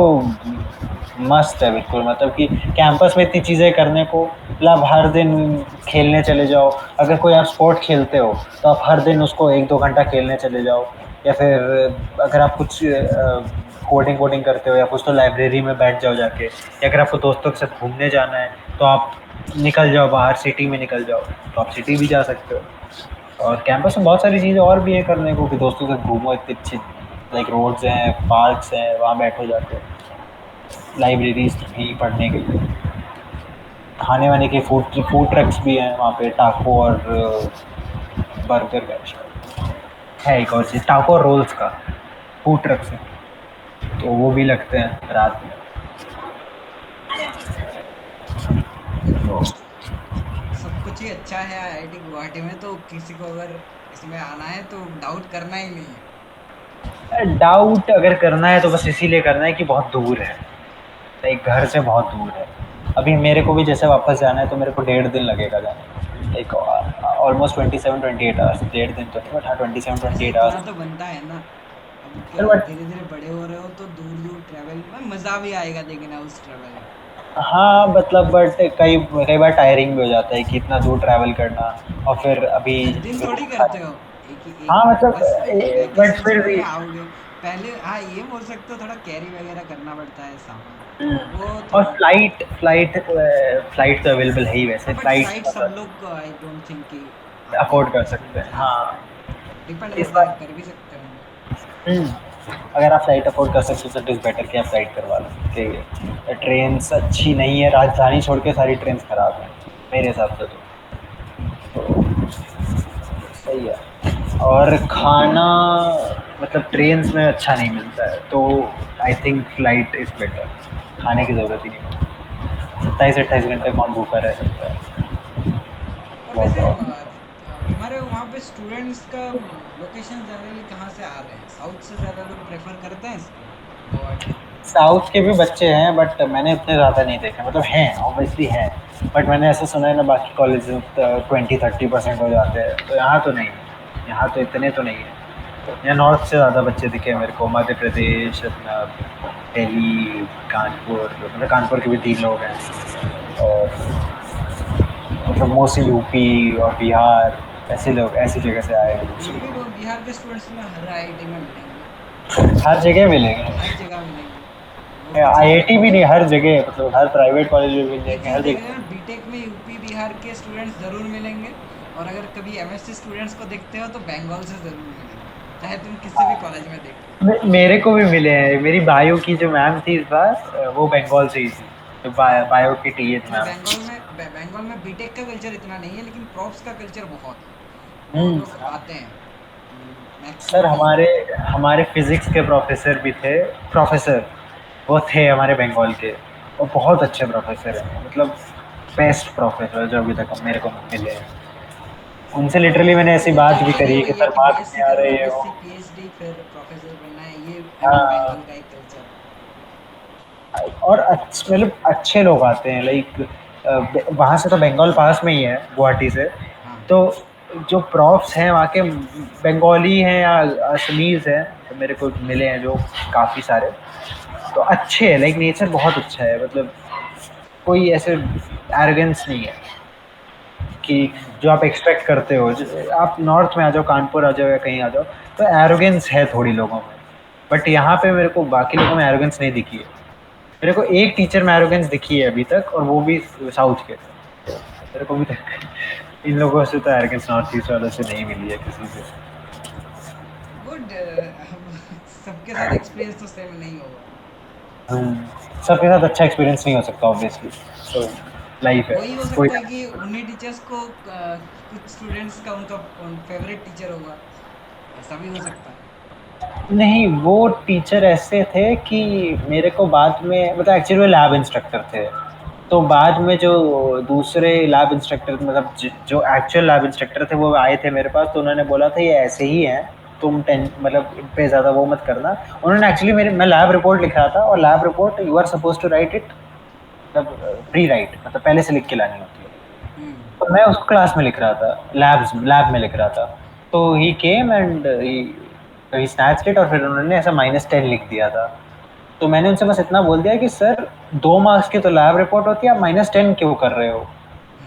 मस्त है बिल्कुल, मतलब कि कैंपस में इतनी चीज़ें करने को, मतलब हर दिन खेलने चले जाओ। अगर कोई आप स्पोर्ट खेलते हो तो आप हर दिन उसको 1-2 घंटा खेलने चले जाओ, या फिर अगर आप कुछ कोडिंग वोडिंग करते हो या कुछ तो लाइब्रेरी में बैठ जाओ जाके, या अगर आपको दोस्तों के साथ घूमने जाना है तो आप निकल जाओ बाहर, सिटी में निकल जाओ, तो आप सिटी भी जा सकते हो। और कैंपस में बहुत सारी चीज़ें और भी है करने को, कि दोस्तों के साथ घूमो, इतनी अच्छी लाइक रोड्स हैं, पार्क्स हैं, वहाँ बैठो जाके, लाइब्रेरीज भी पढ़ने के लिए, खाने वाने के फूड ट्रक्स भी हैं वहाँ पे, टाको और बर्गर का शायद है, एक और चीज़ टाको और रोल्स का फूड ट्रक्स है, तो वो भी लगते हैं रात में। तो सब कुछ ही अच्छा है आईआईटी गुवाहाटी में, तो किसी को अगर इसमें आना है तो डाउट करना ही नहीं है। डाउट अगर करना है तो बस इसीलिए करना है कि बहुत दूर है, लाइक घर से बहुत दूर है। अभी मेरे को भी जैसे वापस जाना है तो मेरे को 1.5 दिन लगेगा जाने में, लाइक ऑलमोस्ट 27-28 आवर्स, 1.5 दिन तो नहीं बट हाँ वैसे 27-28 आवर्स। इतना तो बनता है ना। अब फिर क्या बट धीरे धीरे बड़े हो रहे हो तो दूर दूर ट्रेवल में मजा भी आएगा, देखना उस ट्रेवल में। हाँ, मतलब बट कई कई बार टायरिंग भी हो जाता है कि इतना दूर ट्रैवल करना, और फिर अभी हर दिन थोड़ी रूम करते खाली। हो। एक ही एक हाँ मतलब बस बट वैकेशंस फिर में भी आओगे। पहले हाँ ये बोल सकते हो, थोड़ा कैरी वगैरह करना पड़ता है सामान, वो और थोड़ा। फ्लाइट तो अवेलेबल है ही, वैसे हाँ बट फ्लाइट फ्लाइट सब लोग आई डोंट थिंक कि आते अफोर्ड कर होंगे, सकते हैं, हाँ। हाँ। डिपेंड इस करता है, बार कर भी सकते होंगे। अगर आप फ्लाइट अफोर्ड कर सकते हो तो इट इज़ बेटर कि आप फ्लाइट करवा लो, क्योंकि ट्रेन्स अच्छी नहीं है, राजधानी छोड़ के सारी ट्रेन्स खराब हैं मेरे हिसाब से तो सही है। और खाना मतलब ट्रेन्स में अच्छा नहीं मिलता है, तो I think flight is better, खाने की ज़रूरत ही नहीं है। 27-28 घंटे कौन भूखा रह सकता है। और बहुत वैसे और तुम्हारे वहाँ पे स्टूडेंट्स का लोकेशन जनरली कहाँ से आ रहे हैं? साउथ से ज्यादा लोग प्रेफर करते हैं इसको, गुवाहाटी? साउथ के भी बच्चे हैं बट मैंने उतने ज़्यादा नहीं देखे, मतलब हैं ऑब्वियसली हैं, बट मैंने ऐसा सुना है ना बाकी कॉलेज में 20-30% हो जाते हैं, तो यहाँ तो नहीं है, यहाँ तो इतने तो नहीं है। यहाँ नॉर्थ से ज़्यादा बच्चे दिखे मेरे को, मध्य प्रदेश अपना, दिल्ली, कानपुर, मतलब कानपुर के भी 3 लोग हैं, और मतलब मोस्टली यूपी और बिहार, ऐसे लोग ऐसी जगह से आए हैं यूपी मोस्टली। बिहार के स्टूडेंट्स तुम्हें हर आईआईटी में मिलेंगे। हर जगह मिलेंगे, हर जगह मिलेंगे। वो कुछ आईआईटी भी नहीं, हर जगह, मतलब हर प्राइवेट कॉलेज में मिल एक जाएंगे, चीज हर देख जगह। लेना, बीटेक में यूपी बिहार के स्टूडेंट्स जरूर मिलेंगे। और अगर कभी एमएससी स्टूडेंट्स को देखते हो तो बंगाल से जरूर मिलेंगे, चाहे तुम किसी भी कॉलेज में देख लो। मेरे को भी मिले हैं, मेरी बायो की जो मैम थी इस बार, वो बंगाल से ही थी, जो बायो की टीएच वैसे मैम। बंगाल में बीटेक का कल्चर इतना नहीं है, लेकिन प्रॉप्स का कल्चर बहुत है। वो हम्म। लोग आते हैं, सर मैक्सिमम हमारे आते हैं। हमारे फिजिक्स के प्रोफेसर भी थे, प्रोफेसर वो थे हमारे बंगाल के, और बहुत अच्छे प्रोफेसर हैं, मतलब बेस्ट प्रोफेसर जो अभी तक मेरे को मिले हैं। उनसे लिटरली मैंने ऐसी ये बात टाइप भी का करी ही है कि वही है सर कि मार्क्स बीएससी नहीं आ करो, रहे ये वो। एमएससी पीएचडी, फिर प्रोफेसर बनना है, ये बंगाल हाँ, का एक कल्चर है। और मतलब अच्छे लोग आते हैं, लाइक वहाँ से तो बंगाल पास में ही है गुवाहाटी से, हाँ। तो जो प्रॉफ्स हैं वहाँ के बंगाली हैं या असमीज हैं, तो मेरे को मिले हैं जो काफ़ी सारे, तो अच्छे हैं, लाइक नेचर बहुत अच्छा है, मतलब कोई ऐसे एरोगेंस नहीं है कि हम्म। जो आप एक्सपेक्ट करते हो। आप नॉर्थ में आ जाओ, कानपुर आ जाओ या कहीं आ जाओ, तो एरोगेंस है थोड़ी लोगों में, बट यहाँ पे मेरे को बाकी लोगों में एरोगेंस नहीं दिखी है। मेरे को एक टीचर में एरोगेंस दिखी है अभी तक, और वो भी साउथ के। मेरे को अभी तक इन लोगों से तो एरोगेंस नॉर्थ ईस्ट वालों से नहीं मिली है किसी से। गुड। सबके साथ एक्सपीरियंस तो सेम नहीं होगा। सबके साथ अच्छा एक्सपीरियंस नहीं हो सकता ऑब्वियसली, तो लाइफ है। वही हो कोई सकता है कि उन्हीं टीचर्स को कुछ स्टूडेंट्स का उनका फेवरेट टीचर होगा, ऐसा भी हो सकता है। नहीं, वो टीचर ऐसे थे कि मेरे को बाद में मतलब एक्चुअली वो लैब इंस्ट्रक्टर थे। तो अच्छा। बाद में जो दूसरे लैब इंस्ट्रक्टर मतलब जो एक्चुअल लैब इंस्ट्रक्टर थे वो आए थे मेरे पास, तो उन्होंने बोला था ये ऐसे ही हैं, तुम मतलब इन पे ज़्यादा वो मत करना। उन्होंने एक्चुअली मेरे मैं लैब रिपोर्ट लिख रहा था, और lab report you are suppose to write it मतलब प्री राइट, मतलब पहले से लिख के लानी होती है। हम्म। तो मैं उसको क्लास में लिख रहा था, लैब में लिख रहा था। तो he came and he snatched it, और फिर उन्होंने ऐसा -10 लिख दिया था। तो मैंने उनसे बस इतना बोल दिया कि सर 2 मार्क्स की तो लैब रिपोर्ट होती है, आप -10 क्यों कर रहे हो,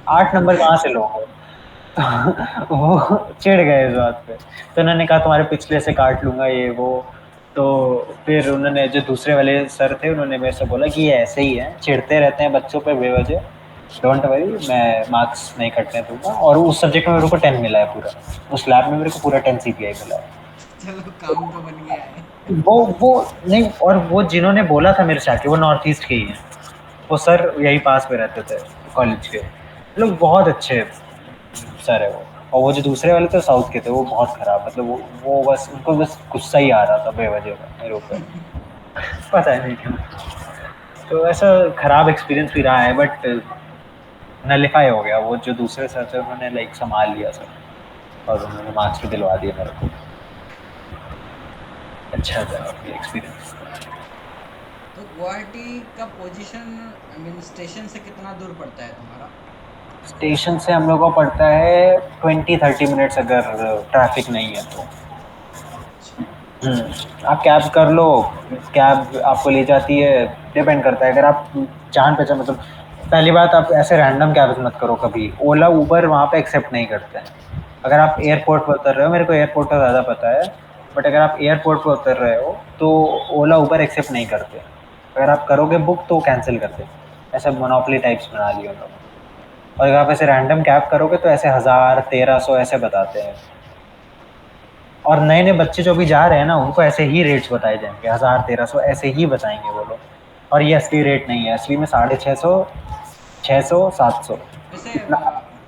8 नंबर कहाँ से लोगे। तो वो चिढ़ गए इस बात पे। तो उन्होंने कहा तुम्हारे पिछले से काट लूंगा ये वो। तो फिर उन्होंने जो दूसरे वाले सर थे उन्होंने मेरे से बोला कि ये ऐसे ही है, चिढ़ते रहते हैं बच्चों पे बेवजह, डोंट वरी मैं मार्क्स नहीं कटने दूंगा। और उस सब्जेक्ट में मेरे को 10 मिला है पूरा, उस लैब में मेरे को पूरा 10 CPI मिला है। चलो, काम तो बन गया है। वो नहीं, और वो जिन्होंने बोला था मेरे से आके वो नॉर्थ ईस्ट के ही हैं। वो सर यही पास में रहते थे कॉलेज के, लोग बहुत अच्छे सर है वो। और वो जो दूसरे वाले थे साउथ के थे वो बहुत खराब, मतलब वो बस उनको बस गुस्सा ही आ रहा था बेवजह का मेरे ऊपर, पता नहीं क्यों। तो ऐसा खराब एक्सपीरियंस भी रहा है, बट नलिफाई हो गया। वो जो दूसरे सर थे उन्होंने लाइक संभाल लिया सर, और उन्होंने मार्क्स भी दिलवा दिए मेरे को। अच्छा था ये एक्सपीरियंस। तो गुवाहाटी का पोजीशन, आई मीन स्टेशन से कितना दूर पड़ता है तुम्हारा? स्टेशन से हम लोग को पड़ता है 20-30 मिनट्स, अगर ट्रैफिक नहीं है तो। अच्छा। आप कैब कर लो, कैब आपको ले जाती है, डिपेंड करता है। अगर आप जान पहचान मतलब, पहली बात आप ऐसे रैंडम कैब मत करो कभी, ओला उबर वहाँ पे एक्सेप्ट नहीं करते हैं। अगर आप अच्छा। एयरपोर्ट पर उतर रहे हो, मेरे को एयरपोर्ट का ज़्यादा पता है, बट अगर आप एयरपोर्ट पर उतर रहे हो तो ओला उबर एक्सेप्ट नहीं करते। अगर आप करोगे बुक तो कैंसिल कर दें, ऐसा मोनोपोली टाइप्स बना लिया उन लोगों ने। और अगर आप ऐसे रैंडम कैब करोगे तो ऐसे 1000 1300 ऐसे बताते हैं। और नए नए बच्चे जो भी जा रहे हैं ना उनको ऐसे ही रेट्स बताए जाएंगे, 1000 1300 ऐसे ही बताएंगे वो लोग। और ये असली रेट नहीं है, असली में 650, 600 700 वैसे इतना।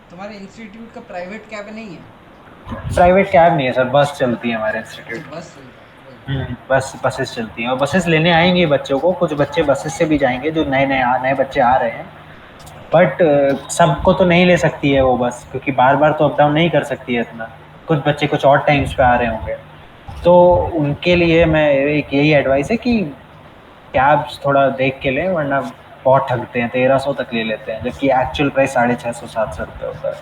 तुम्हारे इंस्टीट्यूट का प्राइवेट कैब नहीं है? प्राइवेट कैब नहीं है सर, बस चलती है हमारे अच्छा, इंस्टीट्यूट बस चलता है वही। में। बस बसेस चलती हैं, और बसेस लेने आएंगे बच्चों को, कुछ बच्चे बसेस से भी जाएंगे जो नए नए नए बच्चे आ रहे हैं। बट सबको तो नहीं ले सकती है वो बस, क्योंकि बार बार तो अप डाउन नहीं कर सकती है इतना। कुछ बच्चे कुछ और टाइम्स पे आ रहे होंगे, तो उनके लिए मैं एक यही एडवाइस है कि कैब्स थोड़ा देख के लें, वरना बहुत ठगते हैं, 1300 तक ले लेते हैं, जबकि एक्चुअल प्राइस 650 700 रुपये होता है।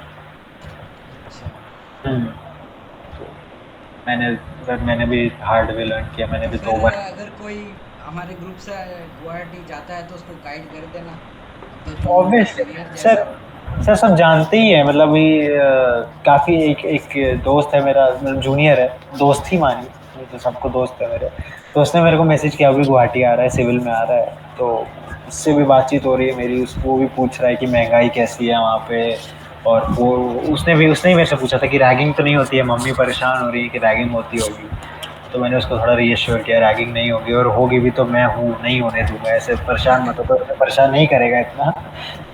अच्छा। हम्म, तो मैंने मैंने भी हार्ड वे लर्न किया, मैंने तो भी फिर 2 बार। अगर कोई हमारे ग्रुप से गुवाहाटी जाता है तो उसको गाइड कर देना। अब तो तुम ऑब्वियस सीनियर सर, जैसे हो। सर सब जानते ही है, मतलब ये काफ़ी एक एक दोस्त है मेरा, मतलब जूनियर है, दोस्त ही मानिए, तो सबको दोस्त है मेरे। तो उसने मेरे को मैसेज किया अभी गुवाहाटी आ रहा है, सिविल में आ रहा है, तो उससे भी बातचीत हो रही है मेरी। वो भी पूछ रहा है कि महंगाई कैसी है वहाँ पे। और वो उसने ही मेरे से पूछा था कि रैगिंग तो नहीं होती है, मम्मी परेशान हो रही है कि रैगिंग होती होगी। तो मैंने उसको थोड़ा रीअश्योर किया रैगिंग नहीं होगी, और होगी भी तो मैं हूँ, नहीं होने दूंगा, ऐसे परेशान मत हो। तो उसे परेशान नहीं करेगा इतना,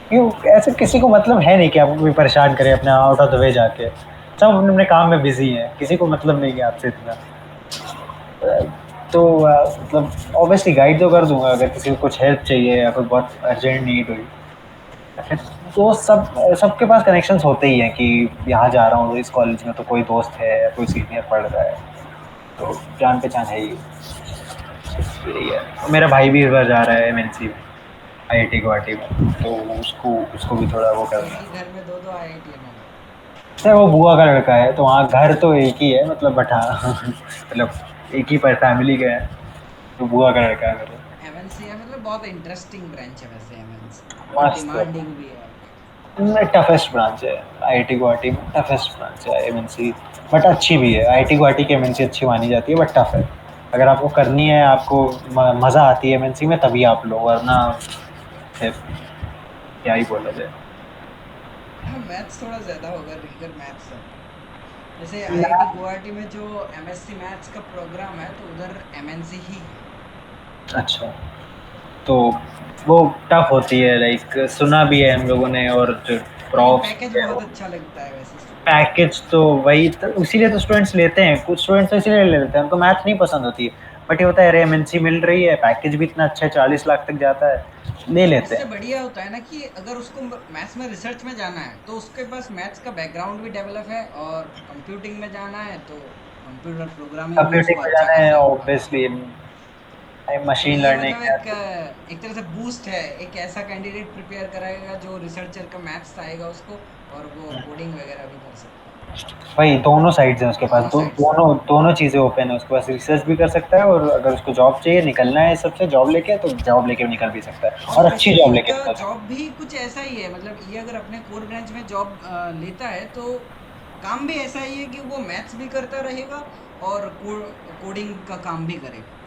क्यों, ऐसे किसी को मतलब है नहीं कि आपको कोई परेशान करे अपने आउट ऑफ द वे जाके। सब अपने अपने काम में बिजी हैं, किसी को मतलब नहीं है आपसे इतना। तो मतलब ऑब्वियसली गाइड तो कर दूंगा अगर किसी को कुछ हेल्प चाहिए या कोई बहुत अर्जेंट नीड हुई। फिर तो सबके पास कनेक्शंस होते ही हैं कि यहाँ जा रहा हूँ इस कॉलेज में तो कोई दोस्त है या कोई सीनियर पढ़ रहा है, तो जान पहचान है ही। यही है, मेरा भाई भी इस बार जा रहा है MNC में, IIT गुवाहाटी में, तो उसको उसको भी थोड़ा वो अच्छा, करना एक ही है। घर में दो दो IITian हो गए। सर वो बुआ का लड़का है, तो वहाँ घर तो एक ही है, मतलब बट हाँ मतलब एक ही पर फैमिली का है, तो बुआ का लड़का है मेरे। एमएनसी है, मतलब बहुत इंटरेस्टिंग ब्रांच है वैसे एमएनसी, बहुत मस्त है, डिमांडिंग भी है। टफेस्ट ब्रांच है IIT गुवाहाटी में, टफेस्ट ब्रांच है MNC, बट अच्छी भी है। IIT गुवाहाटी की MNC अच्छी मानी जाती है, बट टफ है। अगर आपको करनी है, आपको मज़ा आती है एमएनसी में, तभी आप लो, वरना फिर क्या ही बोला जाए। हाँ, मैथ्स थोड़ा ज़्यादा होगा, रीगर मैथ्स है। जैसे आईआईटी गुवाहाटी में जो एमएससी मैथ्स का प्रोग्राम है, तो उधर एमएनसी ही है। अच्छा, तो वो टफ होती है, लाइक सुना भी है हम लोगों ने, और जो लेकिन प्रॉफ्स पैकेज है बहुत वो, अच्छा लगता है वैसे स्टूडेंट्स को। पैकेज तो वही तो, इसीलिए तो स्टूडेंट्स लेते हैं, कुछ स्टूडेंट्स तो इसीलिए ले लेते हैं, उनको मैथ नहीं पसंद होती है, बट ये होता है अरे एमएनसी मिल रही है, पैकेज भी इतना अच्छा है, 40 लाख तक जाता है, ले लेते इससे हैं। बढ़िया होता है ना कि अगर उसको मैथ्स में रिसर्च में जाना है तो उसके पास मैथ्स का बैकग्राउंड भी डेवलप है, और कंप्यूटिंग में जाना है तो कंप्यूटर प्रोग्रामिंग भी कंप्यूटिंग उसको में अच्छा जाना है खासा आता है। ऑब्वियसली, तो मशीन ये लर्निंग मतलब है। एक तरह से बूस्ट है, एक ऐसा कैंडिडेट प्रिपेयर कराएगा जो रिसर्चर का मैथ्स आएगा उसको, और वो कोडिंग वगैरह भी कर सकता है। वही दोनों साइड्स हैं उसके पास, दोनों साइड से। दोनों दोनों चीज़ें ओपन है उसके पास, रिसर्च भी कर सकता है, और अगर उसको जॉब चाहिए, निकलना है सबसे जॉब लेके, तो जॉब लेके भी निकल भी सकता है, और और अच्छी स्पेशली जॉब लेके इनका निकल सकता जॉब भी कुछ ऐसा ही है, मतलब ये अगर अपने कोर ब्रांच में जॉब लेता है तो काम भी ऐसा ही है कि वो मैथ्स भी करता रहेगा और कोडिंग का काम भी करेगा। है।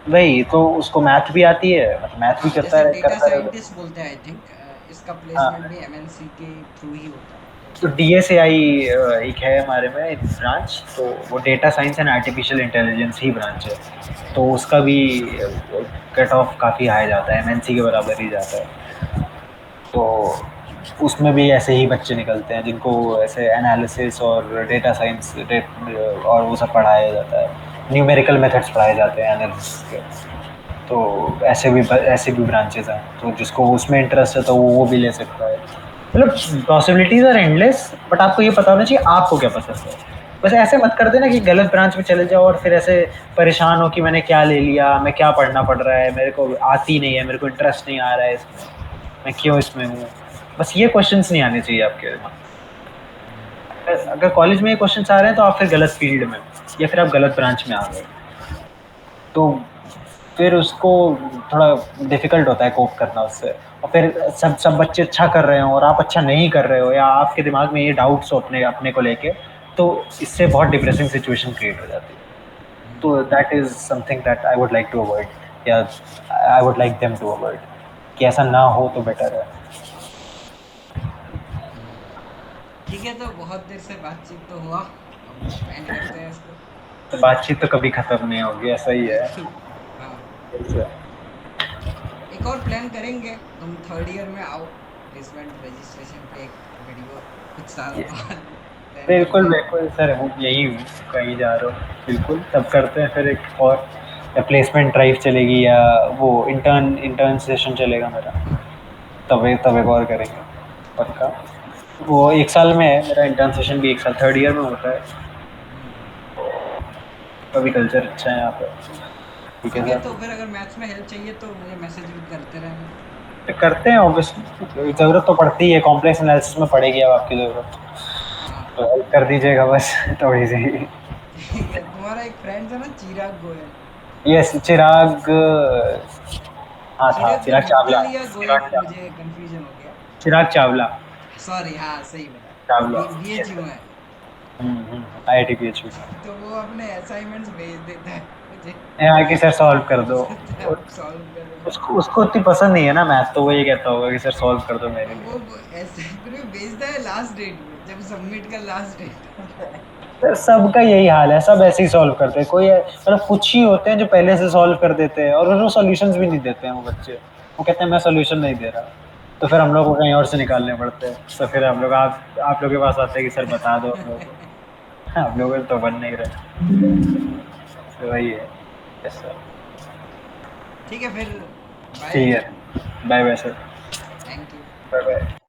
वही तो, उसको मैथ भी आती है, मतलब मैथ भी हाँ, जैसे डेटा करता रहेगा। साइंटिस्ट बोलते हैं आई थिंक, इसका प्लेसमेंट हाँ, भी एमएनसी के थ्रू ही होता है तो। तो डीएसएआई एक है हमारे में ब्रांच, तो वो data science and artificial intelligence he branch है, तो उसका भी कट ऑफ काफ़ी हाई जाता है, एमएनसी के बराबर ही जाता है। तो उसमें भी ऐसे ही बच्चे निकलते हैं जिनको ऐसे एनालिसिस और डेटा साइंस और वो सब पढ़ाया जाता है, न्यूमेरिकल मेथड्स पढ़ाए जाते हैं एनालिसिस के। तो ऐसे भी ब्रांचेस हैं, तो जिसको उसमें इंटरेस्ट है तो वो भी ले सकता है, मतलब पॉसिबिलिटीज आर एंडलेस, बट आपको ये पता होना चाहिए आपको क्या पसंद है। बस ऐसे मत कर देना कि गलत ब्रांच में चले जाओ और फिर ऐसे परेशान हो कि मैंने क्या ले लिया, मैं क्या पढ़ना पड़ रहा है, मेरे को आती नहीं है, मेरे को इंटरेस्ट नहीं आ रहा है इसमें, मैं क्यों इसमें हूँ। बस ये क्वेश्चंस नहीं आने चाहिए आपके दिमाग में। अगर कॉलेज में ये क्वेश्चंस आ रहे हैं तो आप फिर गलत फील्ड में, या फिर आप गलत ब्रांच में आ गए, तो फिर उसको थोड़ा डिफिकल्ट होता है कोप करना उससे। और फिर सब सब बच्चे अच्छा कर रहे हो और आप अच्छा नहीं कर रहे हो, या आपके दिमाग में ये डाउट्स हो अपने अपने को लेके, तो इससे बहुत डिप्रेसिंग सिचुएशन क्रिएट हो जाती है। तो that is something that I would like to avoid, या I would like them to avoid, कि ऐसा ना हो तो बेटर है। ठीक है, तो बहुत देर से बातचीत तो हुआ, अब एंड करते हैं इसको। तो बातचीत तो कभी खत्म नहीं होगी, ऐसा ही है। बिल्कुल। हाँ, एक और प्लान करेंगे, तुम थर्ड ईयर में आओ, प्लेसमेंट रजिस्ट्रेशन पे एक वीडियो कुछ साल बाद प्लान बिल्कुल करते हैं। बिल्कुल सर, हूँ यही हूँ, कहीं जा रहा हूँ, बिल्कुल तब करते हैं फिर एक और, या प्लेसमेंट ड्राइव चलेगी, या वो इंटर्न इंटर्न सेशन चलेगा मेरा, हाँ। तब एक और करेंगे पक्का। वो 1 साल में है मेरा इंटर्न सेशन भी, 1 साल थर्ड ईयर में होता है। हम्म। अभी कल्चर अच्छा है यहाँ पे। ठीक है ठीक है, तो सर, फिर अगर मैथ्स में हेल्प चाहिए तो मुझे मैसेज भी करते रहना। तो करते हैं ऑब्वियसली, ज़रूरत तो पड़ती है, कॉम्प्लेक्स एनालिसिस में पड़ेगी अब आपकी ज़रूरत, हाँ। तो हेल्प कर दीजिएगा बस थोड़ी सी। ठीक है, तुम्हारा एक फ्रेंड था ना, चिराग गोयल। यस, चिराग, हाँ था चिराग चिराग चावला, मित्तल या गोयल, चिराग चावला, मुझे कंफ्यूजन हो गया। चिराग चावला, सॉरी, हाँ सही बता। Chawla, yes BHU sir. में है। IIT PhD. तो वो अपने असाइनमेंट्स भेज देता है मुझे। यहाँ की सर सॉल्व कर दो। आप सॉल्व करो ना। उसको उतनी पसंद नहीं है ना मैथ, तो वो ये कहता होगा कि सर सॉल्व कर दो मेरे लिए। वो ऐसे फिर भी भेजता है लास्ट डेट में, जब सबमिट का लास्ट डेट होता है। सर सबका यही हाल है, सब ऐसे ही सॉल्व करते हैं, कोई मतलब कुछ ही होते हैं जो पहले से सॉल्व कर देते हैं, और वो सॉल्यूशंस भी नहीं देते हैं वो बच्चे, वो कहते हैं मैं सॉल्यूशन नहीं दे रहा, तो फिर हम लोग को कहीं और से निकालने पड़ते हैं, तो फिर हम लोग आप लोग के पास आते हैं कि सर बता दो हम लोग को। हाँ, आप लोग तो बन नहीं रहे, तो वही है। Yes sir. ठीक है फिर, बाय। ठीक है, bye bye sir. Thank you. Bye bye.